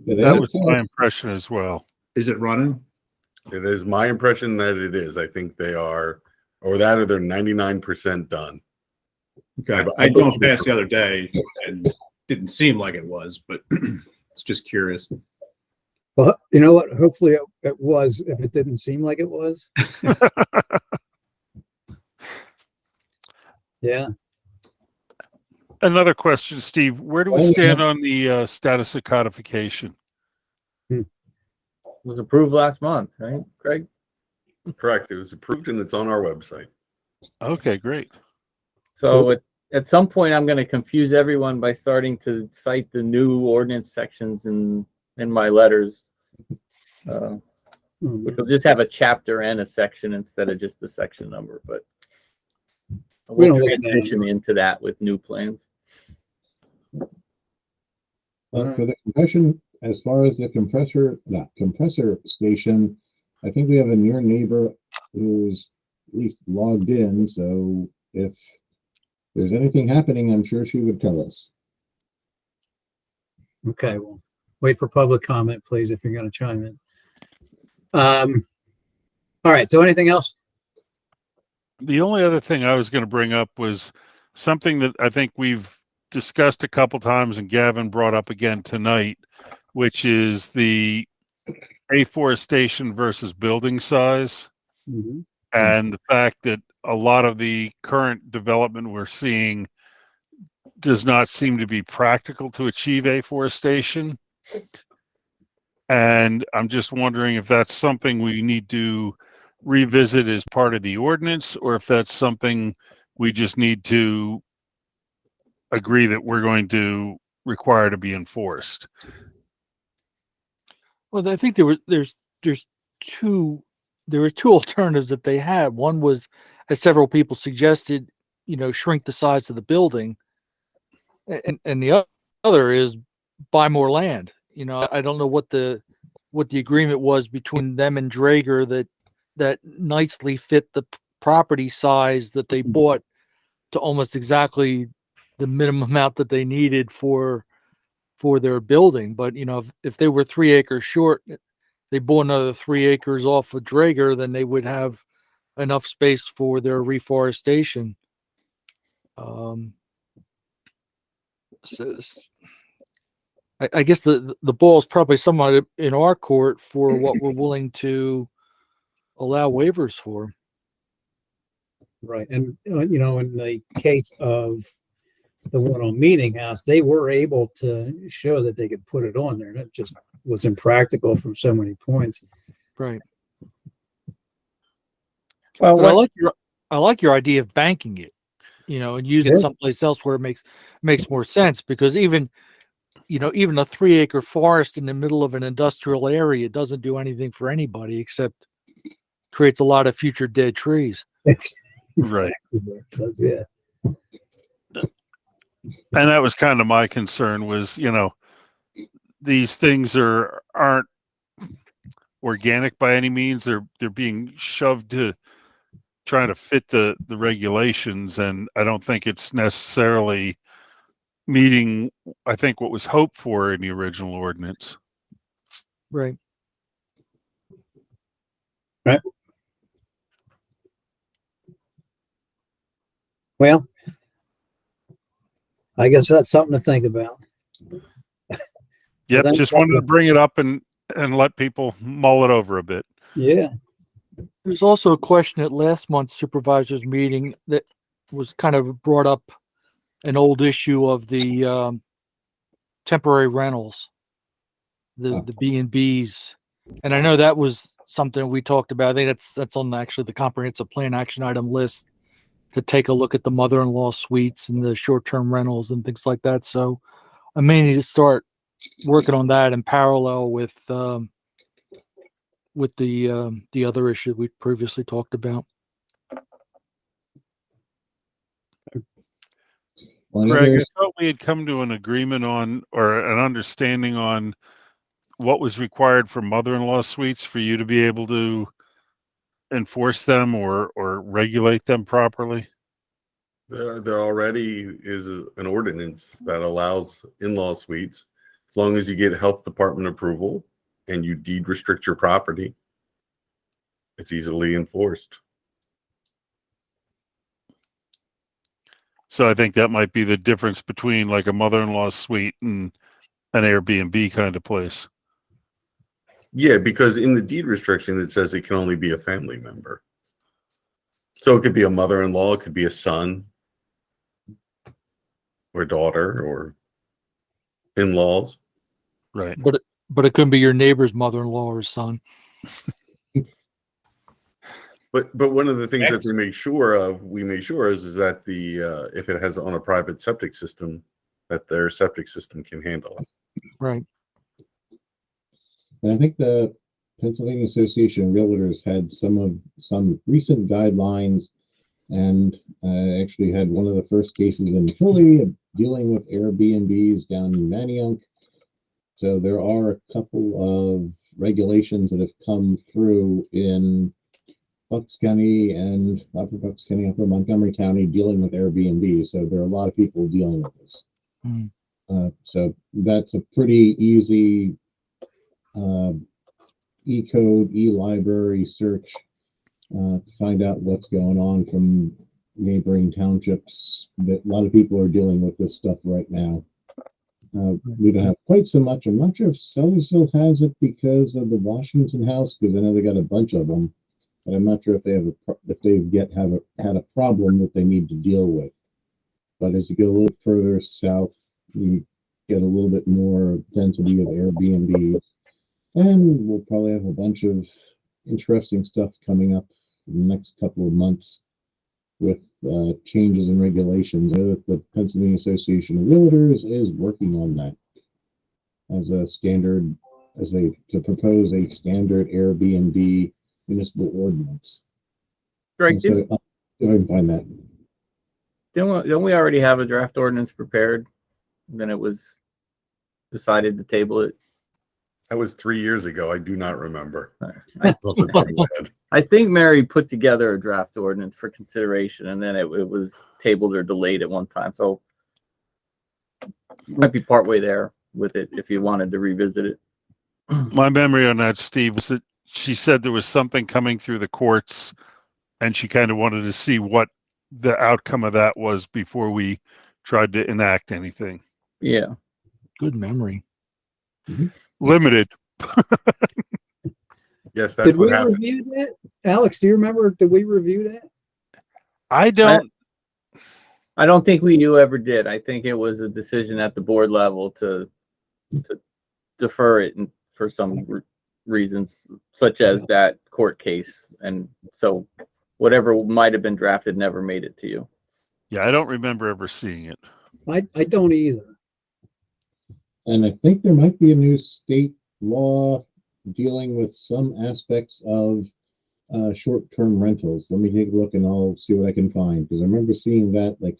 [SPEAKER 13] Yeah, they
[SPEAKER 8] That
[SPEAKER 13] have
[SPEAKER 8] was
[SPEAKER 13] told
[SPEAKER 8] my
[SPEAKER 13] us-
[SPEAKER 8] impression as well.
[SPEAKER 2] Is it running?
[SPEAKER 9] It is my impression that it is. I think they are, or they're 99% done.
[SPEAKER 2] Okay,
[SPEAKER 9] I
[SPEAKER 2] I drove
[SPEAKER 9] believe
[SPEAKER 2] past
[SPEAKER 9] it's-
[SPEAKER 2] the other day and didn't seem like it was, but it's just curious.
[SPEAKER 1] Well, you know what? Hopefully it was, if it didn't seem like it was. Yeah.
[SPEAKER 8] Another question, Steve. Where do we
[SPEAKER 13] Oh, yeah.
[SPEAKER 8] stand on the status of codification?
[SPEAKER 6] It was approved last month, right, Craig?
[SPEAKER 9] Correct. It was approved and it's on our website.
[SPEAKER 8] Okay, great.
[SPEAKER 6] So at some point, I'm going to confuse everyone by starting to cite the new ordinance sections in my letters. Which will just have a chapter and a section instead of just the section number, but
[SPEAKER 1] We
[SPEAKER 6] we'll
[SPEAKER 1] don't look at that
[SPEAKER 6] transition into that with new plans.
[SPEAKER 13] For the compression, as far as the compressor station, I think we have a near neighbor who's at least logged in, so if there's anything happening, I'm sure she would tell us.
[SPEAKER 1] Okay, well, wait for public comment, please, if you're going to chime in. All right, so anything else?
[SPEAKER 8] The only other thing I was going to bring up was something that I think we've discussed a couple times and Gavin brought up again tonight, which is the afforestation versus building size.
[SPEAKER 1] Mhm.
[SPEAKER 8] And the fact that a lot of the current development we're seeing does not seem to be practical to achieve afforestation. And I'm just wondering if that's something we need to revisit as part of the ordinance, or if that's something we just need to agree that we're going to require to be enforced.
[SPEAKER 4] Well, I think there were two alternatives that they had. One was, as several people suggested, shrink the size of the building, and the other is buy more land. I don't know what the agreement was between them and Draeger that nicely fit the property size that they bought to almost exactly the minimum amount that they needed for their building. But if they were 3 acres short, they bought another 3 acres off of Draeger, then they would have enough space for their reforestation. So I guess the ball is probably somewhat in our court for what we're willing to allow waivers for.
[SPEAKER 1] Right, and in the case of the one on Meeting House, they were able to show that they could put it on there. That just was impractical from so many points.
[SPEAKER 4] Right.
[SPEAKER 6] Well,
[SPEAKER 4] But I like your idea of banking it, and using
[SPEAKER 1] Yeah.
[SPEAKER 4] someplace else where it makes more sense, because even a 3 acre forest in the middle of an industrial area doesn't do anything for anybody except creates a lot of future dead trees.
[SPEAKER 8] Right.
[SPEAKER 1] Exactly what it does, yeah.
[SPEAKER 8] And that was kind of my concern was, these things aren't organic by any means. They're being shoved to trying to fit the regulations. And I don't think it's necessarily meeting, I think, what was hoped for in the original ordinance.
[SPEAKER 4] Right.
[SPEAKER 1] Right. Well, I guess that's something to think about.
[SPEAKER 8] Yep.
[SPEAKER 1] Thanks,
[SPEAKER 8] Just wanted to
[SPEAKER 1] Doctor.
[SPEAKER 8] bring it up and let people mull it over a bit.
[SPEAKER 1] Yeah.
[SPEAKER 4] There's also a question at last month's supervisors meeting that was kind of brought up, an old issue of the temporary rentals, the B&Bs. And I know that was something we talked about. I think that's on actually the comprehensive plan action item list to take a look at the mother-in-law suites and the short-term rentals and things like that. So I may need to start working on that in parallel with the other issue we previously talked about.
[SPEAKER 8] Greg, I thought we had come to an agreement on, or an understanding on what was required for mother-in-law suites for you to be able to enforce them or regulate them properly.
[SPEAKER 9] There already is an ordinance that allows in-law suites, as long as you get health department approval and you deed restrict your property, it's easily enforced.
[SPEAKER 8] So I think that might be the difference between like a mother-in-law suite and an Airbnb kind of place.
[SPEAKER 9] Yeah, because in the deed restriction, it says it can only be a family member. So it could be a mother-in-law, it could be a son or daughter or in-laws.
[SPEAKER 8] Right.
[SPEAKER 4] But it couldn't be your neighbor's mother-in-law or son.
[SPEAKER 9] But one of the things that we make sure is that the if it has on a private septic system, that their septic system can handle it.
[SPEAKER 4] Right.
[SPEAKER 13] And I think the Pennsylvania Association of Realtors had some recent guidelines, and actually had one of the first cases in Philly dealing with Airbnbs down in Manayunk. So there are a couple of regulations that have come through in Bucks County and Upper Bucks County, Upper Montgomery County dealing with Airbnb. So there are a lot of people dealing with this.
[SPEAKER 4] Mm.
[SPEAKER 13] So that's a pretty easy e-code, e-library search to find out what's going on from neighboring townships. That a lot of people are dealing with this stuff right now. We don't have quite so much. I'm not sure if Sellersville has it because of the Washington House, because I know they got a bunch of them. But I'm not sure if they have had a problem that they need to deal with. But as you go a little further south, you get a little bit more density of Airbnbs, and we'll probably have a bunch of interesting stuff coming up in the next couple of months with changes in regulations. I know that the Pennsylvania Association of Realtors is working on that as a standard, to propose a standard Airbnb municipal ordinance.
[SPEAKER 6] Greg,
[SPEAKER 13] So, if I can find that.
[SPEAKER 6] don't we already have a draft ordinance prepared? Then it was decided to table it.
[SPEAKER 9] That was 3 years ago. I do not remember.
[SPEAKER 6] I,
[SPEAKER 9] Off the top of my head.
[SPEAKER 6] I think Mary put together a draft ordinance for consideration, and then it was tabled or delayed at one time. So you might be partway there with it if you wanted to revisit it.
[SPEAKER 8] My memory on that, Steve, was that she said there was something coming through the courts and she kind of wanted to see what the outcome of that was before we tried to enact anything.
[SPEAKER 6] Yeah.
[SPEAKER 4] Good memory.
[SPEAKER 8] Limited.
[SPEAKER 9] Yes, that's
[SPEAKER 1] Did
[SPEAKER 9] what
[SPEAKER 1] we
[SPEAKER 9] happened.
[SPEAKER 1] review that? Alex, do you remember? Did we review that?
[SPEAKER 8] I don't.
[SPEAKER 6] I don't think you ever did. I think it was a decision at the board level to defer it for some reasons, such as that court case. And so whatever might have been drafted never made it to you.
[SPEAKER 8] Yeah, I don't remember ever seeing it.
[SPEAKER 1] I don't either.
[SPEAKER 13] And I think there might be a new state law dealing with some aspects of short-term rentals. Let me take a look and I'll see what I can find, because I remember seeing that like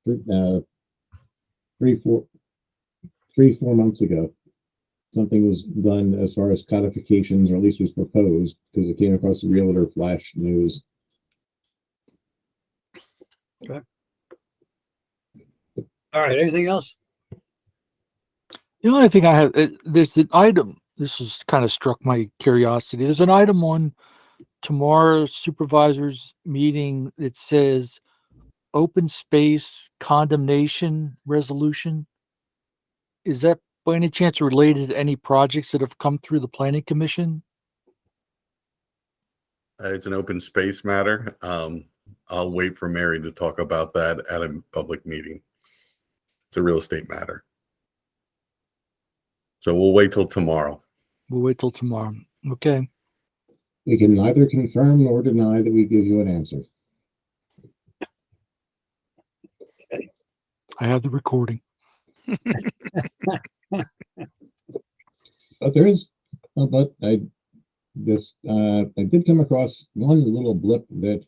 [SPEAKER 13] 3-4 months ago. Something was done as far as codifications, or at least was proposed, because it came across the Realtor Flash news.
[SPEAKER 1] Okay. All right. Anything else?
[SPEAKER 4] The only thing I have, there's an item, this has kind of struck my curiosity. There's an item on tomorrow's supervisors meeting that says open space condemnation resolution. Is that by any chance related to any projects that have come through the planning commission?
[SPEAKER 9] It's an open space matter. I'll wait for Mary to talk about that at a public meeting. It's a real estate matter. So we'll wait till tomorrow.
[SPEAKER 4] We'll wait till tomorrow. Okay.
[SPEAKER 13] We can neither confirm nor deny that we give you an answer.
[SPEAKER 4] I have the recording.
[SPEAKER 13] But there is, but I did come across one little blip that,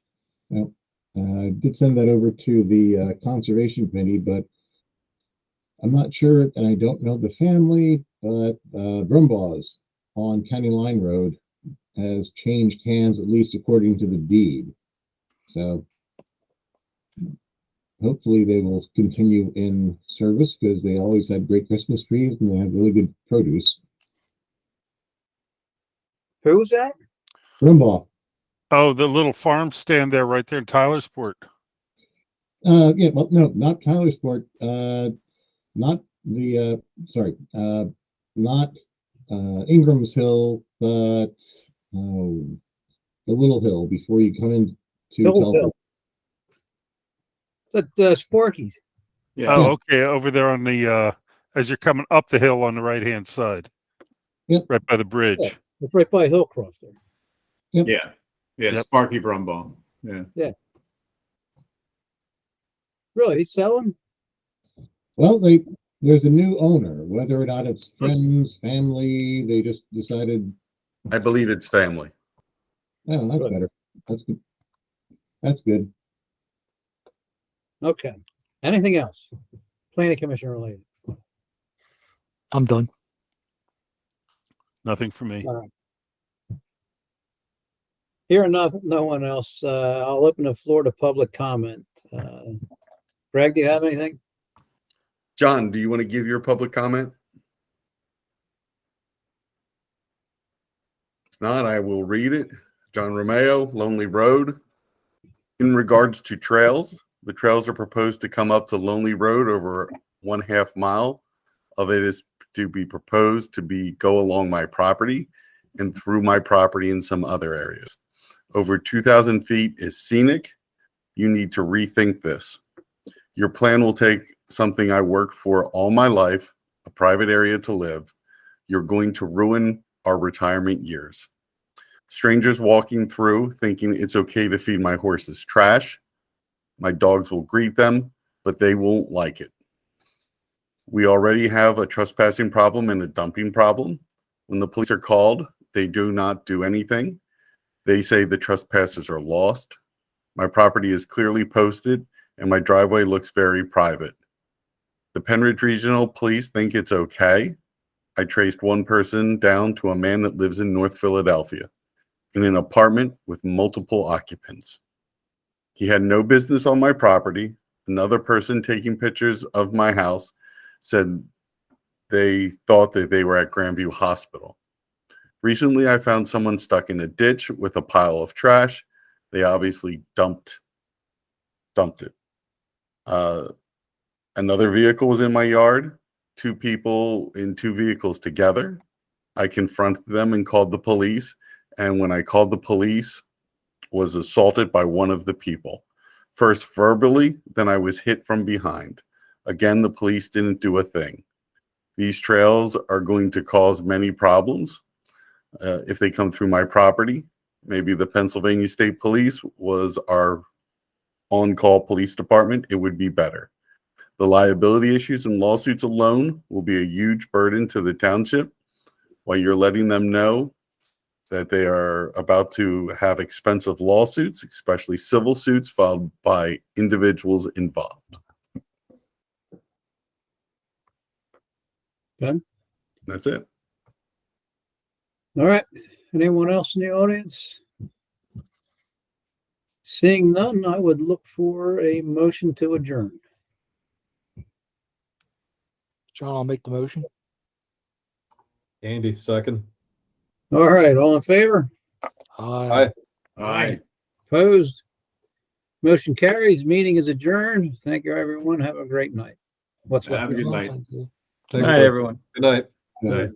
[SPEAKER 13] I did send that over to the Conservation Committee, but I'm not sure, and I don't know the family, but Brumbaugh's on County Line Road has changed hands, at least according to the deed. So hopefully they will continue in service because they always had great Christmas trees and they have really good produce.
[SPEAKER 1] Who's that?
[SPEAKER 13] Brumbaugh.
[SPEAKER 8] Oh, the little farm stand there, right there in Tylersport.
[SPEAKER 13] Yeah, well, no, not Tylersport. Not the, not Ingram's Hill, but the little hill before you come into
[SPEAKER 1] Hill.
[SPEAKER 13] Telford.
[SPEAKER 1] That Sparky's.
[SPEAKER 2] Yeah.
[SPEAKER 8] Oh, okay. Over there on the, as you're coming up the hill on the right-hand side.
[SPEAKER 13] Yep.
[SPEAKER 8] Right by the bridge.
[SPEAKER 1] Yeah. It's right by Hillcroft there.
[SPEAKER 2] Yeah. Yeah.
[SPEAKER 8] Yep.
[SPEAKER 2] Sparky Brumbaugh. Yeah.
[SPEAKER 1] Really, he's selling?
[SPEAKER 13] Well, there's a new owner, whether or not it's friends, family, they just decided,
[SPEAKER 9] I believe it's family.
[SPEAKER 13] oh, that's
[SPEAKER 1] Good.
[SPEAKER 13] better. That's good. That's good.
[SPEAKER 1] Okay. Anything else? Planning Commission related.
[SPEAKER 4] I'm done.
[SPEAKER 8] Nothing for me.
[SPEAKER 1] Here, no one else. I'll open the floor to public comment. Greg, do you have anything?
[SPEAKER 9] John, do you want to give your public comment? If not, I will read it. John Romeo, Lonely Road. In regards to trails, the trails are proposed to come up to Lonely Road. Over 1/2 mile of it is to be proposed to go along my property and through my property in some other areas. Over 2,000 feet is scenic. You need to rethink this. Your plan will take something I worked for all my life, a private area to live. You're going to ruin our retirement years. Strangers walking through thinking it's okay to feed my horses trash. My dogs will greet them, but they won't like it. We already have a trespassing problem and a dumping problem. When the police are called, they do not do anything. They say the trespassers are lost. My property is clearly posted and my driveway looks very private. The Penridge Regional Police think it's okay. I traced one person down to a man that lives in North Philadelphia in an apartment with multiple occupants. He had no business on my property. Another person taking pictures of my house said they thought that they were at Grandview Hospital. Recently, I found someone stuck in a ditch with a pile of trash. They obviously dumped it. Another vehicle was in my yard. 2 people in 2 vehicles together. I confronted them and called the police. And when I called the police, was assaulted by one of the people. First verbally, then I was hit from behind. Again, the police didn't do a thing. These trails are going to cause many problems if they come through my property. Maybe the Pennsylvania State Police was our on-call police department. It would be better. The liability issues and lawsuits alone will be a huge burden to the township, while you're letting them know that they are about to have expensive lawsuits, especially civil suits filed by individuals involved.
[SPEAKER 1] Okay.
[SPEAKER 9] That's it.
[SPEAKER 1] All right. Anyone else in the audience? Seeing none, I would look for a motion to adjourn.
[SPEAKER 4] John, I'll make the motion.
[SPEAKER 3] Andy, second.
[SPEAKER 1] All right. All in favor?
[SPEAKER 4] Aye.
[SPEAKER 2] Aye.
[SPEAKER 1] Opposed? Motion carries. Meeting is adjourned. Thank you, everyone. Have a great night. What's
[SPEAKER 2] Have
[SPEAKER 1] left?
[SPEAKER 2] a good night.
[SPEAKER 3] Thank
[SPEAKER 6] Good
[SPEAKER 3] you.
[SPEAKER 6] night, everyone.
[SPEAKER 3] Good night.
[SPEAKER 9] Aye.